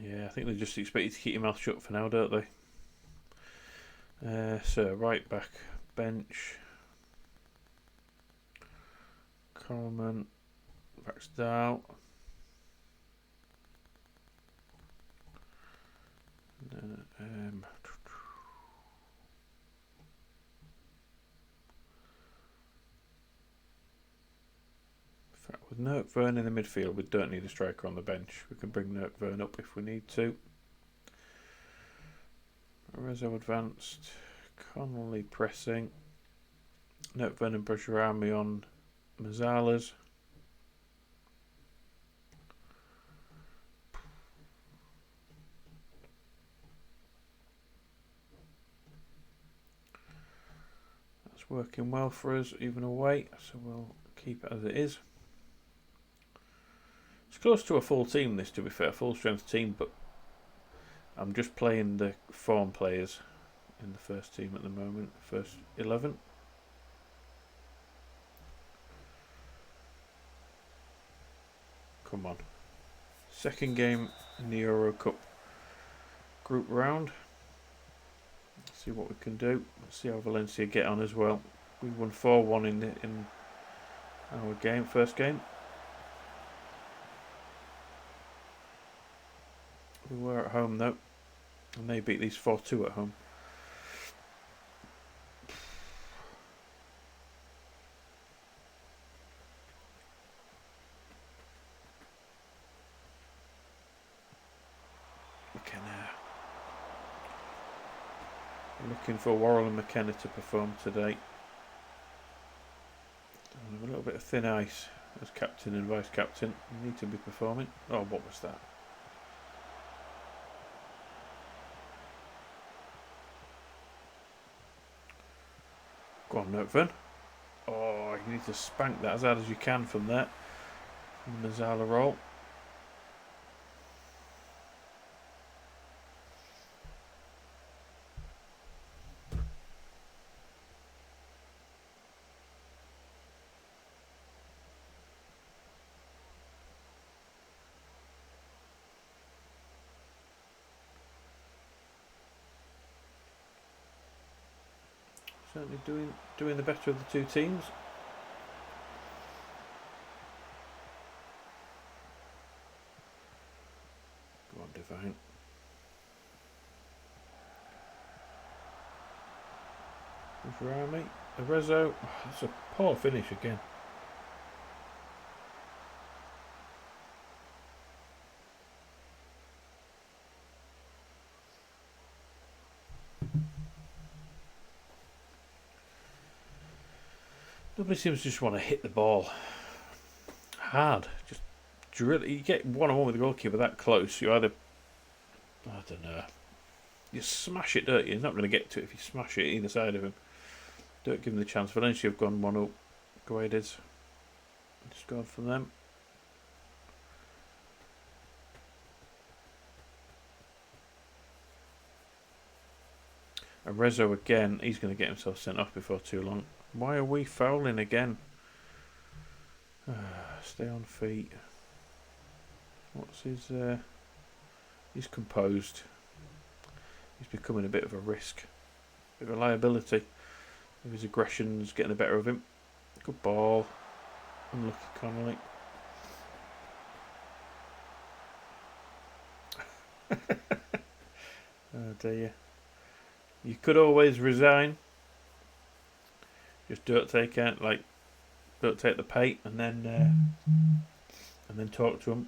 Yeah, I think they just expect you to keep your mouth shut for now, don't they? So, right back, bench. Coleman, Vaxdal. In fact, with Nurkvern in the midfield, we don't need a striker on the bench. We can bring Nurkvern up if we need to. Rezo advanced. Connolly pressing. Nurkvern and Brasharami on Mazzalas. That's working well for us, even away, so we'll keep it as it is. It's close to a full team, this, to be fair, full strength team, but I'm just playing the form players in the first team at the moment, first 11. Come on. Second game in the Euro Cup group round. Let's see what we can do. Let's see how Valencia get on as well. We won 4-1 in our game, first game. We were at home though, and they beat these 4-2 at home. McKenna. I'm looking for Worrell and McKenna to perform today. A little bit of thin ice as captain and vice captain. You need to be performing. Oh, what was that? Go on, Nurkvern. Oh, you need to spank that as hard as you can from there. From the Mazzala roll. Certainly doing the better of the two teams. Go on, Divine. Rami. Arezzo. Oh, that's a poor finish again. Nobody seems to just want to hit the ball hard. Just drill. You get 1-on-1 with the goalkeeper that close, you either, I don't know, you smash it, don't you? He's not going to get to it if you smash it either side of him. Don't give him the chance. Valencia have gone 1-0. Guedes. Just gone from them. And Rezo again, he's going to get himself sent off before too long. Why are we fouling again? Stay on feet. What's his... he's composed. He's becoming a bit of a risk. A bit of a liability. His aggression's getting the better of him. Good ball. Unlucky Connolly. Oh dear. You could always resign. Just don't take it, like, don't take the pay, and then talk to him.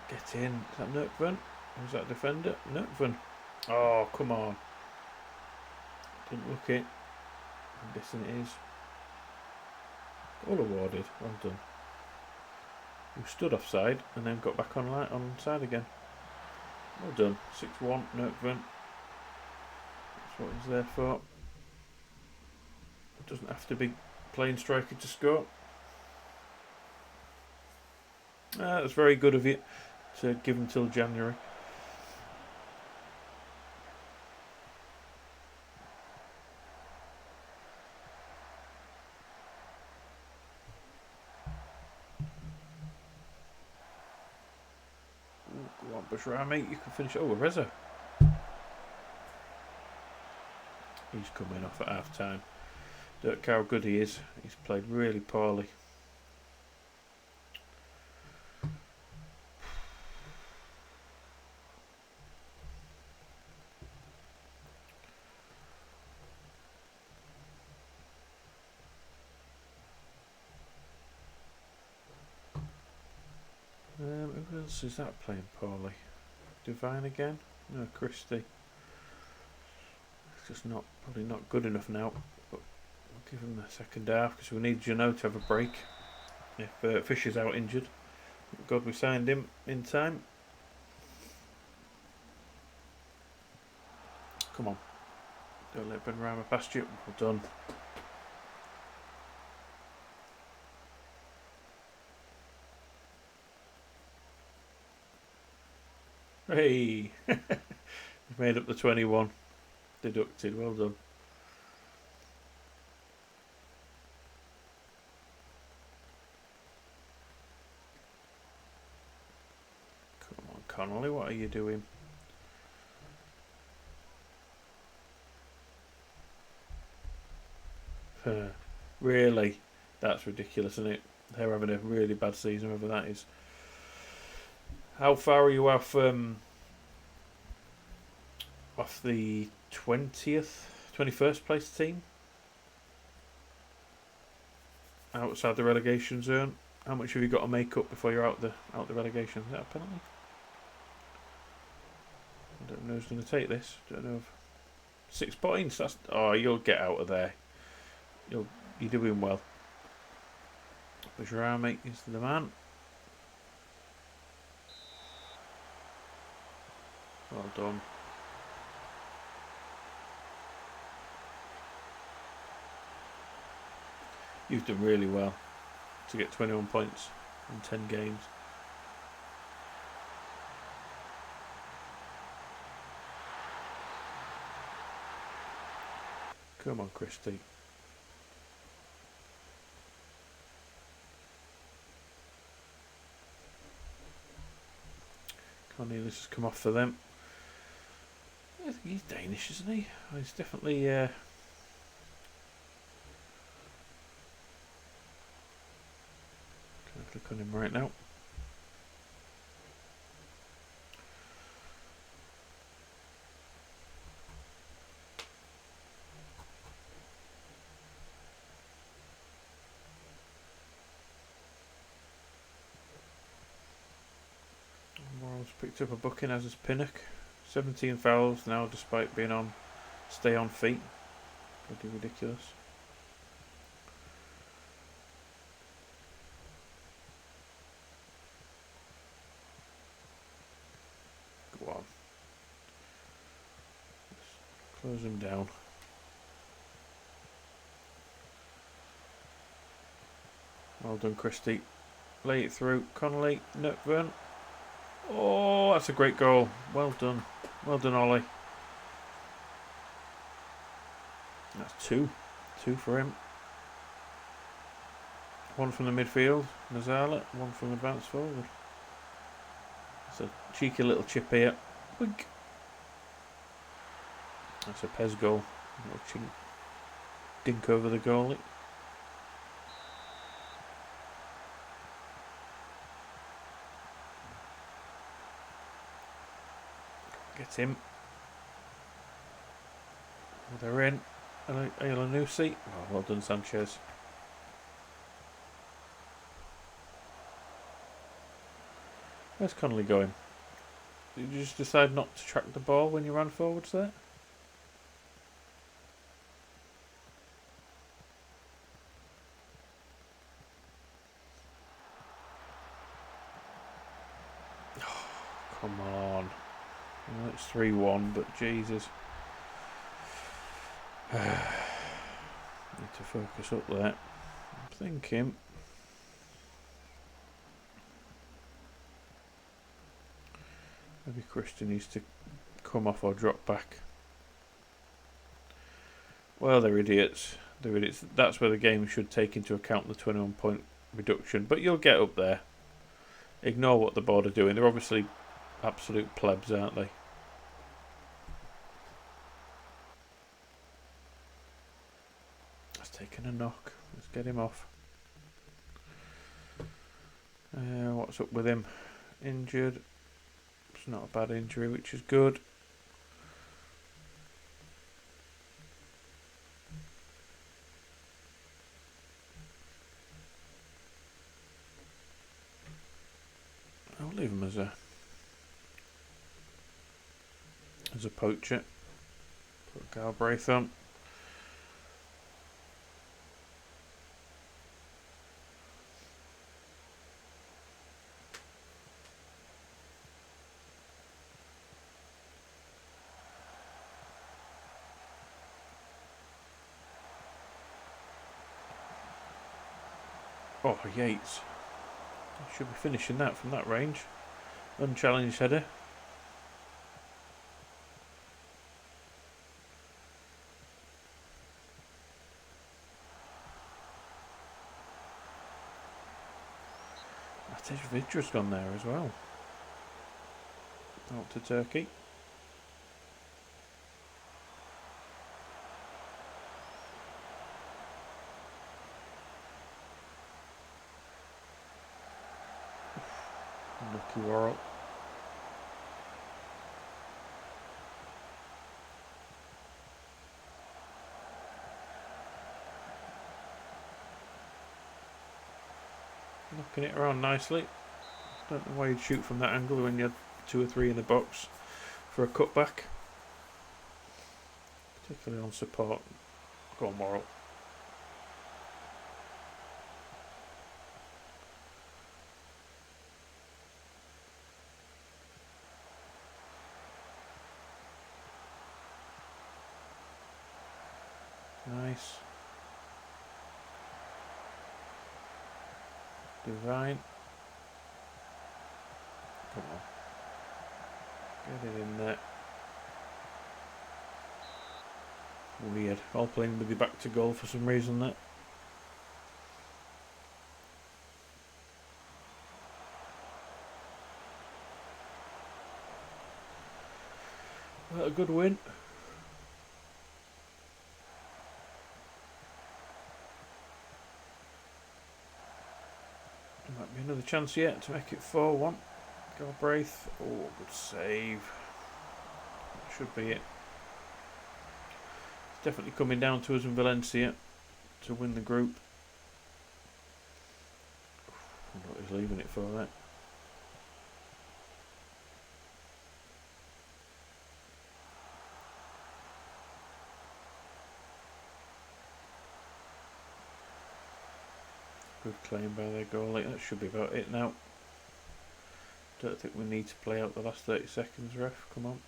Get in. Is that Nurkvern? Or is that defender? Nurkvern. Oh, come on. Didn't look it. I'm guessing it is. All awarded. Well done. We stood offside and then got back on side again. Well done. 6-1, Nurkvern. That's what he's there for. It doesn't have to be playing striker to score. That's very good of you to give him till January. Bashar, mate, you can finish it. Oh, Reza. He's coming off at half time. Look how good he is. He's played really poorly. Who else is that playing poorly? Divine again? No, Christie. It's just probably not good enough now. But we'll give him the second half because we need Juno to have a break. If Fish is out injured. Thank God we signed him in time. Come on. Don't let Benrahma past you. Well done. Hey! We've made up the 21. Deducted. Well done. Come on, Connolly. What are you doing? Really? That's ridiculous, isn't it? They're having a really bad season, whoever that is. How far are you off the 21st place team? Outside the relegation zone? How much have you got to make up before you're out the relegation? Is that a penalty? I don't know who's going to take this. Don't know. 6 points. You'll get out of there. You're doing well. Bajrah, mate, is the man. Well done. You've done really well to get 21 points in 10 games. Come on, Christie. Cornelius has come off for them. I think he's Danish, isn't he? Oh, he's definitely. Can I click on him right now? Morals picked up a booking as his Pinnock. 17 fouls now, despite being on stay on feet. Pretty ridiculous. Go on. Let's close him down. Well done, Christie. Lay it through. Connolly. Nutburn. Oh, that's a great goal. Well done. Well done, Ollie. That's 2. 2 for him. 1 from the midfield, Nazala. 1 from the bounce forward. It's a cheeky little chip here. Wink. That's a Pez goal. A little dink over the goalie. Get him. Oh, they're in. Elanusi. Oh, well done, Sanchez. Where's Connolly going? Did you just decide not to track the ball when you ran forwards there? Oh, come on. Well, it's 3-1, but Jesus. Need to focus up there. I'm thinking. Maybe Christian needs to come off or drop back. Well, they're idiots. They're idiots. That's where the game should take into account the 21 point reduction. But you'll get up there. Ignore what the board are doing. They're obviously absolute plebs, aren't they? That's taking a knock. Let's get him off. What's up with him? Injured. It's not a bad injury, which is good. I'll leave him as a poacher. Put Galbraith on. Oh, Yates. Should be finishing that from that range. Unchallenged header. Matej Vidra's gone there as well. Out to Turkey. Lucky Worrell. Knocking it around nicely. Don't know why you'd shoot from that angle when you had 2 or 3 in the box for a cutback. Particularly on support. Go on, Worrell. Nice. Divine. Come on. Get it in there. Weird. All playing with the back to goal for some reason there. A good win. Might be another chance yet to make it 4-1. Galbraith. Oh, good save. That should be it. It's definitely coming down to us in Valencia to win the group. I wonder what he's leaving it for that. Good claim by their goalie. That should be about it now. Don't think we need to play out the last 30 seconds, ref. Come on.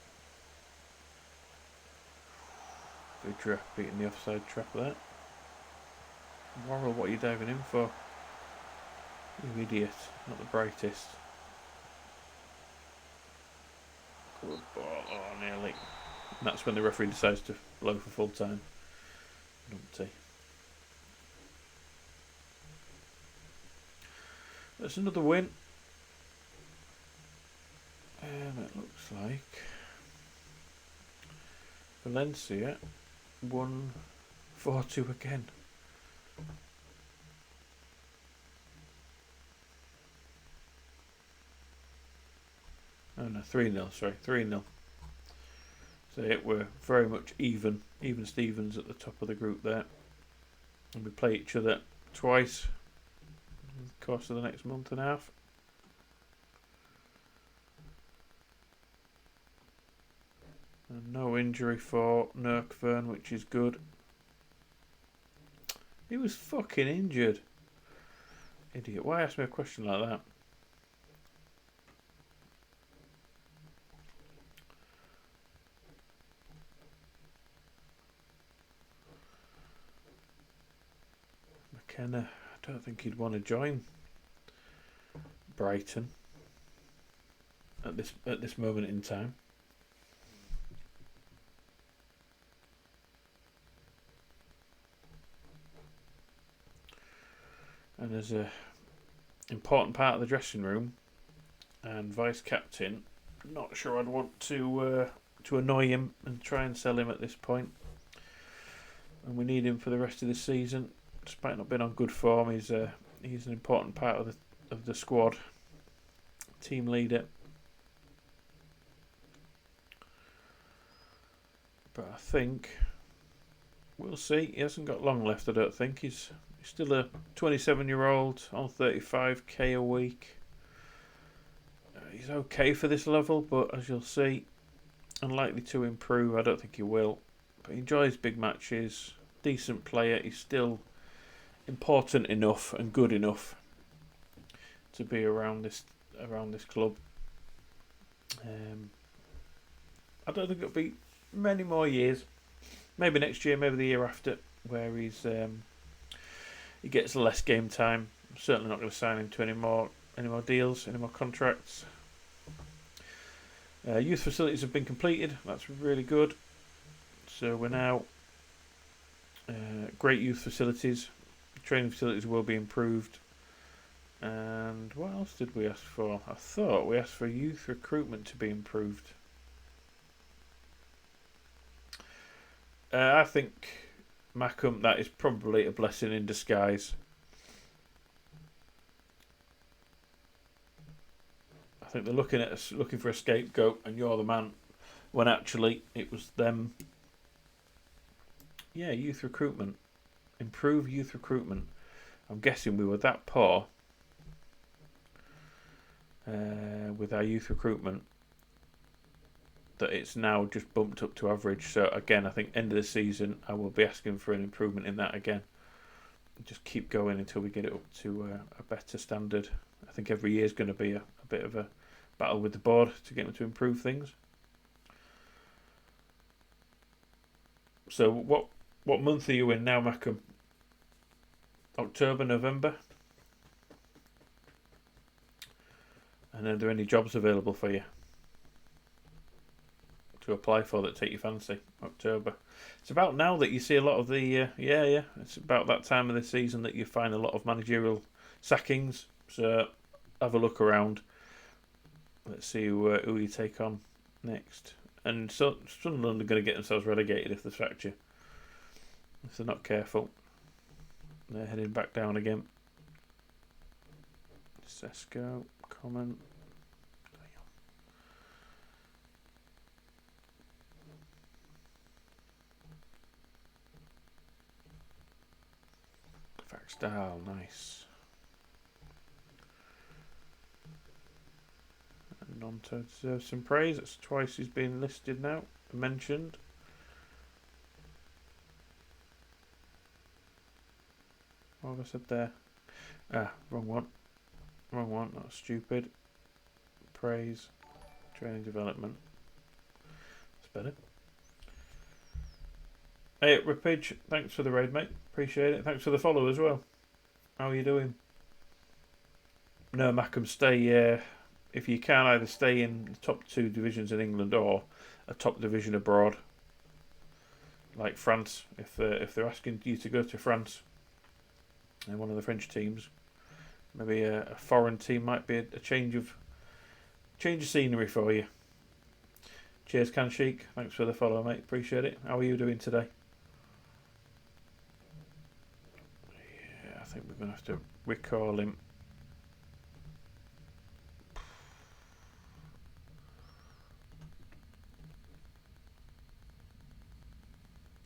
Vidra beating the offside trap there. Worrell, what are you diving in for? You idiot. Not the brightest. Good ball. Oh, nearly. And that's when the referee decides to blow for full time. Numpty. That's another win. And it looks like Valencia won 4-2 again. Oh no, 3-0, sorry, 3-0. So it were very much even Stevens at the top of the group there. And we play each other twice in the course of the next month and a half. And no injury for Nurkvern, which is good. He was fucking injured. Idiot. Why ask me a question like that? McKenna, I don't think he'd want to join Brighton at this moment in time. And as a important part of the dressing room and vice captain, not sure I'd want to annoy him and try and sell him at this point. And we need him for the rest of the season. Despite not being on good form, he's an important part of the squad, team leader. But I think we'll see. He hasn't got long left, I don't think. He's still a 27-year-old on 35k a week. He's okay for this level, but as you'll see, unlikely to improve. I don't think he will. But he enjoys big matches. Decent player. He's still important enough and good enough to be around this club. I don't think it'll be many more years. Maybe next year, maybe the year after, where he gets less game time. I'm certainly not going to sign him to any more deals, any more contracts. Youth facilities have been completed. That's really good. So we're now great youth facilities. Training facilities will be improved. And what else did we ask for? I thought we asked for youth recruitment to be improved. I think Mackham, that is probably a blessing in disguise. I think they're looking at us, looking for a scapegoat, and you're the man, when actually it was them. Yeah, youth recruitment. Improve youth recruitment. I'm guessing we were that poor with our youth recruitment that it's now just bumped up to average. So again, I think end of the season I will be asking for an improvement in that again. Just keep going until we get it up to a better standard. I think every year is going to be a bit of a battle with the board to get them to improve things. So what month are you in now, Mackham? October, November? And are there any jobs available for you to apply for that take your fancy? October. It's about now that you see a lot of the it's about that time of the season that you find a lot of managerial sackings. So have a look around. Let's see who you take on next. And so Sunderland are going to get themselves relegated if they sack you. If they're not careful. They're heading back down again. Sesko, comment. Faxdal, nice. Nonto deserves some praise. It's twice he's been listed now, mentioned. What have I said there? Wrong one. Wrong one, that's stupid. Praise. Training development. That's better. Hey, Ripage, thanks for the raid, mate. Appreciate it. Thanks for the follow as well. How are you doing? No, Mackham, stay. If you can, either stay in the top 2 divisions in England or a top division abroad, like France. If they're asking you to go to France and one of the French teams, maybe a foreign team might be a change of scenery for you. Cheers, Can Sheik. Thanks for the follow, mate. Appreciate it. How are you doing today? Yeah, I think we're going to have to recall him.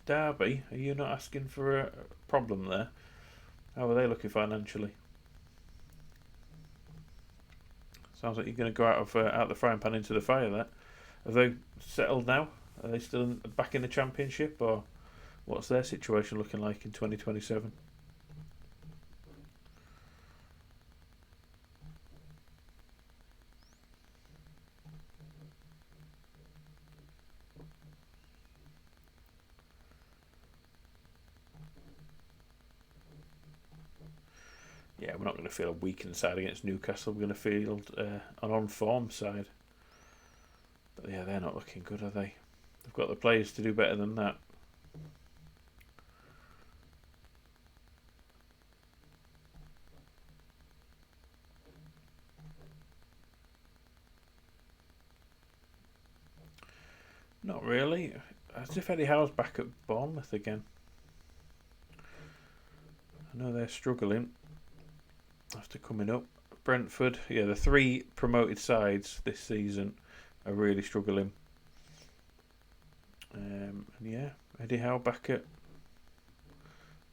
Derby, are you not asking for a problem there? How are they looking financially? Sounds like you're going to go out the frying pan into the fire there. Have they settled now? Are they still back in the Championship, or what's their situation looking like in 2027? Yeah, we're not going to feel a weakened side against Newcastle. We're going to field an on-form side. But yeah, they're not looking good, are they? They've got the players to do better than that. Not really. As if Eddie Howe's back at Bournemouth again. I know they're struggling after coming up. Brentford, yeah, the 3 promoted sides this season are really struggling. And yeah, Eddie Howe back at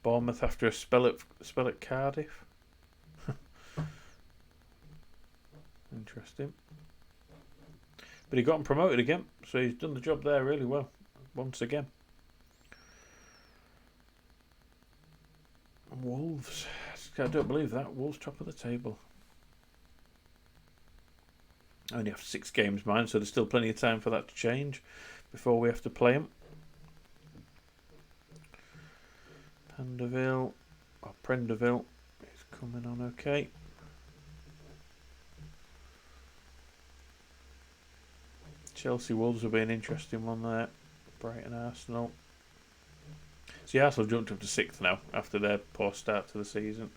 Bournemouth after a spell at Cardiff. Interesting. But he got him promoted again, so he's done the job there really well, once again. Wolves. I don't believe that. Wolves top of the table. Only after 6 games, mind, so there's still plenty of time for that to change before we have to play them. Prenderville is coming on okay. Chelsea Wolves will be an interesting one there. Brighton Arsenal. See, Arsenal jumped up to 6th now after their poor start to the season.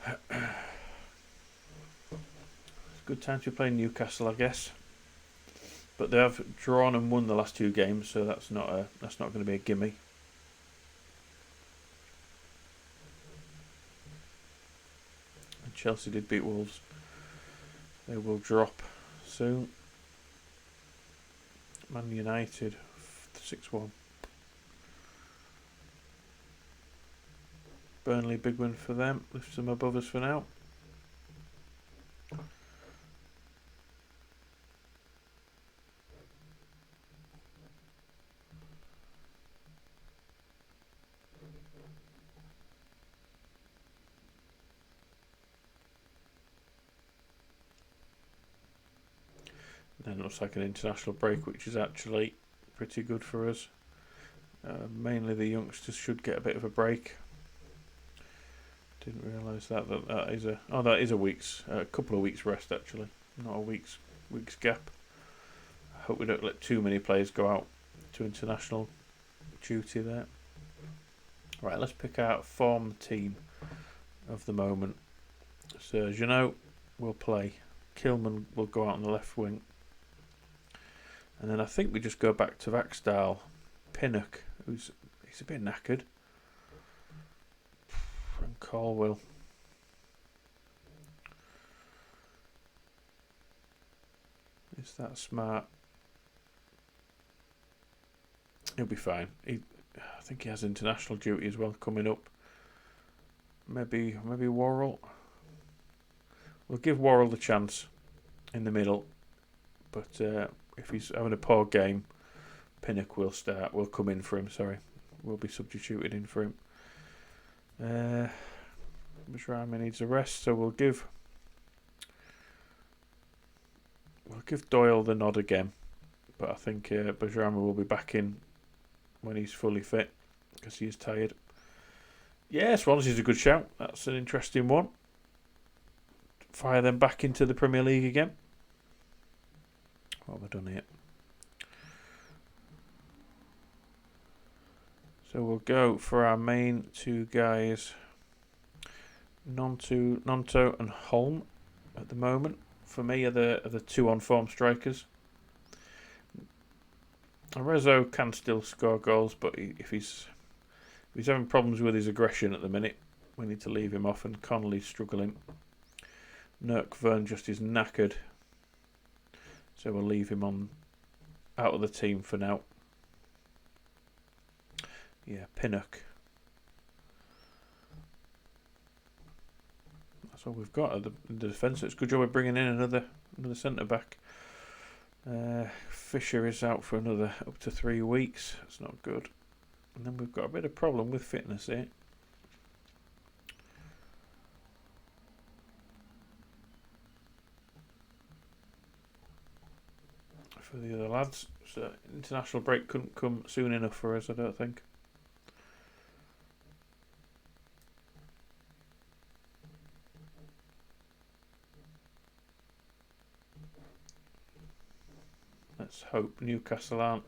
It's a good time to be playing Newcastle, I guess. But they have drawn and won the last 2 games, so that's not going to be a gimme. And Chelsea did beat Wolves. They will drop soon. Man United 6-1. Burnley, big win for them. Lifts them above us for now. Then it looks like an international break, which is actually pretty good for us. Mainly the youngsters should get a bit of a break. Didn't realise that is a couple of weeks rest actually, not a week's gap. I hope we don't let too many players go out to international duty there. Right, let's pick out form team of the moment. So Jeannot will play. Kilman will go out on the left wing. And then I think we just go back to Vaxdal. Pinnock, he's a bit knackered. And Colwell. Is that smart? He'll be fine. I think he has international duty as well coming up. Maybe Worrell. We'll give Worrell the chance in the middle. But if he's having a poor game, Pinnock will start. Will come in for him. Sorry, will be substituted in for him. Bajrami needs a rest, so we'll give Doyle the nod again. But I think Bajrami will be back in when he's fully fit because he is tired. Yeah, Swansea's a good shout. That's an interesting one. Fire them back into the Premier League again. What have I done here? So we'll go for our main 2 guys, Nonto and Holm at the moment. For me, are the 2 on form strikers. Arezzo can still score goals, but if he's having problems with his aggression at the minute, we need to leave him off. And Connolly's struggling. Nurkvern just is knackered. So we'll leave him out of the team for now. Yeah, Pinnock. That's all we've got at the defence. It's a good job we're bringing in another centre back. Fisher is out for another up to 3 weeks. That's not good. And then we've got a bit of problem with fitness here. For the other lads, so international break couldn't come soon enough for us, I don't think. Let's hope Newcastle aren't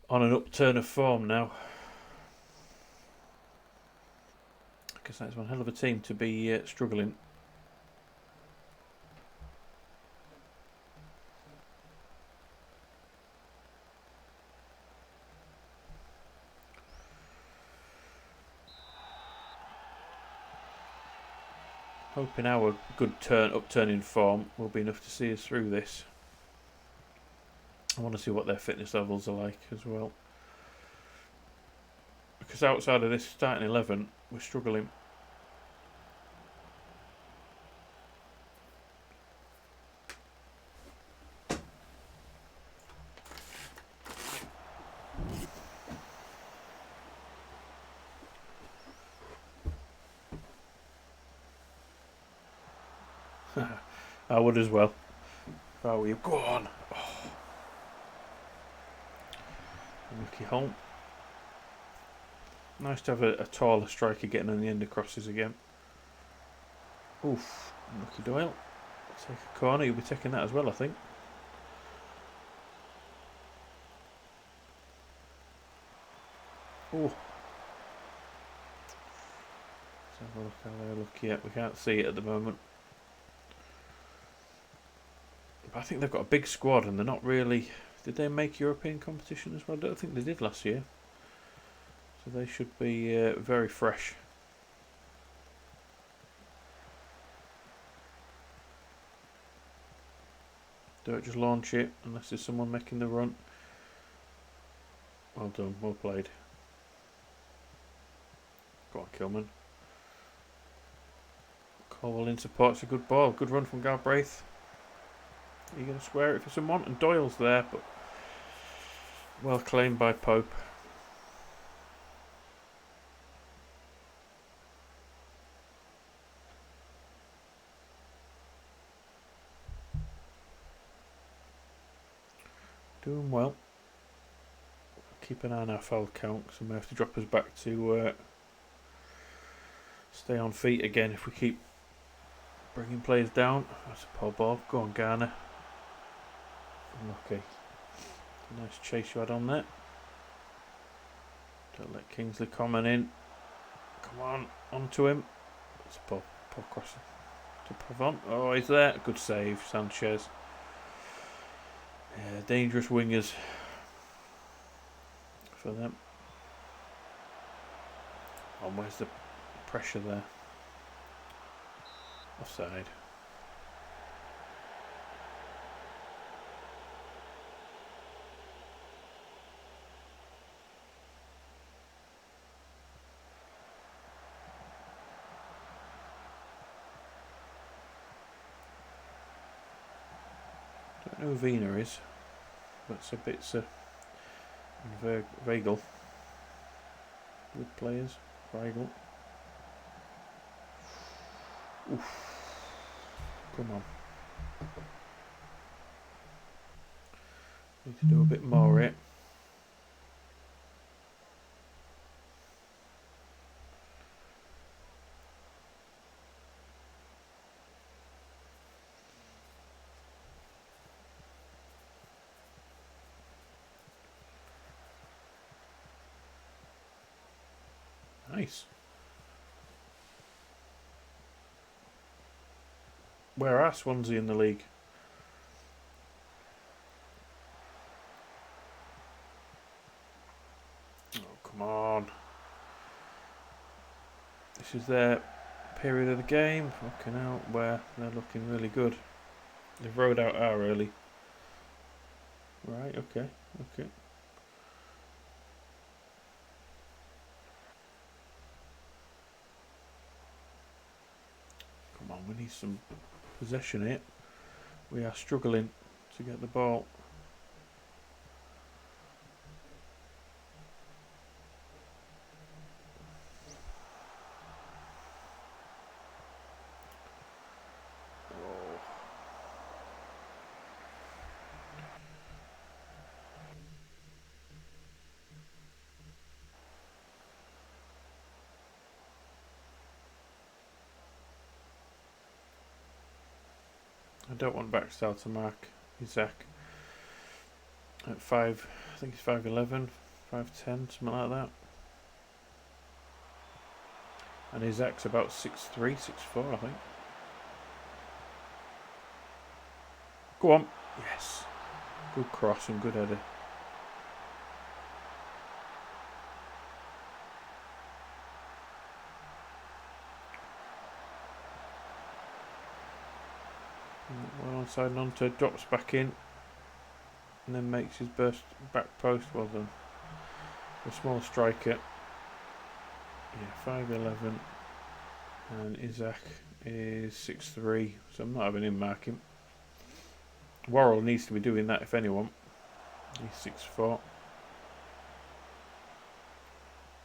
on an upturn of form now, because that's one hell of a team to be struggling. hoping our good upturn in form will be enough to see us through this. I want to see what their fitness levels are like as well. Because outside of this starting 11, we're struggling. I would as well. If I were you. Go on. Oh. Lucky Holt. Nice to have a taller striker getting on the end of crosses again. Oof. Lucky Doyle. Take a corner. You'll be taking that as well, I think. Oh. Let's have a look how they're looking at. We can't see it at the moment. But I think they've got a big squad and they're not really... Did they make European competition as well? I don't think they did last year. So they should be very fresh. Don't just launch it unless there's someone making the run. Well done, well played. Go on, Kilman. Colwell in supports a good ball. Good run from Galbraith. Are you going to square it for someone? And Doyle's there, but well claimed by Pope. Doing well. Keep an eye on our foul count, so we may have to drop us back to stay on feet again if we keep bringing players down. That's a poor ball. Go on, Garner. Unlucky. Nice chase you had on there. Don't let Kingsley Common in. Come on, onto him. That's a poor cross to Pavon. Oh, he's there. Good save, Sanchez. Yeah, dangerous wingers for them. Oh, where's the pressure there? Offside. Don't know who Vina is, but it's a bit Weigel. Good players. Weigel. Oof. Come on. Need to do a bit more here. Nice. Where are Swansea in the league? Oh, come on. This is their period of the game, fucking out, where they're looking really good. They've rode out our early. Right, okay. Come on, we need some possession here. We are struggling to get the ball. I don't want Backstyle to mark Isaac at 5, I think it's 5'11", 5'10", something like that. And Isaac's about 6'3", 6'4", I think. Go on. Yes. Good cross and good header. Well onside, Nonto drops back in and then makes his burst back post. Well done. A small striker. Yeah, 5'11", and Isaac is 6'3", so I'm not having him mark him. Worrell needs to be doing that if anyone. He's 6'4".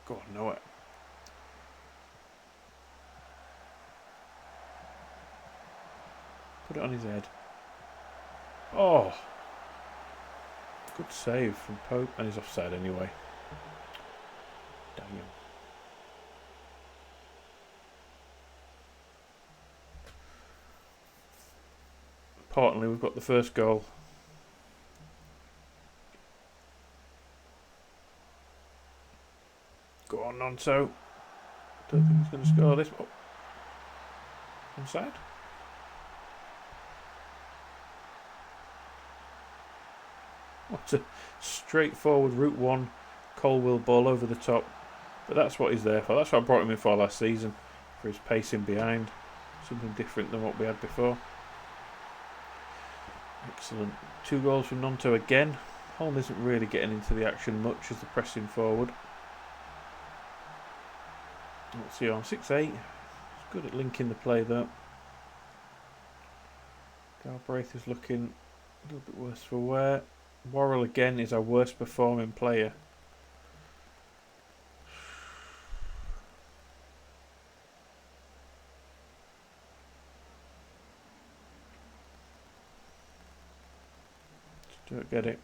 Go on, know it. Put it on his head. Oh! Good save from Pope, and he's offside anyway. Damn. Importantly, we've got the first goal. Go on, Nonto. Don't think he's going to score this. Oh. Onside? What a straightforward Route 1 Colwill ball over the top. But that's what he's there for. That's what I brought him in for last season. For his pacing behind. Something different than what we had before. Excellent. 2 goals from Nonto again. Holm isn't really getting into the action much as the pressing forward. Let's see on 6'8". He's good at linking the play though. Galbraith is looking a little bit worse for wear. Worrell again is our worst performing player. Don't get it.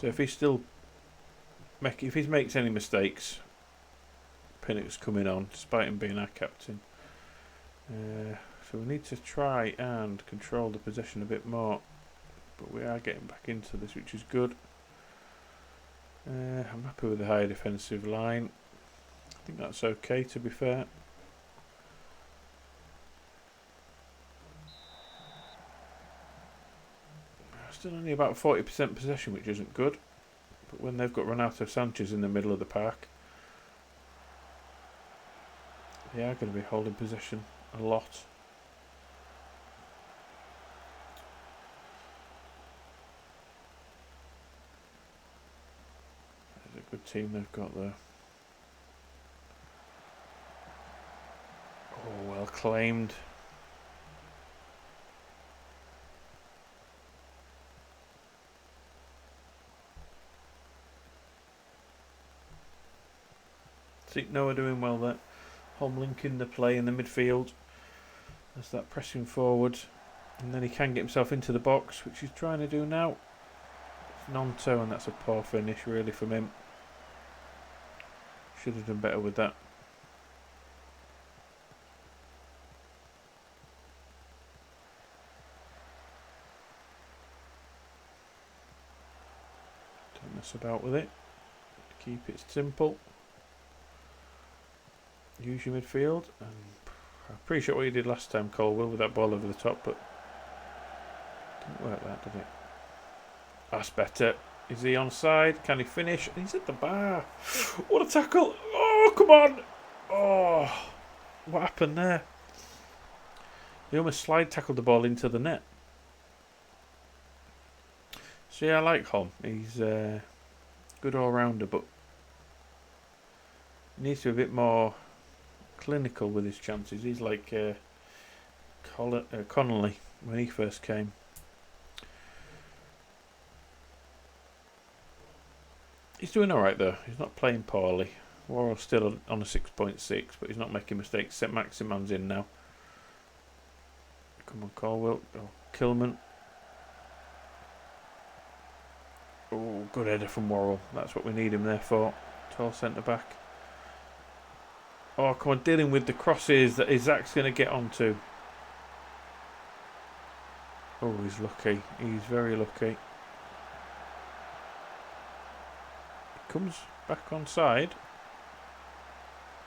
So if he makes any mistakes, Pinnock's coming on, despite him being our captain. So we need to try and control the possession a bit more, but we are getting back into this, which is good. I'm happy with the higher defensive line. I think that's okay, to be fair. Still only about 40% possession, which isn't good. But when they've got Renato Sanchez in the middle of the park, they are going to be holding possession a lot. There's a good team they've got there. Oh, well claimed. Noah doing well there. Holm linking the play in the midfield. There's that pressing forward. And then he can get himself into the box, which he's trying to do now. It's Nonto, and that's a poor finish really from him. Should have done better with that. Don't mess about with it. Keep it simple. Use your midfield. And I appreciate what you did last time, Colwill, with that ball over the top, but didn't work that, did it? That's better. Is he onside? Can he finish? He's at the bar. What a tackle! Oh, come on! Oh, what happened there? He almost slide tackled the ball into the net. So yeah, I like Holm. He's a good all-rounder, but he needs to be a bit more clinical with his chances. He's like Connolly when he first came. He's doing alright though. He's not playing poorly. Worrell's still on a 6.6, but he's not making mistakes. Set Maximan's in now. Come on, Colwill. Oh, Kilman. Oh, good header from Worrell. That's what we need him there for. Tall centre back. Oh, come on, dealing with the crosses that Isaac's going to get onto. Oh, he's lucky. He's very lucky. Comes back onside.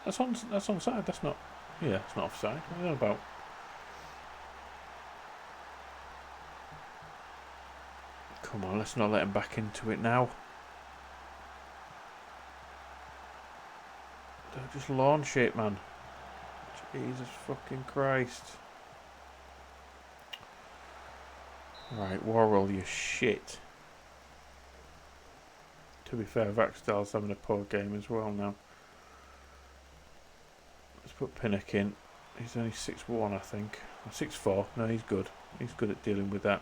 That's onside. That's not. Yeah, it's not offside. What are you on about? Come on, let's not let him back into it now. Don't just launch it, man. Jesus fucking Christ. Right, Worrell, you shit. To be fair, Vaxdal's having a poor game as well now. Let's put Pinnock in. He's only 6'1", I think. Or 6'4". No, he's good. He's good at dealing with that.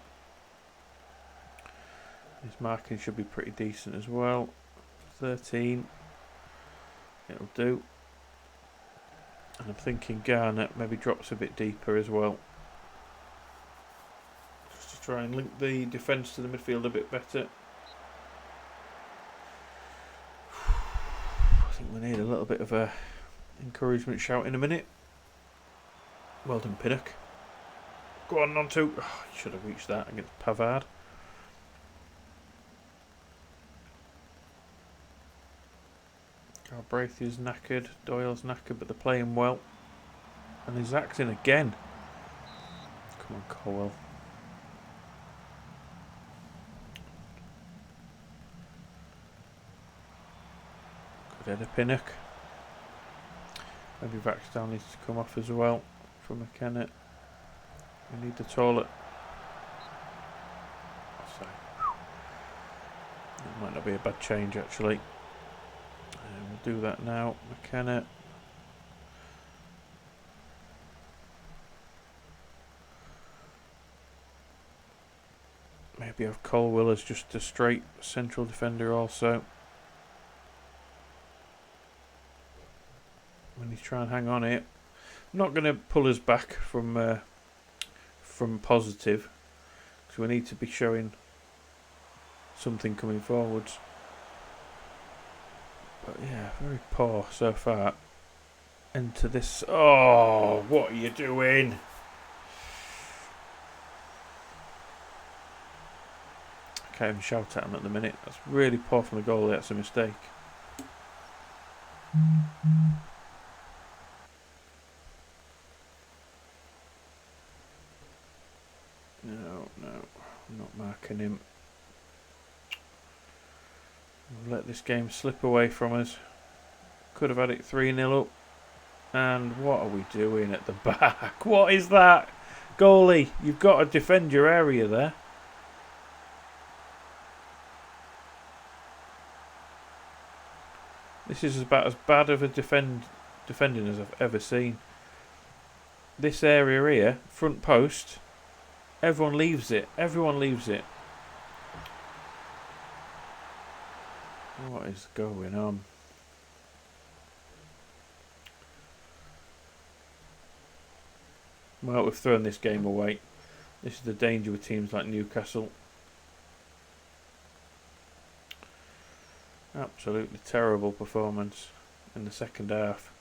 His marking should be pretty decent as well. 13. It'll do. And I'm thinking Garnett maybe drops a bit deeper as well. Just to try and link the defence to the midfield a bit better. I think we need a little bit of a encouragement shout in a minute. Well done, Pinnock. Go on, Nonto. Oh, you should have reached that against Pavard. Galbraith is knackered. Doyle's knackered, but they're playing well. And he's acting again. Come on, Colwell. Good header, Pinnock. Maybe Vaxdal needs to come off as well for McKenna. We need the toilet. So, it might not be a bad change actually. We'll do that now. McKenna. Maybe have Colwell as just a straight central defender also. When he's trying to hang on it. I'm not going to pull us back from positive, because we need to be showing something coming forwards. But yeah, very poor so far. Into this. Oh, what are you doing? I can't even shout at him at the minute. That's really poor from the goalie. That's a mistake. No, I'm not marking him. We'll let this game slip away from us. Could have had it 3-0 up. And what are we doing at the back? What is that? Goalie, you've got to defend your area there. This is about as bad of a defending as I've ever seen. This area here, front post, everyone leaves it. Everyone leaves it. What is going on? Well, we've thrown this game away. This is the danger with teams like Newcastle. Absolutely terrible performance in the second half.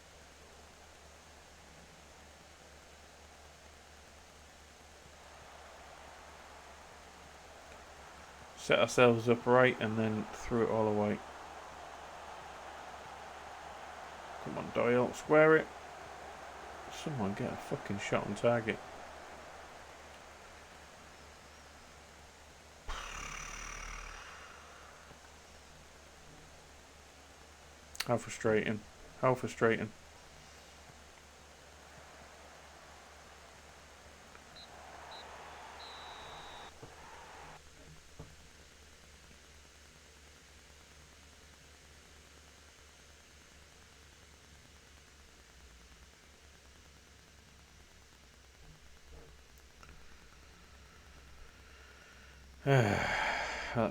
Set ourselves up right and then threw it all away. Come on, Doyle, square it. Someone get a fucking shot on target. How frustrating. How frustrating.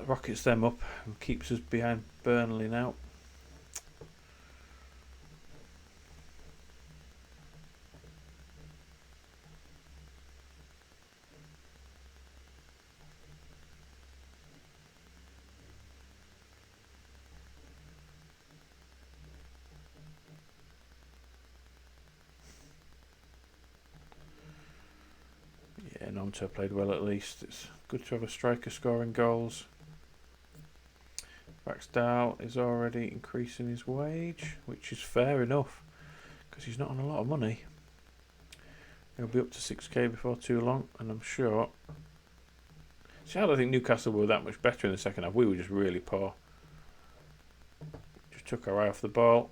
Rockets them up and keeps us behind Burnley now. Yeah, Nonto played well at least. It's good to have a striker scoring goals. Vaxdal is already increasing his wage, which is fair enough, because he's not on a lot of money. He'll be up to 6k before too long, and I'm sure... See, I don't think Newcastle were that much better in the second half. We were just really poor. Just took our eye off the ball.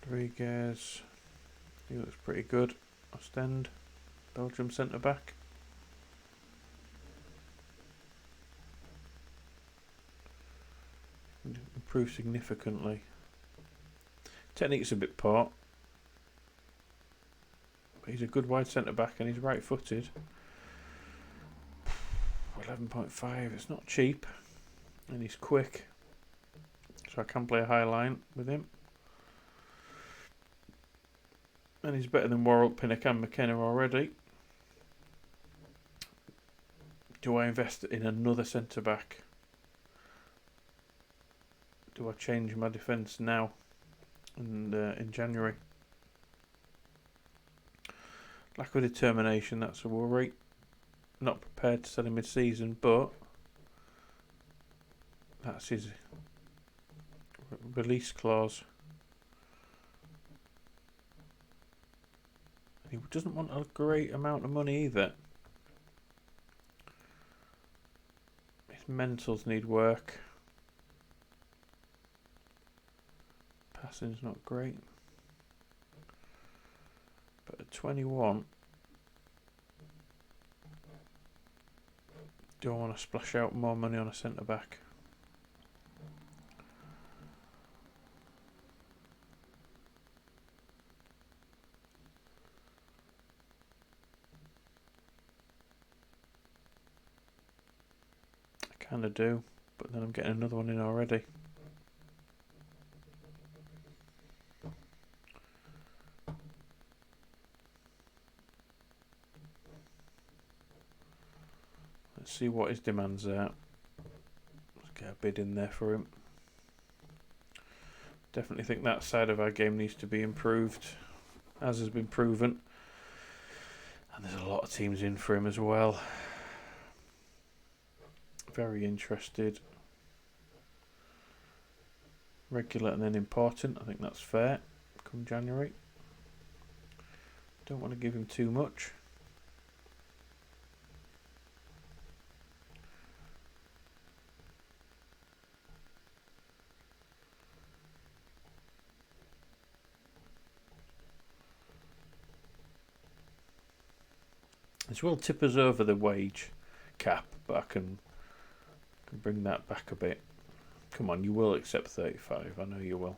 Rodriguez, he looks pretty good. Ostend, Belgium centre back. Improved significantly. Technique's a bit poor, but he's a good wide centre back and he's right footed. 11.5, it's not cheap, and he's quick, so I can play a high line with him. And he's better than Worrell, Pinnock and McKenna already. Do I invest in another centre back? Do I change my defence now and in January? Lack of determination, that's a worry. Not prepared to sell him mid-season, but that's his release clause. He doesn't want a great amount of money either. His mentals need work. Passing's not great. But at 21, do I want to splash out more money on a centre back? I kind of do, but then I'm getting another one in already. Let's see what his demands are. Let's get a bid in there for him. Definitely think that side of our game needs to be improved, as has been proven. And there's a lot of teams in for him as well. Very interested. Regular and then important. I think that's fair. Come January. Don't want to give him too much. This will tip us over the wage cap, but I can bring that back a bit. Come on, you will accept 35. I know you will.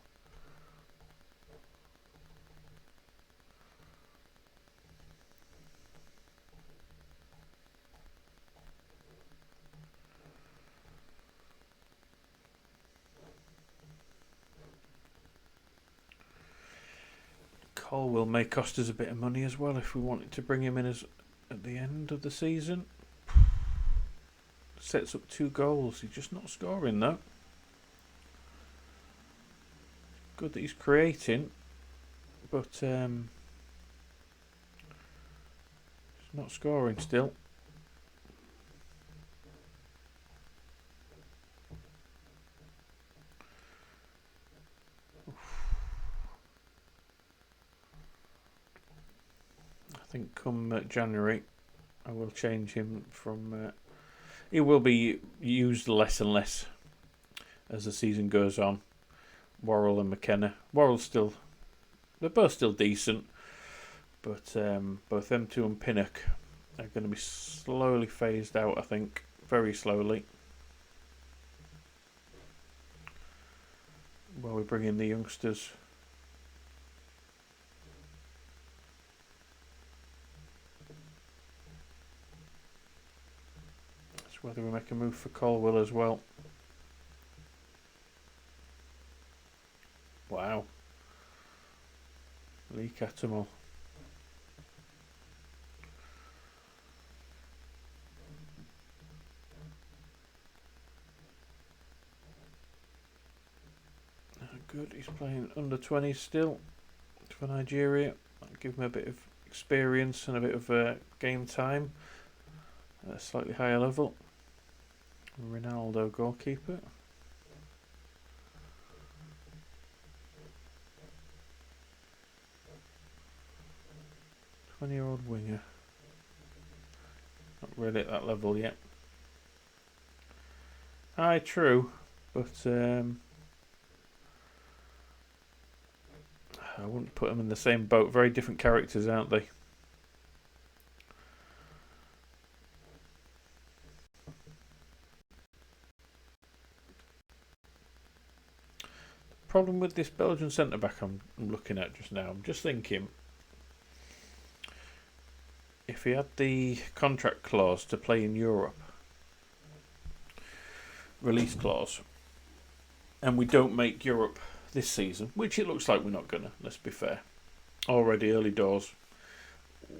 Colwill may cost us a bit of money as well if we wanted to bring him in as at the end of the season. Sets up 2 goals. He's just not scoring though. Good that he's creating, but he's not scoring still. I think come January I will change him from he will be used less and less as the season goes on. Worrell and McKenna. Worrell's still, they're both still decent, but both them two and Pinnock are going to be slowly phased out, I think, very slowly. While we bring in the youngsters. It's whether we make a move for Colwill as well. Wow. Lee Cattermole. Good, he's playing under 20s still for Nigeria. That'll give him a bit of experience and a bit of game time at a slightly higher level. Ronaldo goalkeeper. 20-year-old winger. Not really at that level yet. Aye, true, but I wouldn't put them in the same boat. Very different characters, aren't they? Problem with this Belgian centre-back I'm looking at just now, I'm just thinking, if he had the contract clause to play in Europe, release clause, and we don't make Europe this season, which it looks like we're not going to, let's be fair. Already early doors,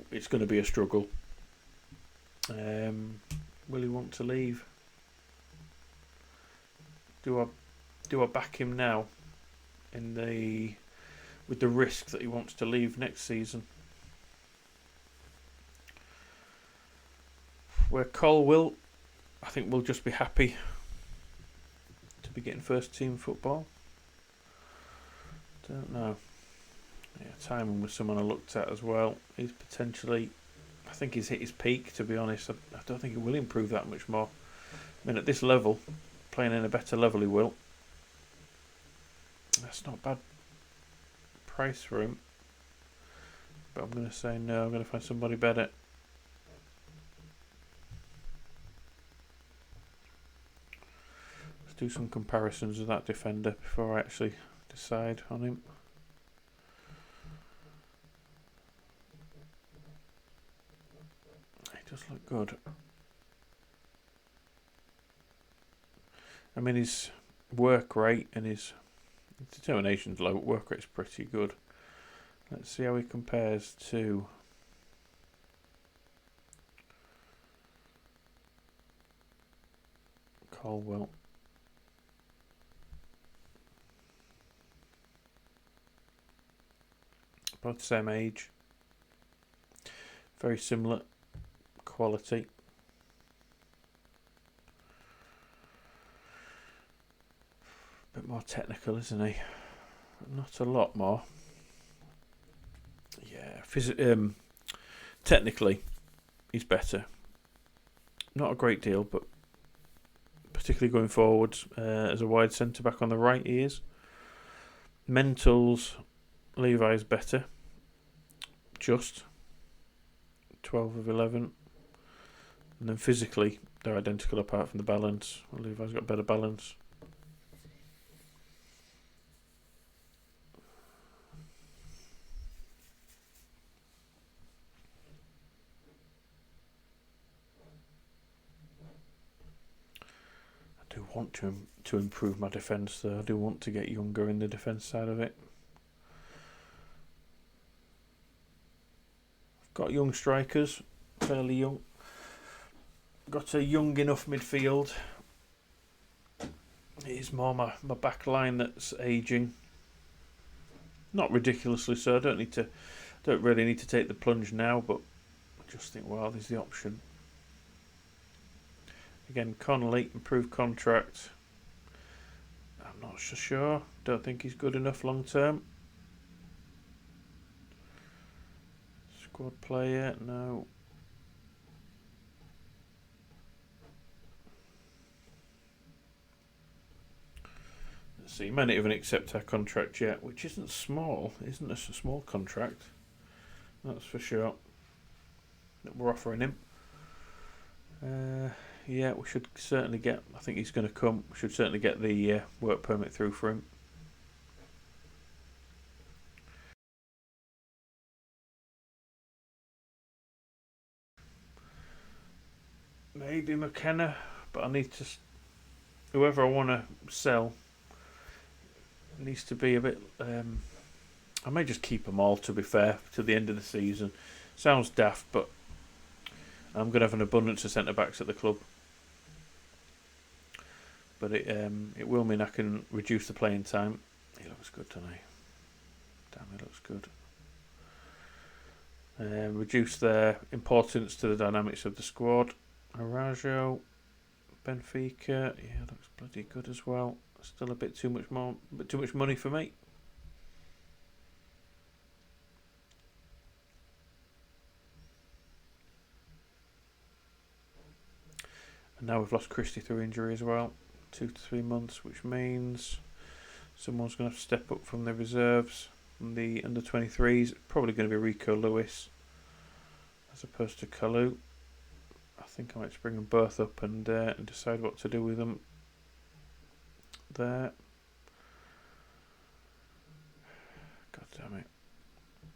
it's going to be a struggle. Will he want to leave? Do I back him now with the risk that he wants to leave next season? Where Cole will, I think we'll just be happy to be getting first team football. Don't know. Yeah, timing was someone I looked at as well. He's potentially, I think he's hit his peak, to be honest. I don't think he will improve that much more. I mean, at this level, playing in a better level, he will. That's not a bad price for him. But I'm going to say no, I'm going to find somebody better. Let's do some comparisons of that defender before I actually decide on him. He does look good. I mean, his work rate and his determination's low, but work rate's pretty good. Let's see how he compares to Colwell. Both the same age. Very similar quality. A bit more technical, isn't he? Not a lot more. Yeah, technically, he's better. Not a great deal, but particularly going forwards as a wide centre-back on the right, he is. Mentals, Levi's better. Just 12 of 11. And then physically, they're identical apart from the balance. Levi's got better balance. I do want to improve my defence though. I do want to get younger in the defence side of it. I've got young strikers, fairly young. Got a young enough midfield. It is more my back line that's ageing. Not ridiculously so. I don't really need to take the plunge now, but I just think, well, there's the option. Again, Connolly, improved contract. I'm not so sure. Don't think he's good enough long term. Squad player, no. Let's see, he may not even accept our contract yet, which isn't small. Isn't a small contract. That's for sure. That we're offering him. Yeah, we should certainly get. I think he's going to come. We should certainly get the work permit through for him. Maybe McKenna, but I need to. Whoever I want to sell needs to be a bit. I may just keep them all, to be fair, to the end of the season. Sounds daft, but I'm going to have an abundance of centre backs at the club. But it will mean I can reduce the playing time. He looks good, doesn't he? Damn, he looks good. Reduce their importance to the dynamics of the squad. Arajo, Benfica, yeah, looks bloody good as well. Still a bit too much money for me. And now we've lost Christie through injury as well. 2 to 3 months, which means someone's going to have to step up from the reserves. from the under 23s. Probably going to be Rico Lewis as opposed to Kalu. I think I might just bring them both up and decide what to do with them there. God damn it.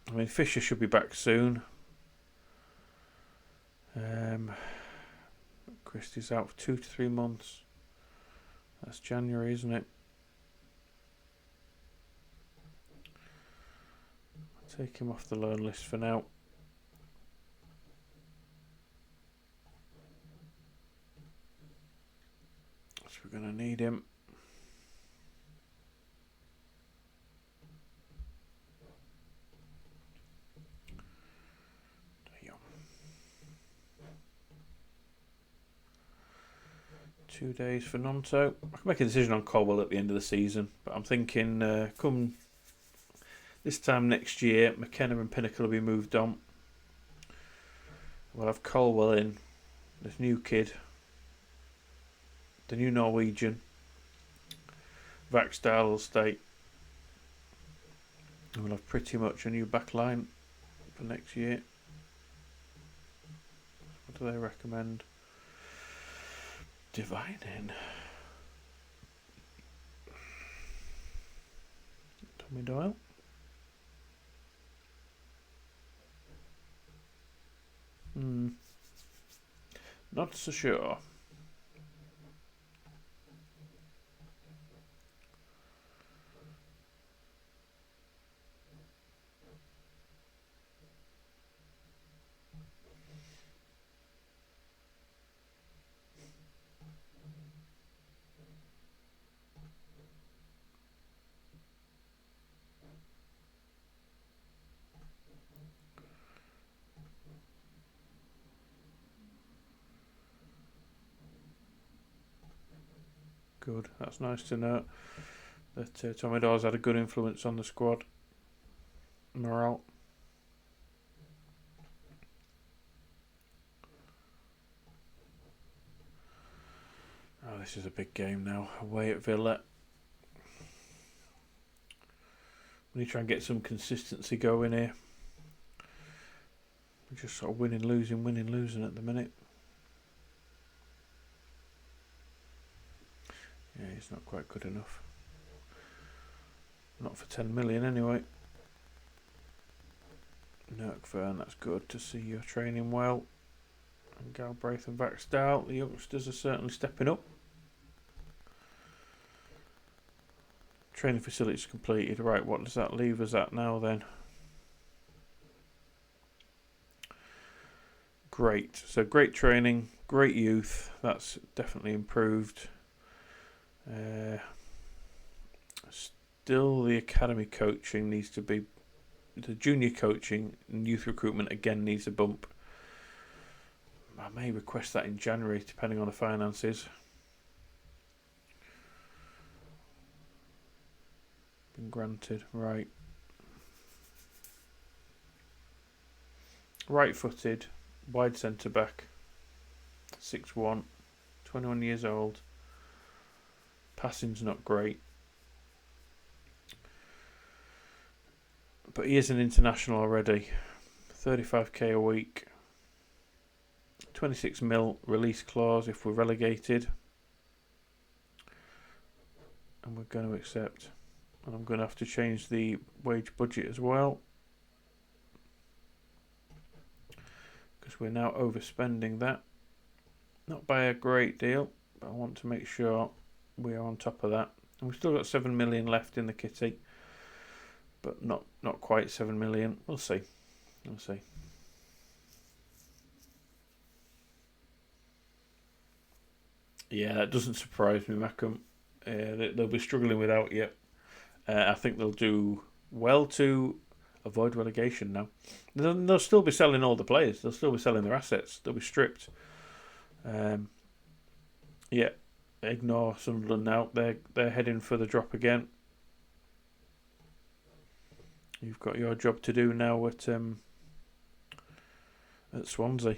I mean, Fisher should be back soon. Christie's out for 2 to 3 months. That's January, isn't it? I'll take him off the loan list for now. So we're going to need him. There you go. 2 days for Nonto. I can make a decision on Colwell at the end of the season, but I'm thinking come this time next year, McKenna and Pinnacle will be moved on. We'll have Colwell in, this new kid, the new Norwegian. Vaxdal will stay. And we'll have pretty much a new back line for next year. What do they recommend? Divining. Tommy Doyle. Not so sure. Good. That's nice to know that Tommy Doyle's had a good influence on the squad. Morale. Oh, this is a big game now. Away at Villa. We need to try and get some consistency going here. We're just sort of winning, losing at the minute. Yeah, he's not quite good enough. Not for 10 million anyway. Nurkvern, that's good to see you're training well. And Galbraith and Vaxdal, the youngsters are certainly stepping up. Training facilities completed. Right, what does that leave us at now then? Great. So great training, great youth. That's definitely improved. Still the academy coaching needs to be, the junior coaching and youth recruitment again needs a bump. I may request that in January depending on the finances. Been granted. Right footed, wide centre back, 6'1", 21 years old. Passing's not great, but he is an international already. 35k a week, 26 mil release clause if we're relegated, and we're going to accept. And I'm going to have to change the wage budget as well, because we're now overspending that. Not by a great deal, but I want to make sure we are on top of that. And we've still got 7 million left in the kitty, but not quite 7 million. We'll see. Yeah, that doesn't surprise me, Mackham. They'll be struggling without you. I think they'll do well to avoid relegation now. They'll still be selling all the players. They'll still be selling their assets. They'll be stripped. Yeah. Ignore Sunderland now. They're heading for the drop again. You've got your job to do now at Swansea.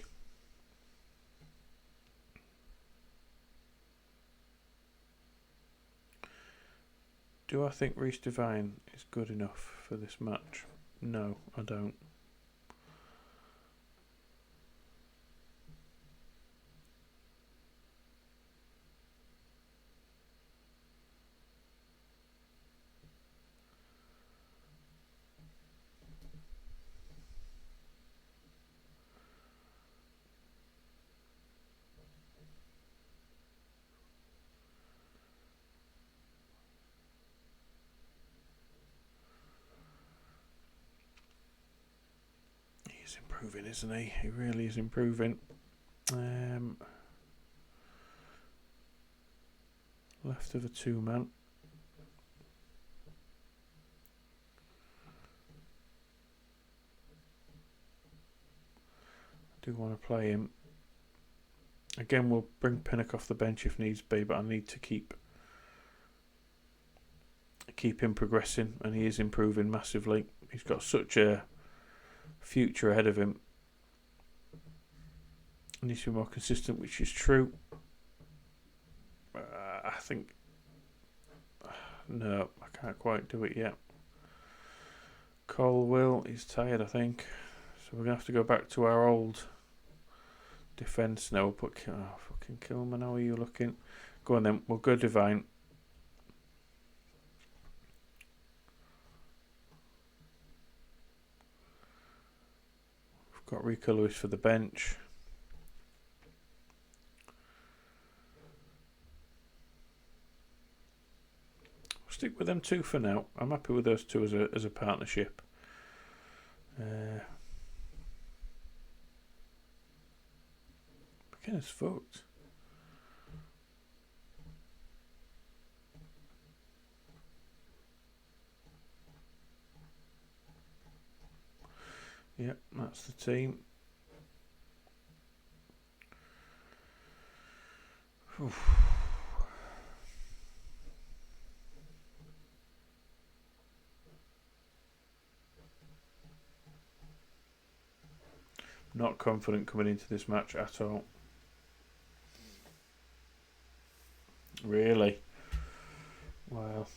Do I think Reece Devine is good enough for this match? No, I don't. He's improving, isn't he? He really is improving. Left of a two-man. I do want to play him. Again, we'll bring Pinnock off the bench if needs be, but I need to keep him progressing, and he is improving massively. He's got such a future ahead of him. He needs to be more consistent, which is true. I think... No, I can't quite do it yet. Colwill is tired, I think. So we're going to have to go back to our old defence now. We'll put... Oh, fucking Kilman, how are you looking? Go on then, we'll go Devine. We've got Rico Lewis for the bench. Stick with them two for now. I'm happy with those two as a partnership. McKenna's fucked. Yep, that's the team. Oof. Not confident coming into this match at all. Really? Wow.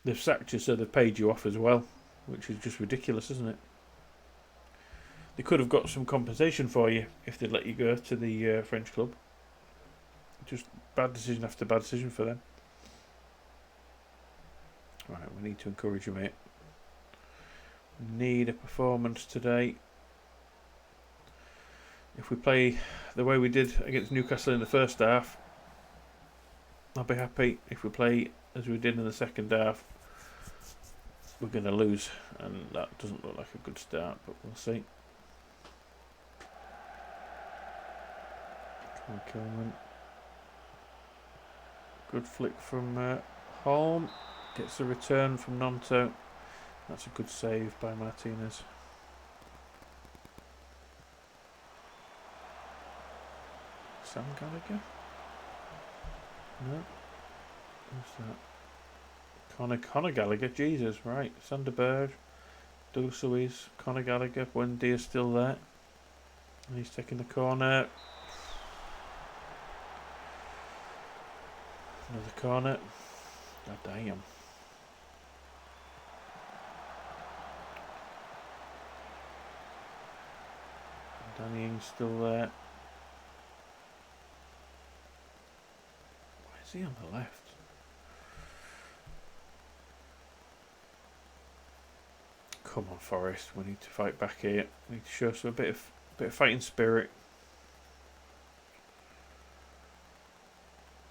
They've sacked you, so they've paid you off as well, which is just ridiculous, isn't it? They could have got some compensation for you if they'd let you go to the French club. Just bad decision after bad decision for them. Right, we need to encourage you, mate. Need a performance today. If we play the way we did against Newcastle in the first half, I'll be happy. If we play as we did in the second half, we're going to lose, and that doesn't look like a good start, but we'll see. Come on, Kilman. Good flick from Holm. Gets a return from Nonto. That's a good save by Martinez. Sam Gallagher? No. Who's that? Conor Gallagher. Jesus, right. Sander Berge. Douglas Luiz. Conor Gallagher. Buendia's still there. And he's taking the corner. Another corner. God damn. Danny Ings still there. Why is he on the left? Come on, Forest. We need to fight back here. We need to show some a bit of fighting spirit.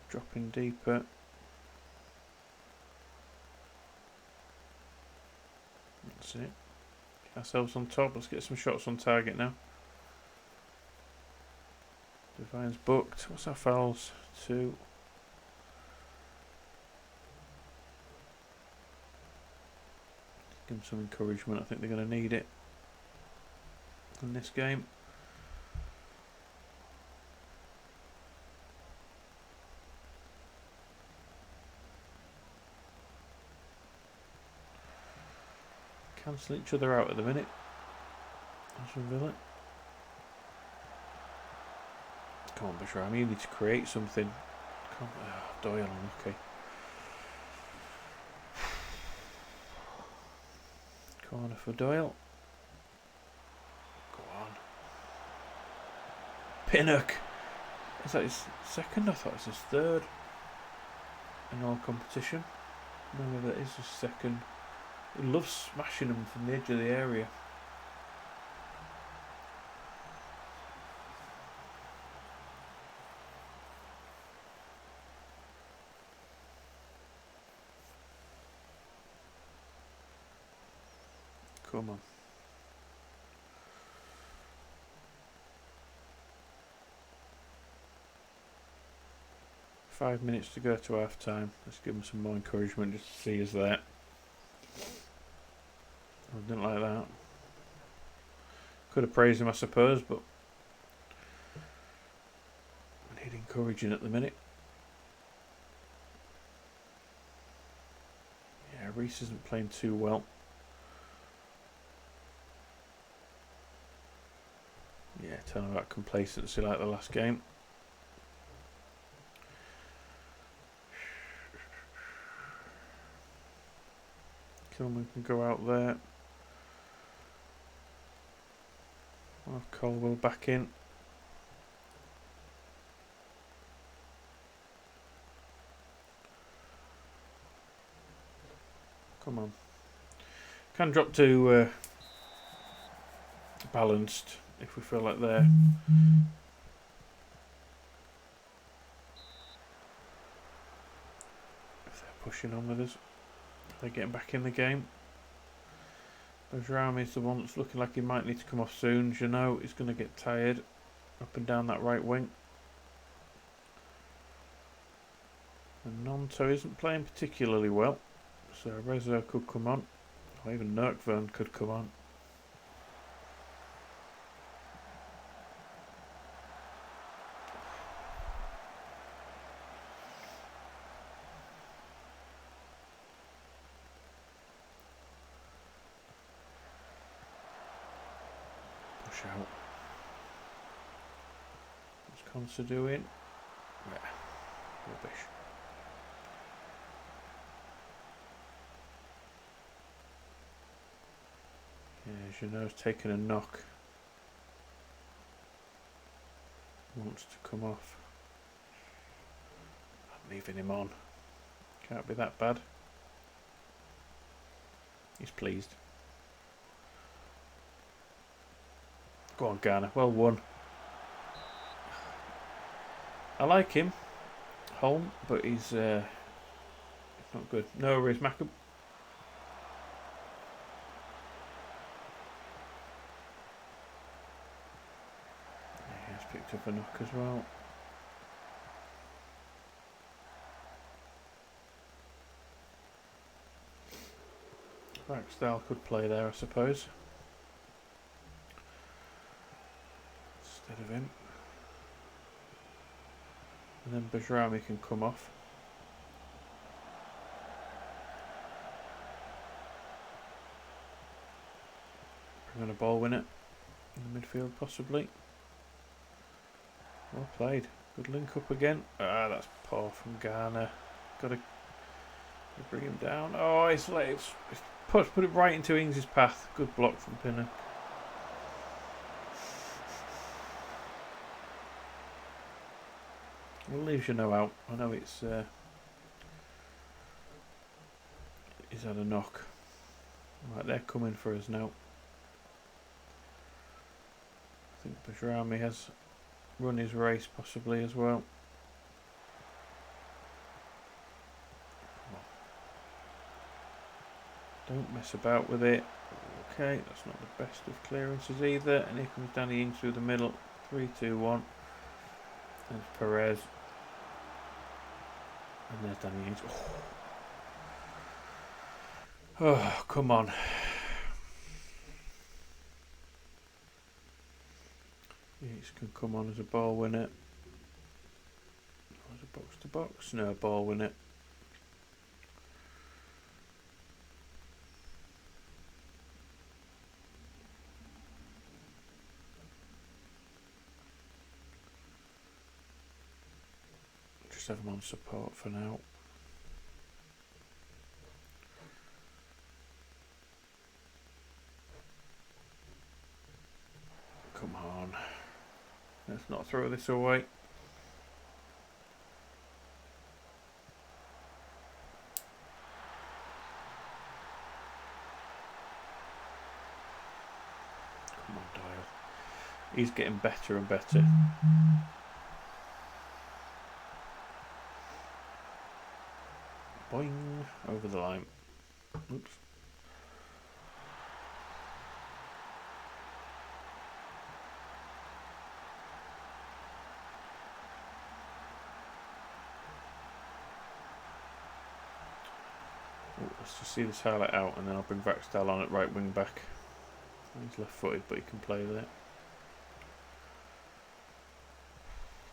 Dropping deeper. That's it. Get ourselves on top. Let's get some shots on target now. Devine's booked. What's our fouls? 2. Give them some encouragement. I think they're going to need it in this game. Cancel each other out at the minute. Aston Villa. Come on, Bashram, you need to create something. Doyle, unlucky. Corner for Doyle. Go on. Pinnock. Is that his second? I thought it was his third in all competition. Maybe that is his second. He loves smashing them from the edge of the area. Come on. Five minutes to go to half time. Let's give him some more encouragement just to see us there. I didn't like that. Could have praised him, I suppose, but I need encouraging at the minute. Yeah, Reese isn't playing too well. Yeah, tell him about complacency like the last game. Kilman can go out there. Oh, Colwell back in. Come on. Can drop to balanced if we feel like they're pushing on with us. They're getting back in the game. Bajrami's the one that's looking like he might need to come off soon. Jeannot is going to get tired up and down that right wing. And Nonto isn't playing particularly well, so Rezo could come on, or even Nurkvern could come on. Out. What's Consa doing? Yeah, rubbish. Yeah, Jeannot's taken a knock. Wants to come off. I'm leaving him on. Can't be that bad. He's pleased. Go on, Garner. Well won. I like him, Holm, but he's not good. No worries, Mackham. Yeah, he's picked up a knock as well. Rackstyle could play there, I suppose. Instead of him. And then Bajrami can come off. Bring on a ball winner in the midfield possibly. Well played. Good link up again. Ah, that's poor from Garner. Got to bring him down. Oh, it's put it right into Ings' path. Good block from Pinner. We'll leave Jeannot out. I know it's he's had a knock. Right, they're coming for us now. I think Bajrami has run his race possibly as well. Don't mess about with it. Okay, that's not the best of clearances either. And here comes Danny Ings through the middle. 3-2-1. There's Perez. And there's Danny Ings. Oh, come on. Ings can come on as a ball winner. As a box to box. No, ball winner. Just have him on support for now. not throw this away. Come on, Doyle. He's getting better and better. Boing. Over the line. Oops. Let's just see this highlight out, and then I'll bring Vaxdal on at right wing back. He's left footed, but he can play with it.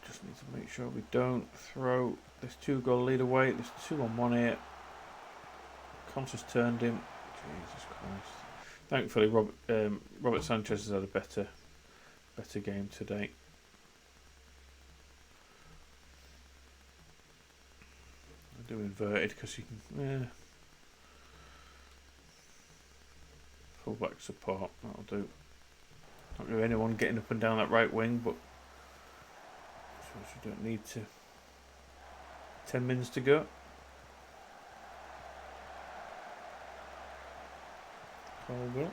Just need to make sure we don't throw this 2-goal lead away. There's 2 on 1 here. Connor's turned him. Jesus Christ. Thankfully, Robert Sanchez has had a better game today. I do inverted because you can. Full-back support, that'll do. Not really anyone getting up and down that right wing, but I suppose we don't need to. 10 minutes to go. Colville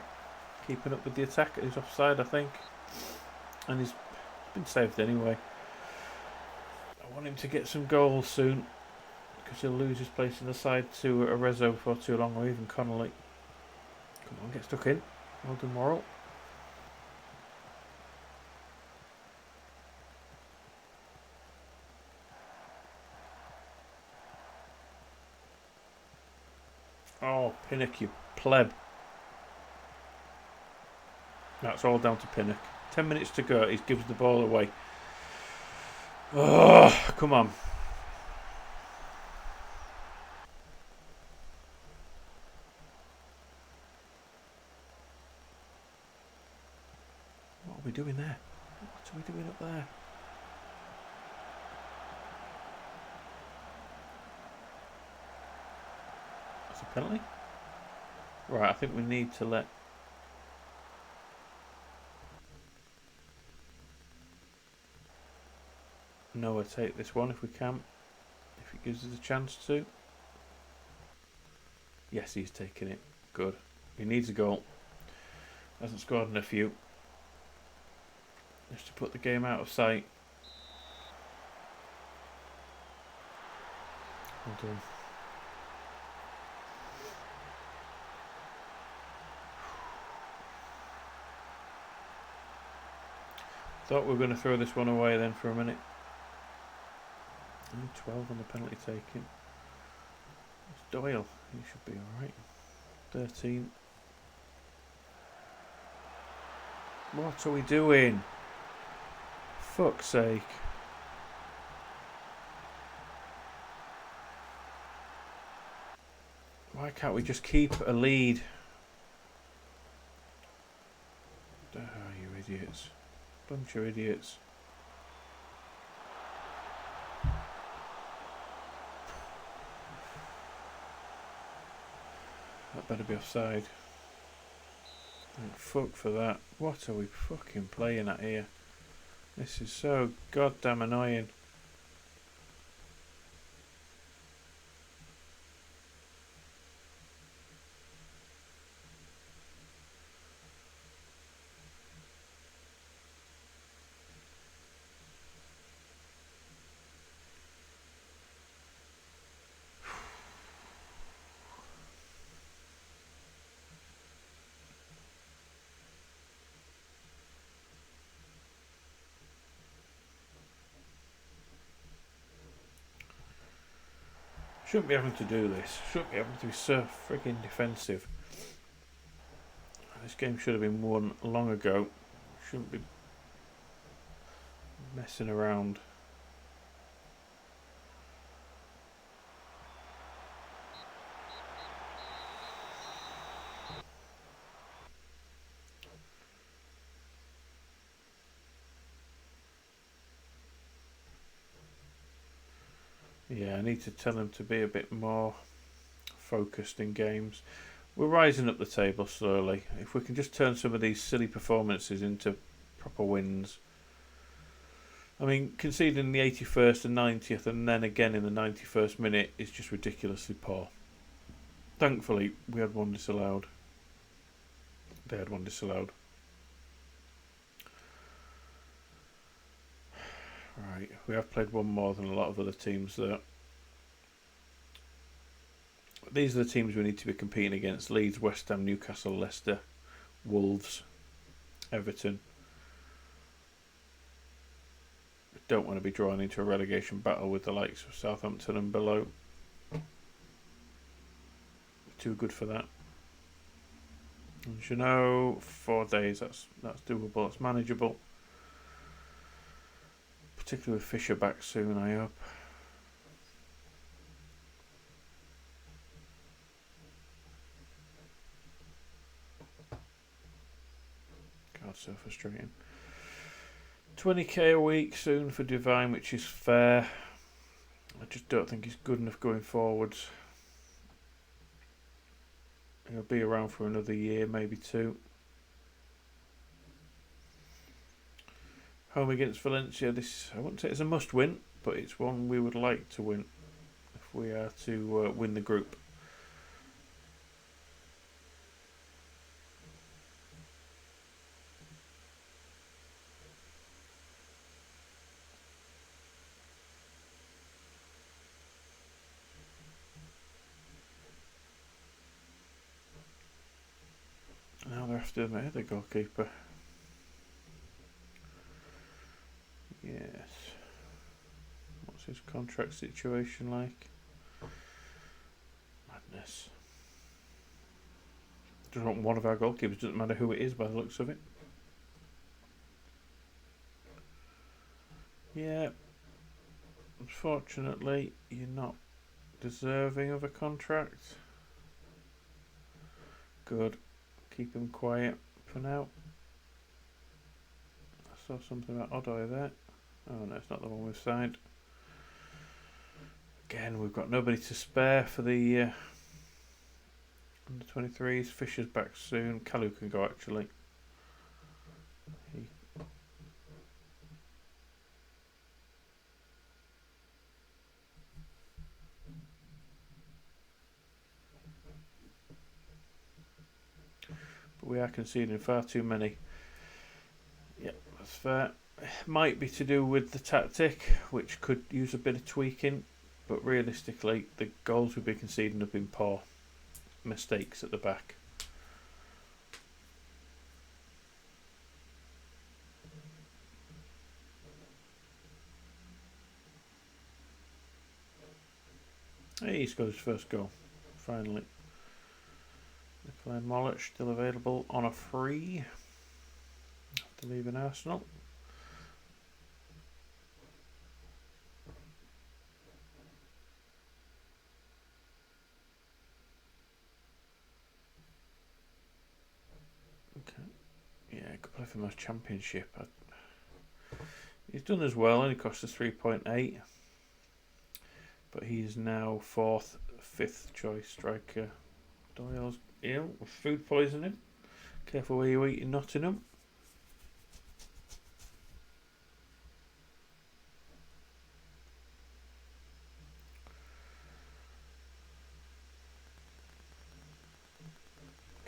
keeping up with the attack. He's offside, I think, and he's been saved anyway. I want him to get some goals soon, because he'll lose his place in the side to Arezzo for too long, or even Connolly. Come on, get stuck in. Well done, Morrill. Oh, Pinnock, you pleb. That's all down to Pinnock. 10 minutes to go. He gives the ball away. Oh, come on. What are we doing there? What are we doing up there? That's a penalty? Right, I think we need to let Noah take this one if we can. If he gives us a chance to. Yes, he's taking it. Good. He needs a goal. Hasn't scored in a few. Just to put the game out of sight. Well done. Thought we were going to throw this one away then for a minute. Only 12 on the penalty taking. It's Doyle. He should be alright. 13. What are we doing? Fuck's sake. Why can't we just keep a lead? Oh, you idiots. Bunch of idiots. That better be offside. Thank fuck for that. What are we fucking playing at here? This is so goddamn annoying. Shouldn't be having to do this. Shouldn't be having to be so frigging defensive. This game should have been won long ago. Shouldn't be messing around. Yeah, I need to tell them to be a bit more focused in games. We're rising up the table slowly. If we can just turn some of these silly performances into proper wins, I mean, conceding in the 81st and 90th and then again in the 91st minute is just ridiculously poor. Thankfully, we had one disallowed. They had one disallowed. Right, we have played one more than a lot of other teams there. These are the teams we need to be competing against: Leeds, West Ham, Newcastle, Leicester, Wolves, Everton. We don't want to be drawn into a relegation battle with the likes of Southampton and below. Too good for that. As you know, 4 days, that's doable, it's manageable. Particularly with Fisher back soon, I hope. God, so frustrating. 20k a week soon for Divine, which is fair. I just don't think he's good enough going forwards. He'll be around for another year, maybe two. Home against Valencia, this I wouldn't say it's a must win, but it's one we would like to win if we are to win the group. Now they're after the goalkeeper. Yes. What's his contract situation like? Madness. Just want one of our goalkeepers, doesn't matter who it is by the looks of it. Yeah. Unfortunately, you're not deserving of a contract. Good. Keep him quiet for now. I saw something about Odoi there. Oh no, it's not the one we've signed. Again, we've got nobody to spare for the under 23s. Fisher's back soon. Kalu can go actually. But we are conceding far too many. Yep, that's fair. Might be to do with the tactic, which could use a bit of tweaking, but realistically the goals we've been conceding have been poor. Mistakes at the back. Hey, he's got his first goal, finally. Nikolai Molich still available on a free after leaving Arsenal. Okay. Yeah, could play for the most championship. He's done as well, only cost us 3.8. But he's now 4th, 5th choice striker. Doyle's ill with food poisoning. Careful where you eat in Nottingham.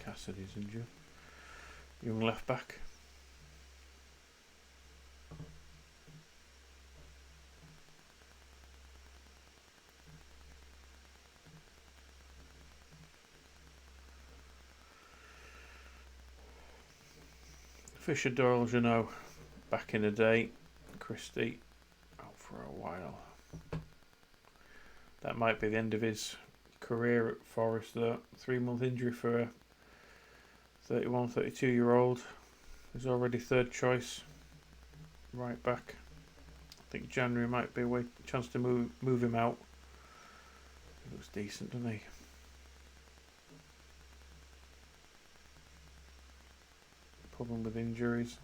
Cassidy's injured. Young left back. Fisher Doyle, you know, back in the day. Christie out for a while. That might be the end of his career at Forest though. 3-month injury for a 31, 32-year-old. He's already 3rd choice right back. I think January might be a chance to move him out. He looks decent, doesn't he? Problem with injuries.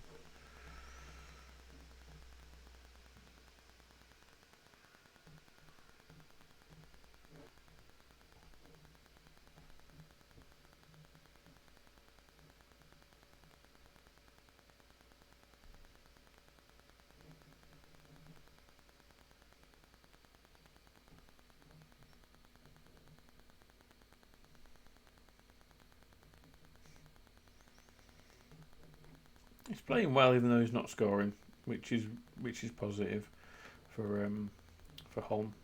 He's playing well, even though he's not scoring, which is positive for Holm.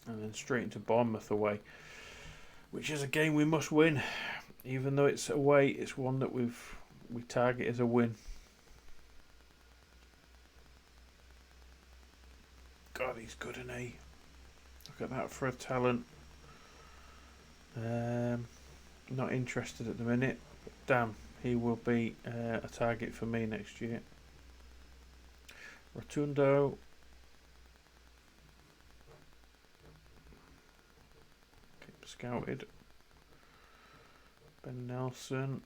And then straight into Bournemouth away, which is a game we must win. Even though it's away, it's one that we target as a win. God, he's good, isn't he? Look at that for a talent. Not interested at the minute, but damn, he will be a target for me next year. Rotundo. Keep scouted. Ben Nelson.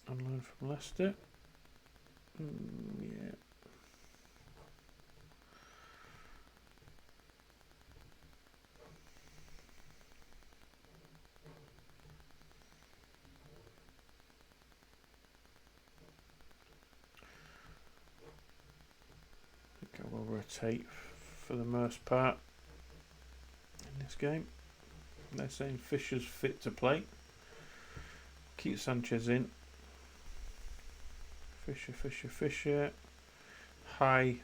On loan from Leicester. Yeah. I think I will rotate for the most part in this game. They're saying Fisher's fit to play. Keep Sanchez in. Fisher. High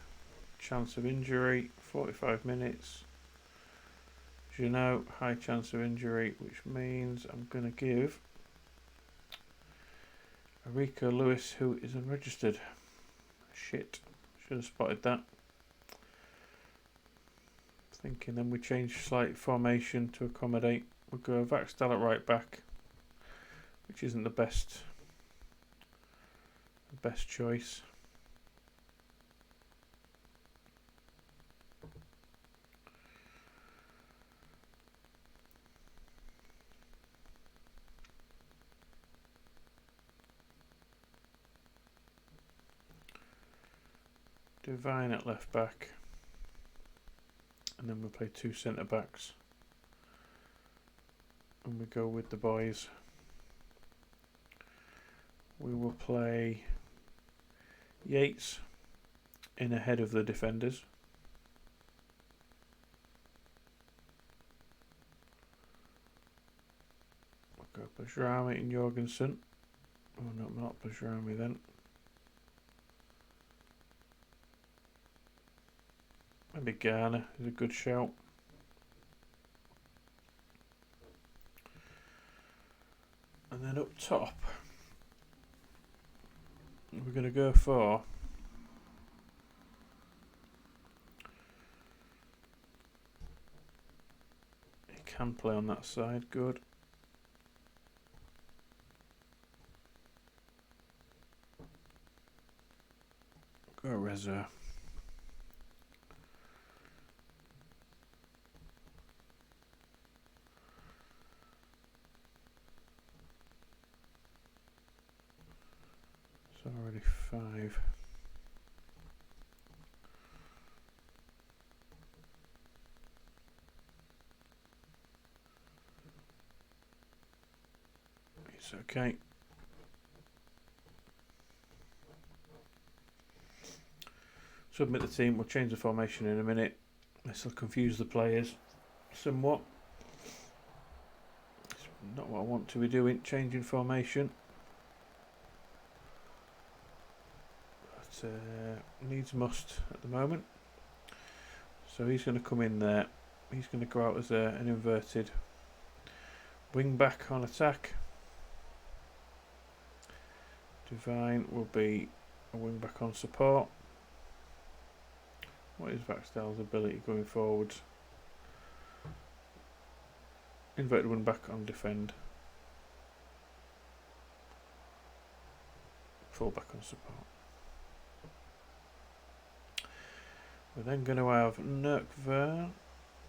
chance of injury. 45 minutes. Jeanot, high chance of injury, which means I'm going to give Rico Lewis, who is unregistered. Shit. Should have spotted that. Thinking then we change slight formation to accommodate. We'll go Vaxdal at right back, which isn't the best choice. Divine at left back, and then we'll play two centre backs, and we go with the boys. We will play Yates in ahead of the defenders. We'll go Bajrami and Jorgensen. Oh no, not Bajrami then. Maybe Garner is a good shout. And then up top, we're going to go for he can play on that side, good. Go Reza. It's already 5. It's okay. Submit the team. We'll change the formation in a minute. This will confuse the players somewhat. It's not what I want to be doing, changing formation. But needs must at the moment. So he's going to come in there. He's going to go out as an inverted wing back on attack. Divine will be a wing back on support. What is Vaxdal's ability going forwards? Inverted wing back on defend. Full back on support. We're then going to have Nurkver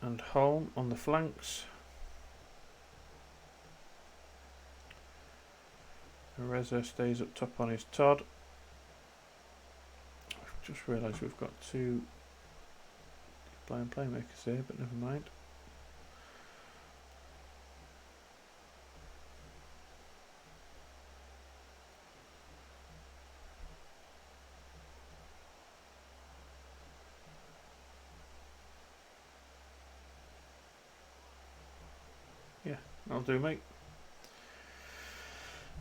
and Holm on the flanks. Reza stays up top on his Todd. I've just realised we've got 2 Blind playmaker save, but never mind. Yeah, I'll do, mate.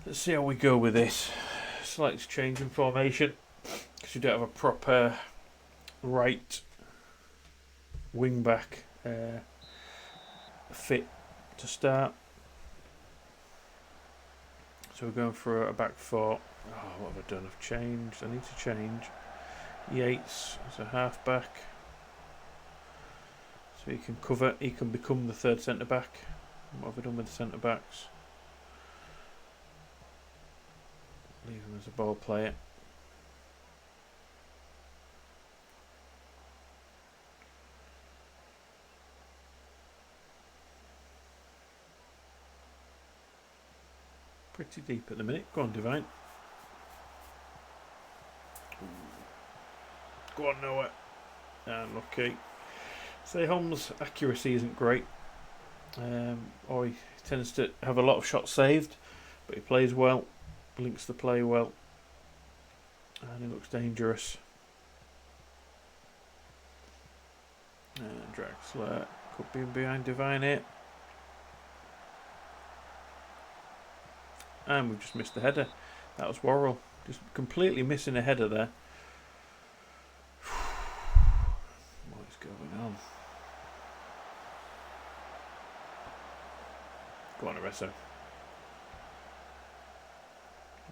Let's see how we go with this. Slight change in formation because you don't have a proper right wing back fit to start. So we're going for a back four. Oh, what have I done? I've changed. I need to change. Yates as a half back. So he can cover, he can become the third centre back. What have I done with the centre backs? Leave him as a ball player. Pretty deep at the minute. Go on, Divine. Go on, Noah. Unlucky. Holmes' accuracy isn't great. Or he tends to have a lot of shots saved, but he plays well, links the play well, and he looks dangerous. Draxler could be behind Divine here. And we've just missed the header. That was Worrell. Just completely missing a header there. What is going on? Go on, Areso.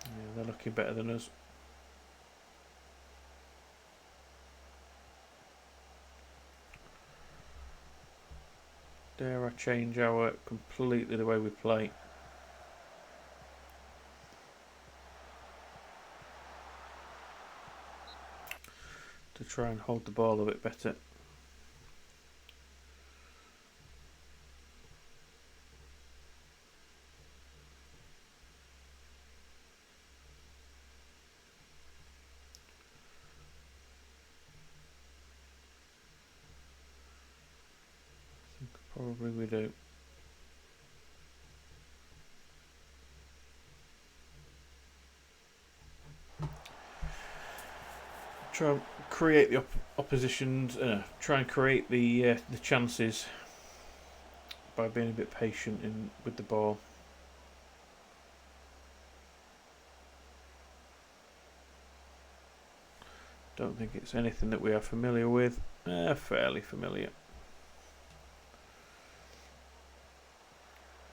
Yeah, they're looking better than us. Dare I change our completely the way we play? To try and hold the ball a bit better. I think probably we do. Try and create the oppositions. Try and create the chances by being a bit patient with the ball. Don't think it's anything that we are familiar with. Fairly familiar.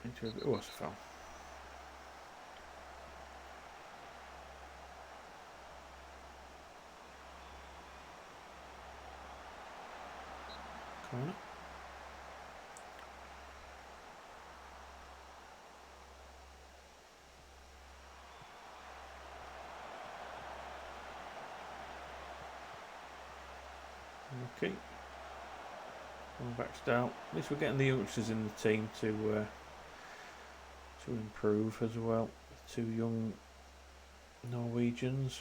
It was a foul. Corner. Okay. Going back down. At least we're getting the youngsters in the team to improve as well. 2 young Norwegians.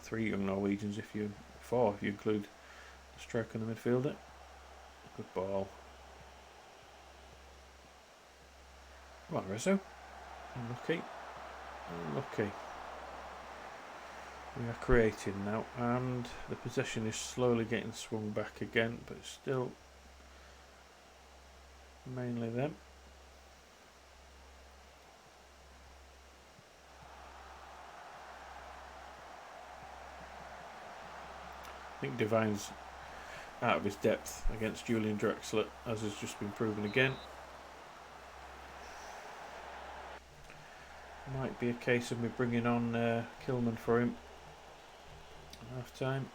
3 young Norwegians if you 4 if you include the striker and the midfielder. Good ball. Come on, Rizzo. Unlucky. Unlucky. We are creating now, and the possession is slowly getting swung back again, but it's still mainly them. I think Divine's out of his depth against Julian Draxler, as has just been proven again. Might be a case of me bringing on Kilman for him. Half time.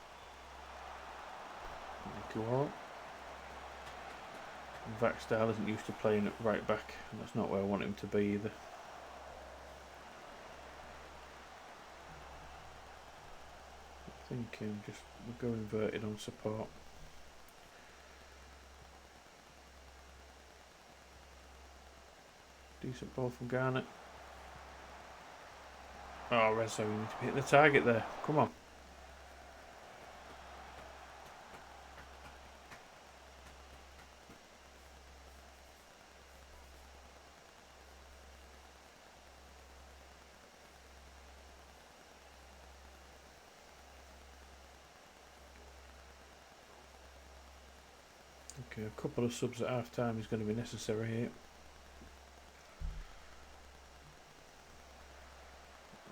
Worrell. Vaxdale isn't used to playing at right back, and that's not where I want him to be either. Thinking just we'll go inverted on support. Decent ball from Garnett. Oh, Rezo, you need to hit the target there. Come on. Okay, a couple of subs at half time is going to be necessary here.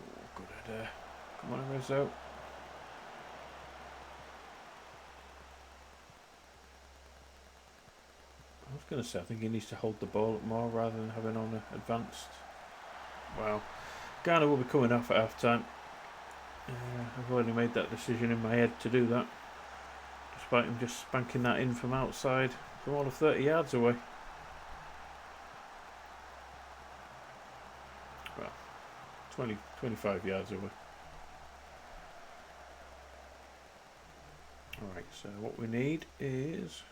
Oh, good header. Come on, Rizzo. I was going to say, I think he needs to hold the ball up more rather than having on advanced. Wow. Garner will be coming off at half time. I've already made that decision in my head to do that, despite him just spanking that in from outside from all of 30 yards away. Well, 25 yards away. Alright, so what we need is...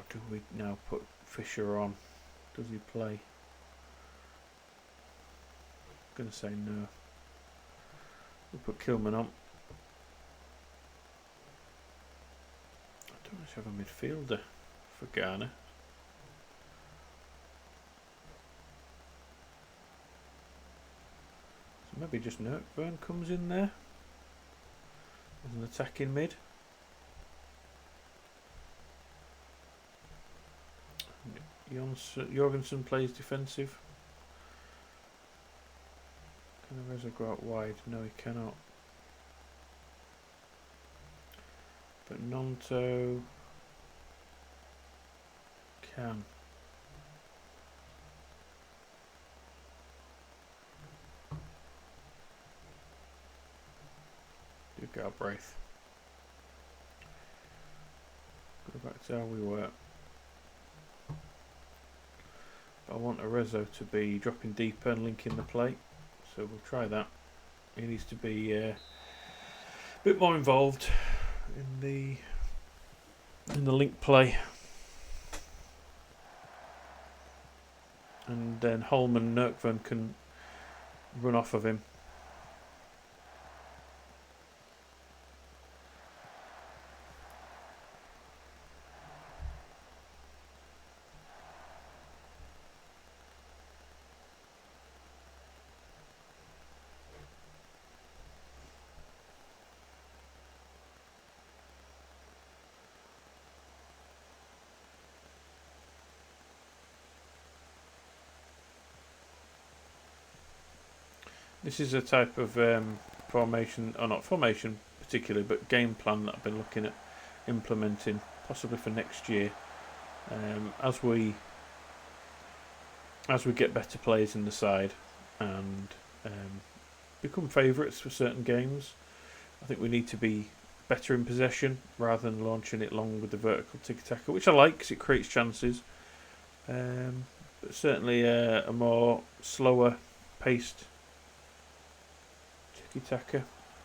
do we now put Fisher on? Does he play? I'm going to say no. We'll put Kilman on. I don't actually have a midfielder for Ghana. So maybe just Nurkburn comes in there as an attacking mid. Jorgensen plays defensive. Can Reza go out wide? No, he cannot. But Nonto can. Do Galbraith. Go back to how we were. I want Arezzo to be dropping deeper and linking the play, so we'll try that. He needs to be a bit more involved in the link play, and then Holman and Nurkven can run off of him. This is a type of formation, or not formation particularly, but game plan that I've been looking at implementing, possibly for next year, as we get better players in the side and become favourites for certain games. I think we need to be better in possession rather than launching it long with the vertical tiki-taka, which I like because it creates chances. But certainly a more slower paced tiki-taka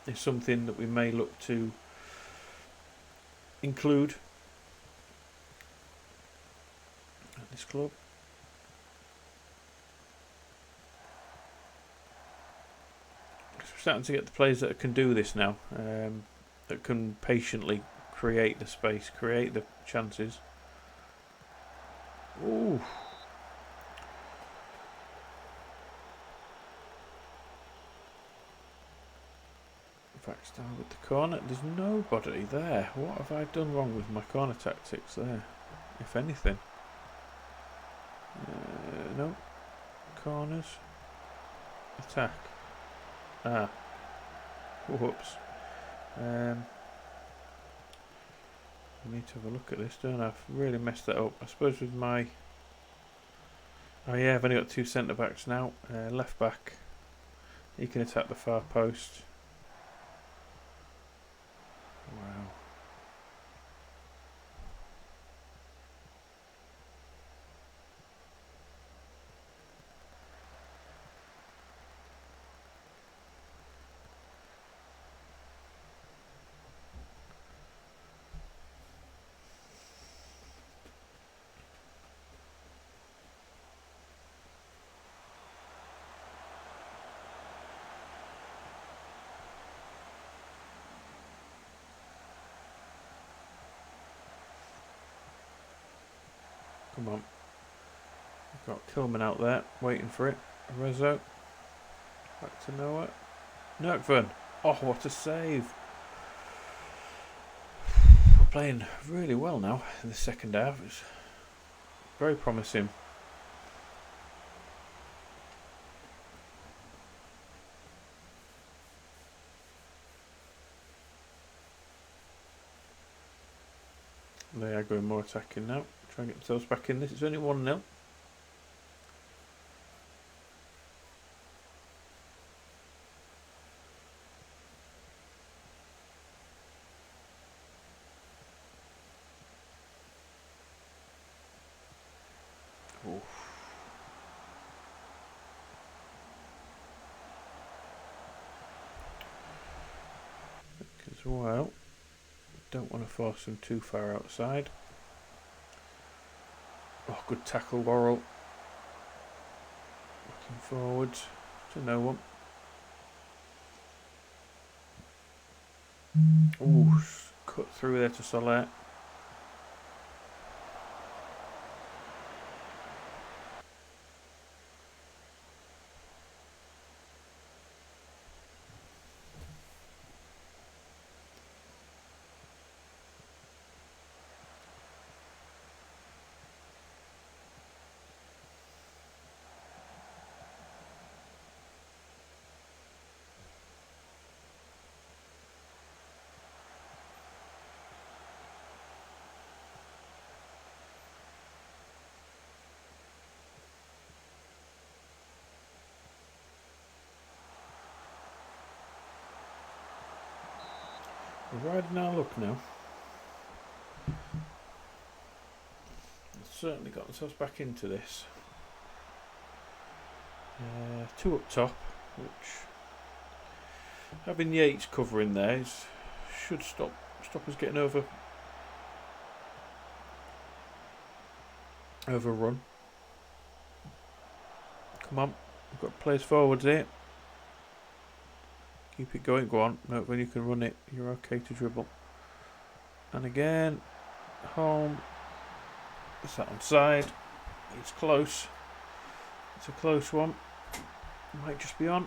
is something that we may look to include at this club. Because we're starting to get the players that can do this now, that can patiently create the space, create the chances. Ooh. Backstyle with the corner. There's nobody there. What have I done wrong with my corner tactics there? If anything. No. Corners. Attack. Ah. Whoops. I need to have a look at this, don't I? I've really messed that up. I suppose with my... Oh yeah, I've only got two centre backs now. Left back. He can attack the far post. Wow. Come on. We've got Tillman out there, waiting for it. Rezo. Back to Noah. Nurkven. Oh, what a save. We're playing really well now in the second half. It's very promising. They are going more attacking now. Try and get themselves back in this. It's only 1-0. As well, don't want to force them too far outside. Oh, good tackle, Worrell. Looking forwards to no one. Ooh, cut through there to Soler. We're riding our luck now. We've certainly got themselves back into this. 2 up top, which having Yates covering there should stop us getting overrun. Come on, we've got players forwards here. Keep it going, go on. No, when you can run it, you're okay to dribble. And again, home. Is that onside? It's close. It's a close one. Might just be on.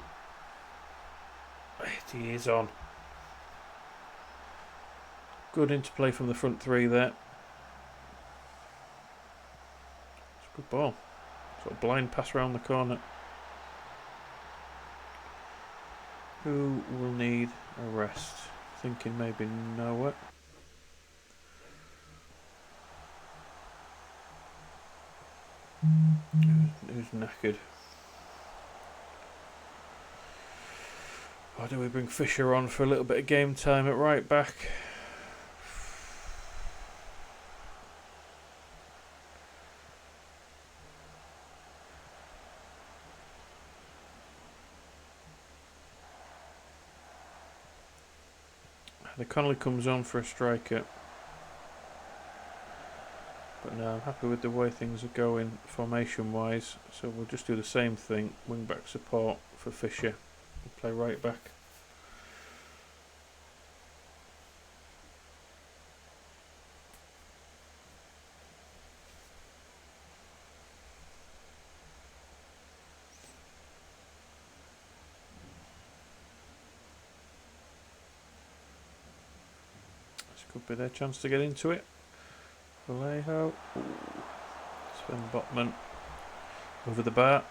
It is on. Good interplay from the front three there. It's a good ball. Sort of blind pass around the corner. Who will need a rest? Thinking maybe Noah. Who's knackered? Or do we bring Fisher on for a little bit of game time at right back? The Connolly comes on for a striker. But no, I'm happy with the way things are going formation wise, so we'll just do the same thing. Wing back support for Fisher. We'll play right back. This could be their chance to get into it. Vallejo. Sven Botman over the bar.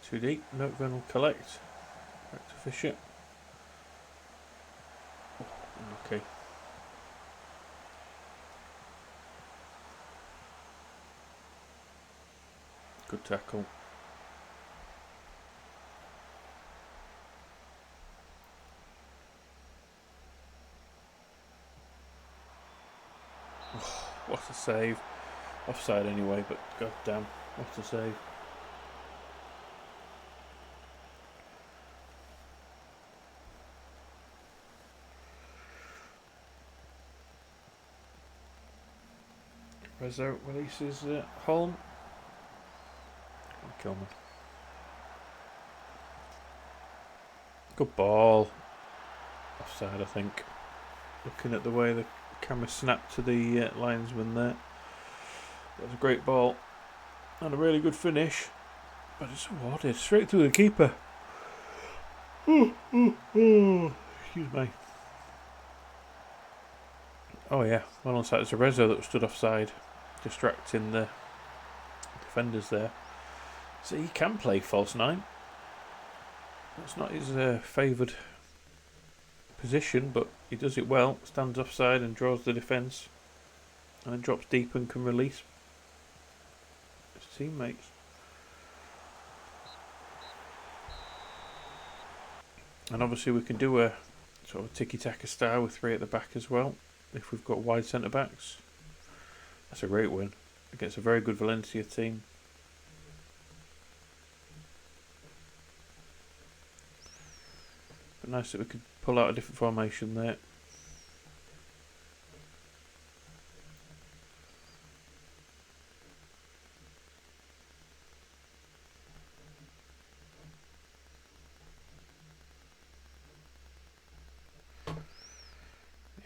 Too deep. Nottingham will collect. Back to Fisher. Okay. Good tackle. Oh, what a save. Offside anyway, but god damn, what a save. Rezo releases Holm. Kilman. Good ball. Offside, I think. Looking at the way the camera snapped to the linesman there. That was a great ball. And a really good finish. But it's awarded straight through the keeper. Excuse me. Oh yeah, well on side it's a Rezo that stood offside, distracting the defenders there. So he can play false nine. That's not his favoured position, but he does it well. Stands offside and draws the defence, and then drops deep and can release his teammates. And obviously we can do a sort of tiki-taka style with 3 at the back as well, if we've got wide centre-backs. That's a great win against a very good Valencia team. But nice that we could pull out a different formation there.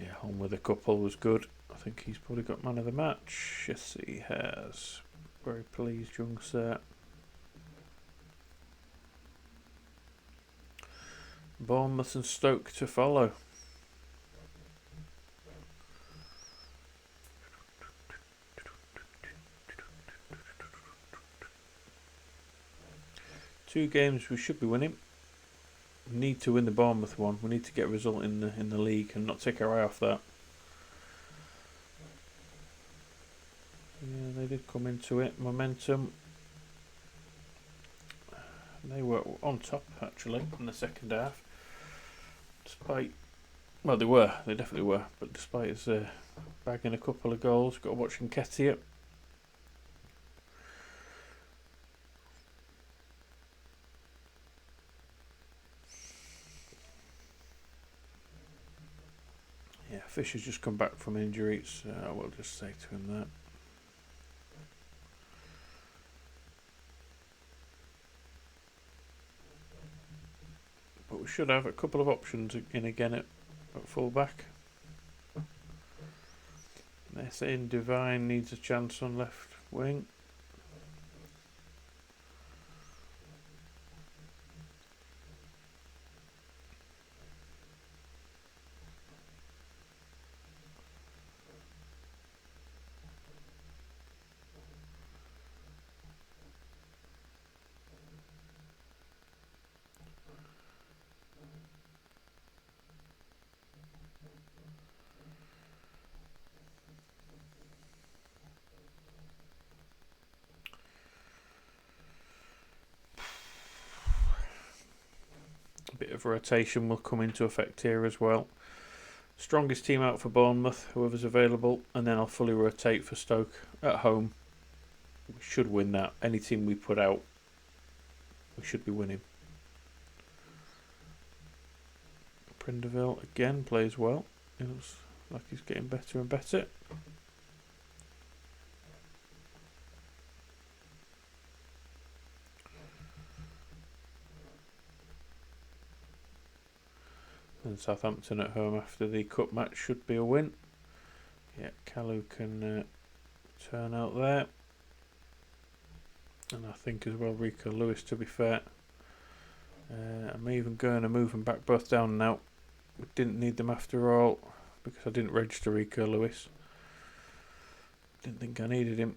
Yeah, home with a couple was good. I think he's probably got man of the match. Yes, he has. Very pleased, young sir. Bournemouth and Stoke to follow. Two games we should be winning. We need to win the Bournemouth one. We need to get a result in the league and not take our eye off that. Yeah, they did come into it. Momentum. They were on top actually in the second half. Despite, well, they definitely were. But despite us bagging a couple of goals, got to watch Nketiah. Yeah, Fisher's just come back from injury, so I will just say to him that. But we should have a couple of options in again at full back. They're saying Divine needs a chance on left wing. Bit of rotation will come into effect here as well. Strongest team out for Bournemouth, whoever's available, and then I'll fully rotate for Stoke at home. We should win that. Any team we put out, we should be winning. Prindeville again plays well. It looks like he's getting better and better. And Southampton at home after the cup match should be a win. Yeah, Kalu can turn out there. And I think as well Rico Lewis, to be fair. I'm even going to move them back both down now. We didn't need them after all because I didn't register Rico Lewis. Didn't think I needed him.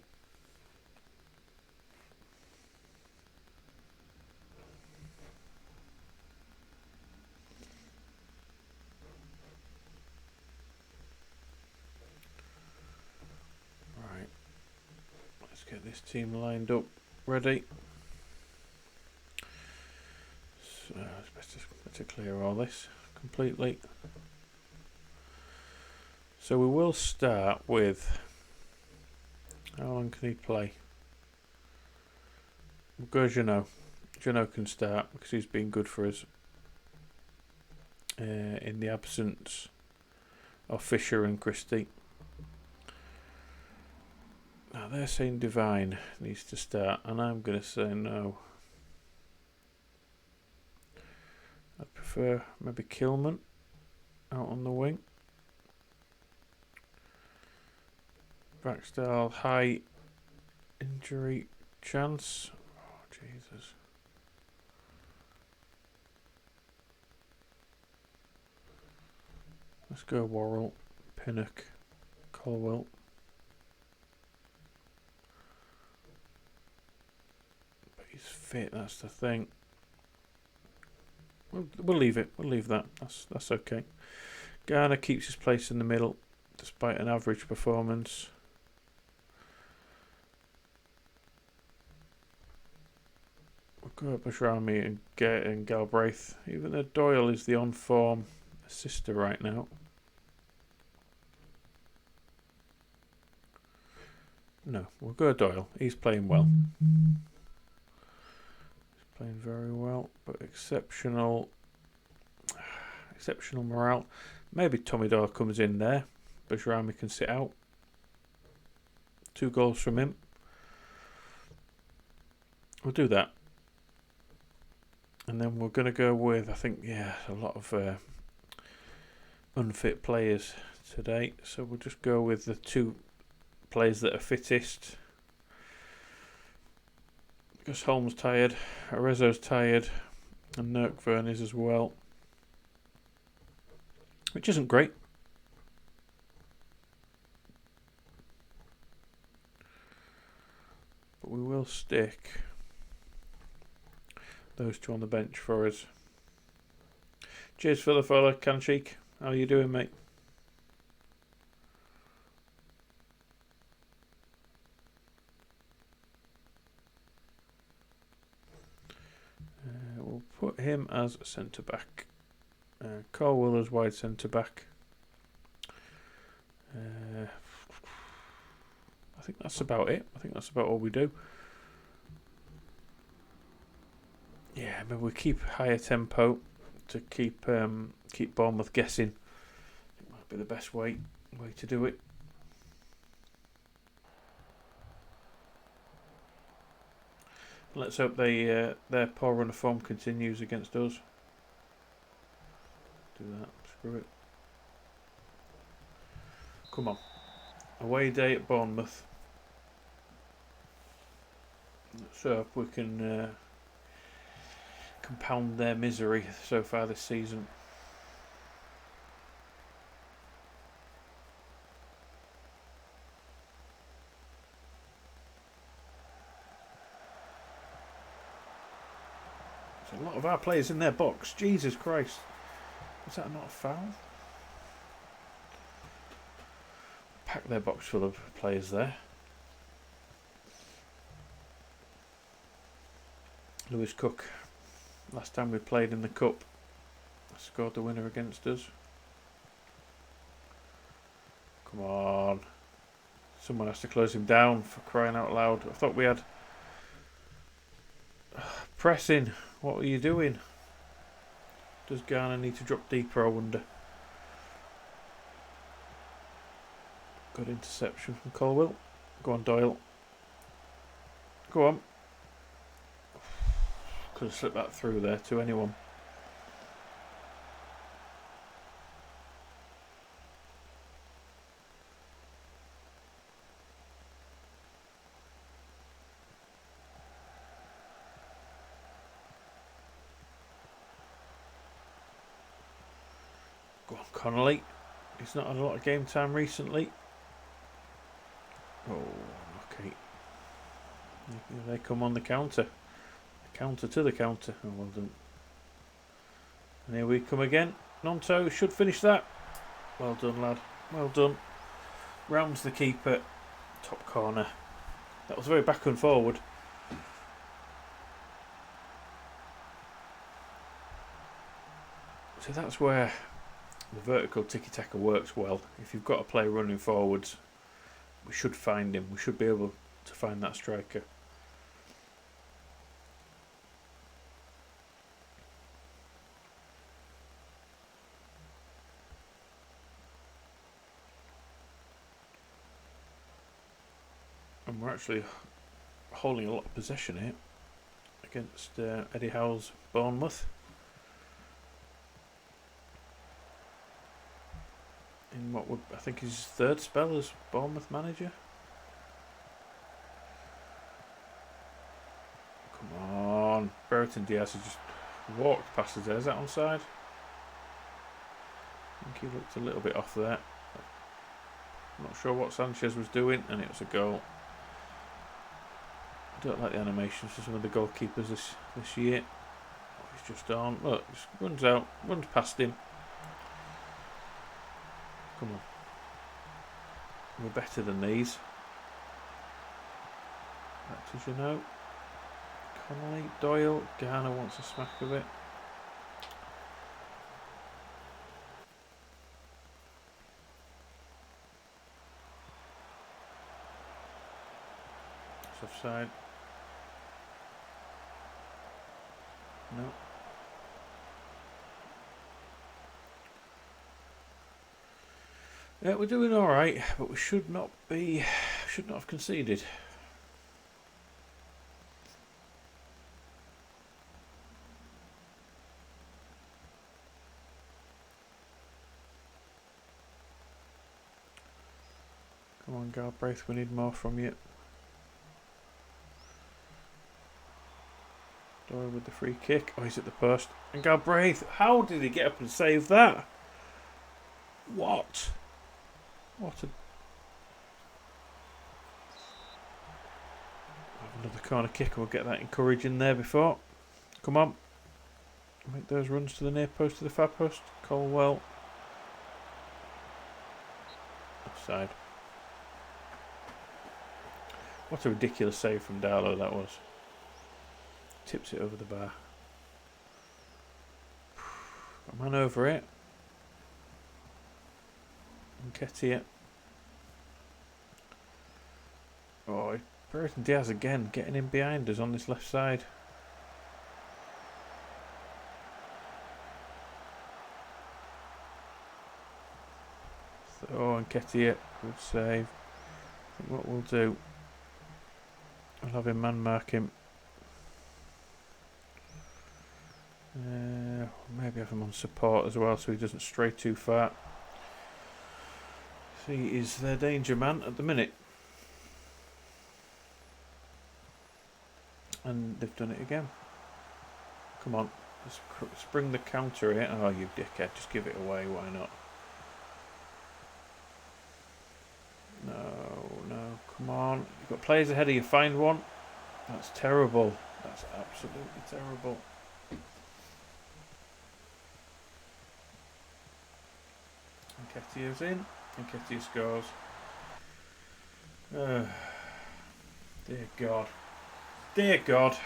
Right, let's get this team lined up, ready. So it's better clear all this completely. So we will start with, how long can he play? We'll go Jeannot. Jeannot can start because he's been good for us in the absence of Fisher and Christie. Now they're saying Divine needs to start, and I'm going to say no. I'd prefer for maybe Kilman out on the wing. Raxdale, high injury chance. Oh, Jesus. Let's go Worrell, Pinnock, Colwell. But he's fit, that's the thing. We'll leave it. We'll leave that. That's okay. Garner keeps his place in the middle despite an average performance. We'll go Bashrami and Galbraith. Even though Doyle is the on-form assister right now. No, we'll go Doyle. He's playing well. He's playing very well, but exceptional morale. Maybe Tommy Doyle comes in there. Bashrami can sit out. 2 goals from him. We'll do that. And then we're going to go with, I think, a lot of unfit players today. So we'll just go with the 2 players that are fittest. Because Holmes tired, Arezzo's tired, and Nurkvern is as well. Which isn't great. But we will stick those 2 on the bench for us. Cheers for the follow, Kanchik. How are you doing, mate? We'll put him as centre back. Colwell as wide centre back. I think that's about it. I think that's about all we do. Yeah, maybe we keep higher tempo to keep Bournemouth guessing. I think might be the best way to do it. Let's hope their poor run of form continues against us. Do that. Screw it. Come on. Away day at Bournemouth. Let's hope we can compound their misery so far this season. There's a lot of our players in their box. Jesus Christ. Is that not a foul? Pack their box full of players there. Lewis Cook. Last time we played in the cup, scored the winner against us. Come on. Someone has to close him down, for crying out loud. I thought we had... Pressing. What are you doing? Does Garner need to drop deeper, I wonder? Good interception from Colwell. Go on, Doyle. Go on. Could have slipped that through there to anyone. Go on, Connolly. He's not had a lot of game time recently. Oh, okay. They come on the counter. Counter to the counter. Oh, well done. And here we come again. Nonto should finish that. Well done, lad. Well done. Rounds the keeper. Top corner. That was very back and forward. So that's where the vertical tiki-taka works well. If you've got a player running forwards, we should find him. We should be able to find that striker. And we're actually holding a lot of possession here against Eddie Howe's Bournemouth. in what would, I think, his third spell as Bournemouth manager. Come on. Brereton Diaz has just walked past us there. Is that onside? I think he looked a little bit off there. I'm not sure what Sanchez was doing, and it was a goal. I don't like the animations for some of the goalkeepers this year. Oh, he's just on. Look, just runs out, runs past him. Come on. We're better than these. That as you know. Connolly, Doyle, Garner wants a smack of it. It's offside. No. Yeah, we're doing all right, but we should not have conceded. Come on, Galbraith, we need more from you. Doyle with the free kick. Oh, he's at the post. And Galbraith, how did he get up and save that? What? What a... Another corner kick. We'll get that encouraging there before. Come on. Make those runs to the near post, to the far post. Colwell. Offside. What a ridiculous save from Darlow that was. Tips it over the bar. A man over it. Nketiah. Oh, Brereton Diaz again, getting in behind us on this left side. Oh, Nketiah, good save. I think what we'll do, I'll have him man mark him. Maybe have him on support as well so he doesn't stray too far. He is their danger man at the minute. And they've done it again. Come on, let's bring the counter here. Oh, you dickhead, just give it away, why not? No, come on. You've got players ahead of you, find one. That's terrible. That's absolutely terrible. Nketiah's in. Nketiah scores. Dear God. Dear God.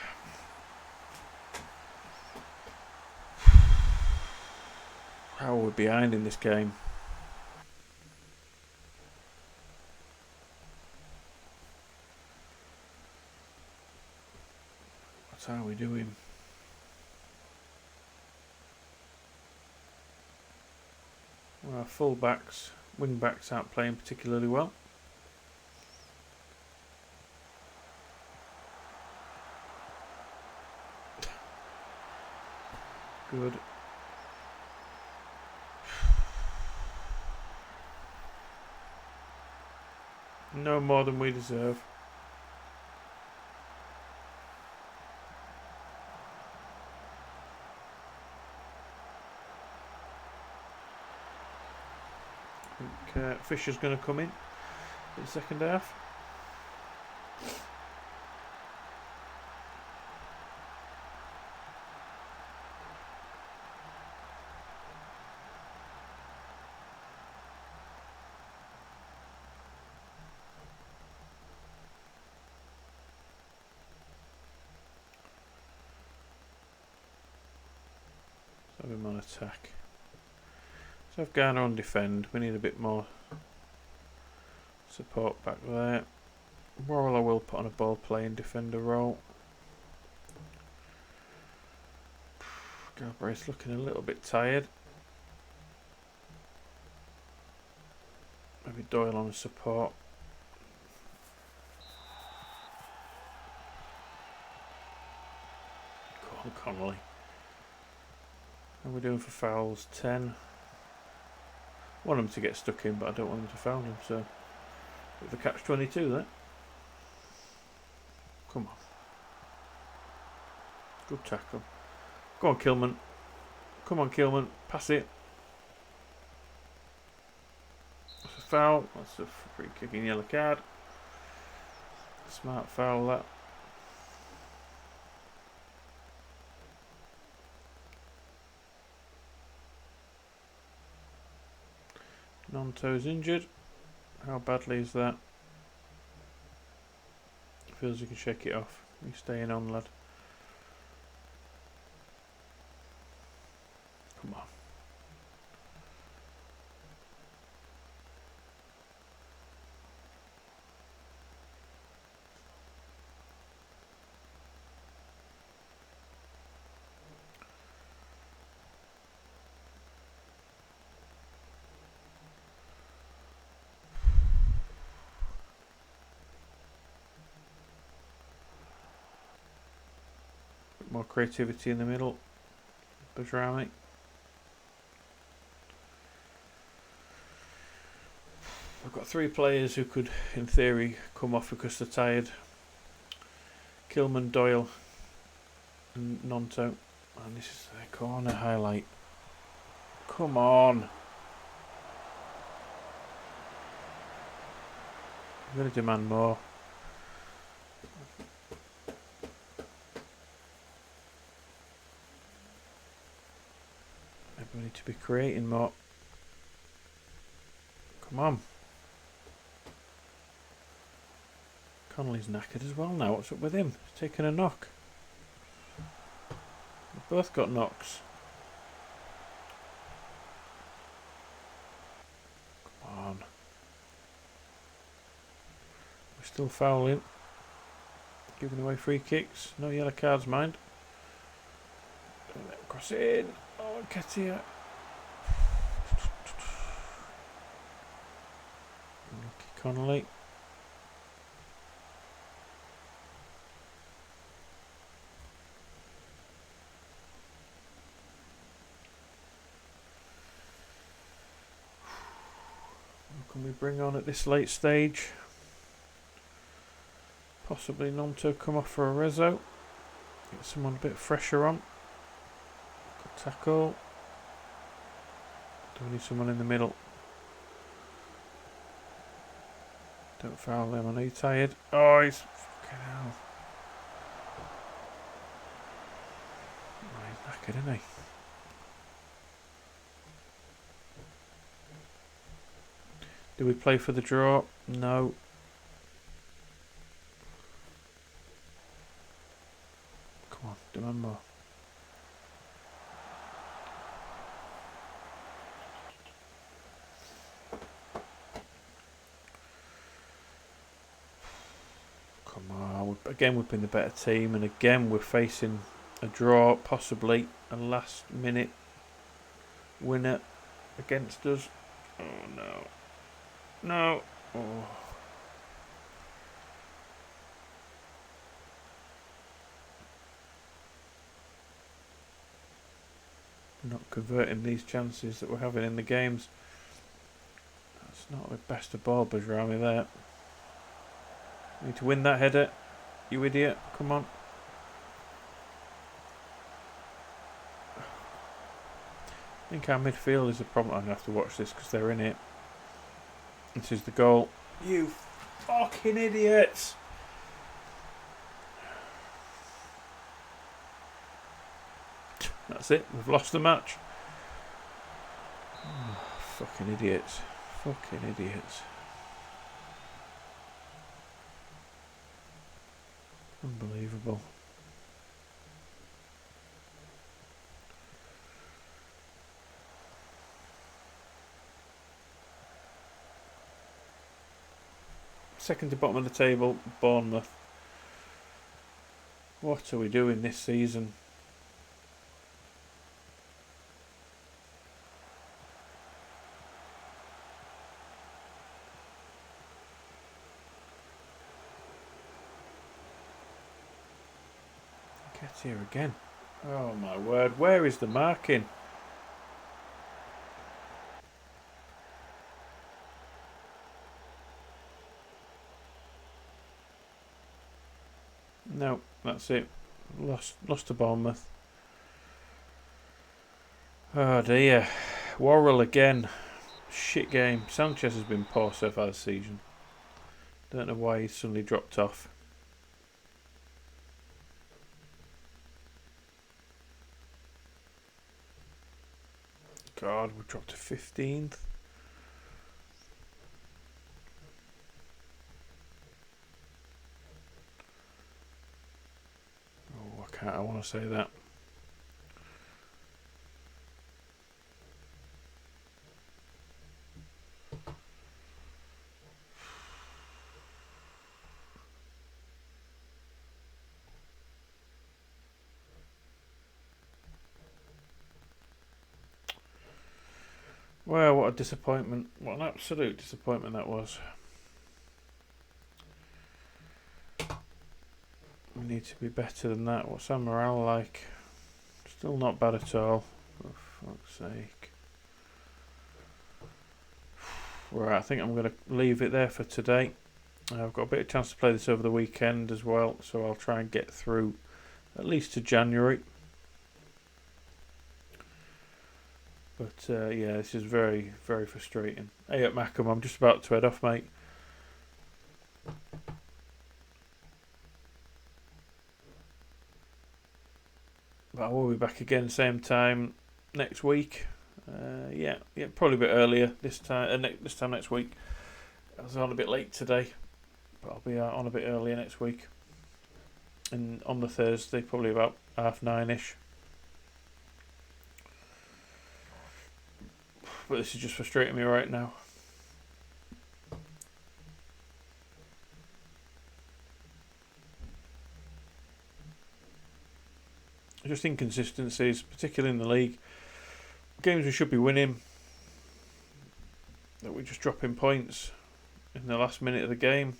How are we behind in this game? What are we doing? Well, our full-backs, wing-backs aren't playing particularly well. Good. No more than we deserve. I think Fisher's going to come in the second half. Have him on attack. So have Garner on defend. We need a bit more support back there. Worrell I will put on a ball playing defender role. Galbraith's looking a little bit tired. Maybe Doyle on support. Go on, Connolly. How are we doing for fouls? 10. want them to get stuck in, but I don't want them to foul him. So, the catch-22 there. Come on. Good tackle. Go on, Kilman. Come on, Kilman. Pass it. That's a foul. That's a free kicking yellow card. Smart foul, that. Non-toes injured. How badly is that? Feels you can shake it off. You're staying on, lad. Come on. More creativity in the middle. Bajrami. I've got 3 players who could, in theory, come off because they're tired. Kilman, Doyle, and Nonto. And this is the corner highlight. Come on. I'm going to demand more. We need to be creating more. Come on. Connolly's knackered as well now. What's up with him? He's taken a knock. They've both got knocks. Come on. We're still fouling. Giving away free kicks. No yellow cards, mind. Don't let him cross it in. Oh, get here. Lucky Connolly. What can we bring on at this late stage? Possibly Nonto come off for a reso. Get someone a bit fresher on. Good tackle. Do we need someone in the middle? Don't foul him. I know you're tired. Oh, he's fucking hell. Oh, he's knackered, isn't he? Do we play for the draw? No. Come on, demand more. Come on. Again, we've been the better team, and again, we're facing a draw, possibly a last minute winner against us. Oh no. No. Oh. Not converting these chances that we're having in the games. That's not the best of ball, Bajrami there. Need to win that header, you idiot. Come on. I think our midfield is the problem. I'm going to have to watch this because they're in it. This is the goal. You fucking idiots! That's it. We've lost the match. Oh, fucking idiots. Fucking idiots. Unbelievable. Second to bottom of the table, Bournemouth. What are we doing this season? Get here again. Oh my word, where is the marking? No, that's it. Lost to Bournemouth. Oh dear. Worrell again. Shit game. Sanchez has been poor so far this season. Don't know why he's suddenly dropped off. God, we dropped to 15th. Oh, I want to say that. Well, what a disappointment. What an absolute disappointment that was. We need to be better than that. What's our morale like? Still not bad at all. For fuck's sake. Right, I think I'm going to leave it there for today. I've got a bit of chance to play this over the weekend as well, so I'll try and get through at least to January. But yeah, this is very, very frustrating. Hey up Mackham, I'm just about to head off, mate. But I will be back again same time next week. Yeah, probably a bit earlier this time. This time next week. I was on a bit late today, but I'll be on a bit earlier next week. And on the Thursday, probably about 9:30ish. But this is just frustrating me right now. Just inconsistencies, particularly in the league. Games we should be winning, that we're just dropping points in the last minute of the game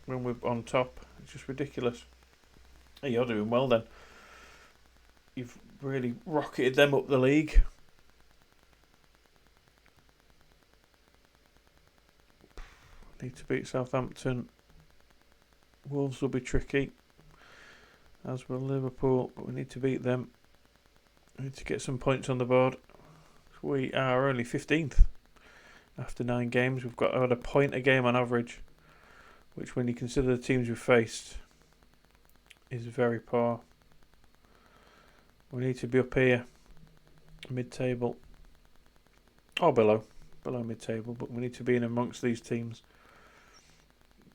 when we're on top. It's just ridiculous. Hey, you're doing well then. You've really rocketed them up the league. Need to beat Southampton. Wolves will be tricky, as will Liverpool, but we need to beat them. We need to get some points on the board. We are only 15th after 9 games. We've got about a point a game on average, which when you consider the teams we've faced is very poor. We need to be up here, mid-table, or below mid-table, but we need to be in amongst these teams.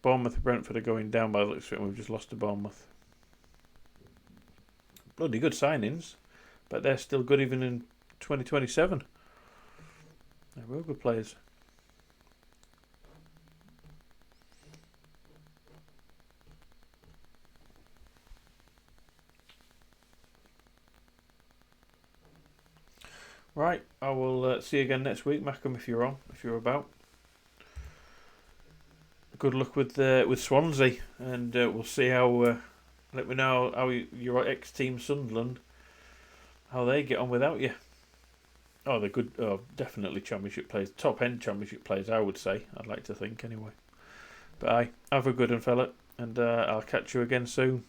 Bournemouth and Brentford are going down by the looks of it, and we've just lost to Bournemouth. Bloody good signings, but they're still good even in 2027. They're real good players. Right, I will see you again next week, Mackham, if you're on, if you're about. Good luck with Swansea, and we'll see how. Let me know how your ex-team Sunderland, how they get on without you. Oh, they're good. Oh, definitely championship players, top-end championship players, I would say. I'd like to think anyway. But aye, have a good one, fella, and I'll catch you again soon.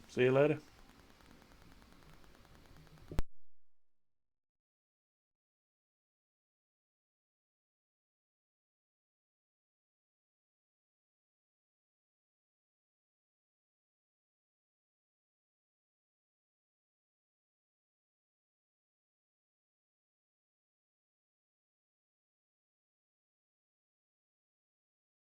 See you later.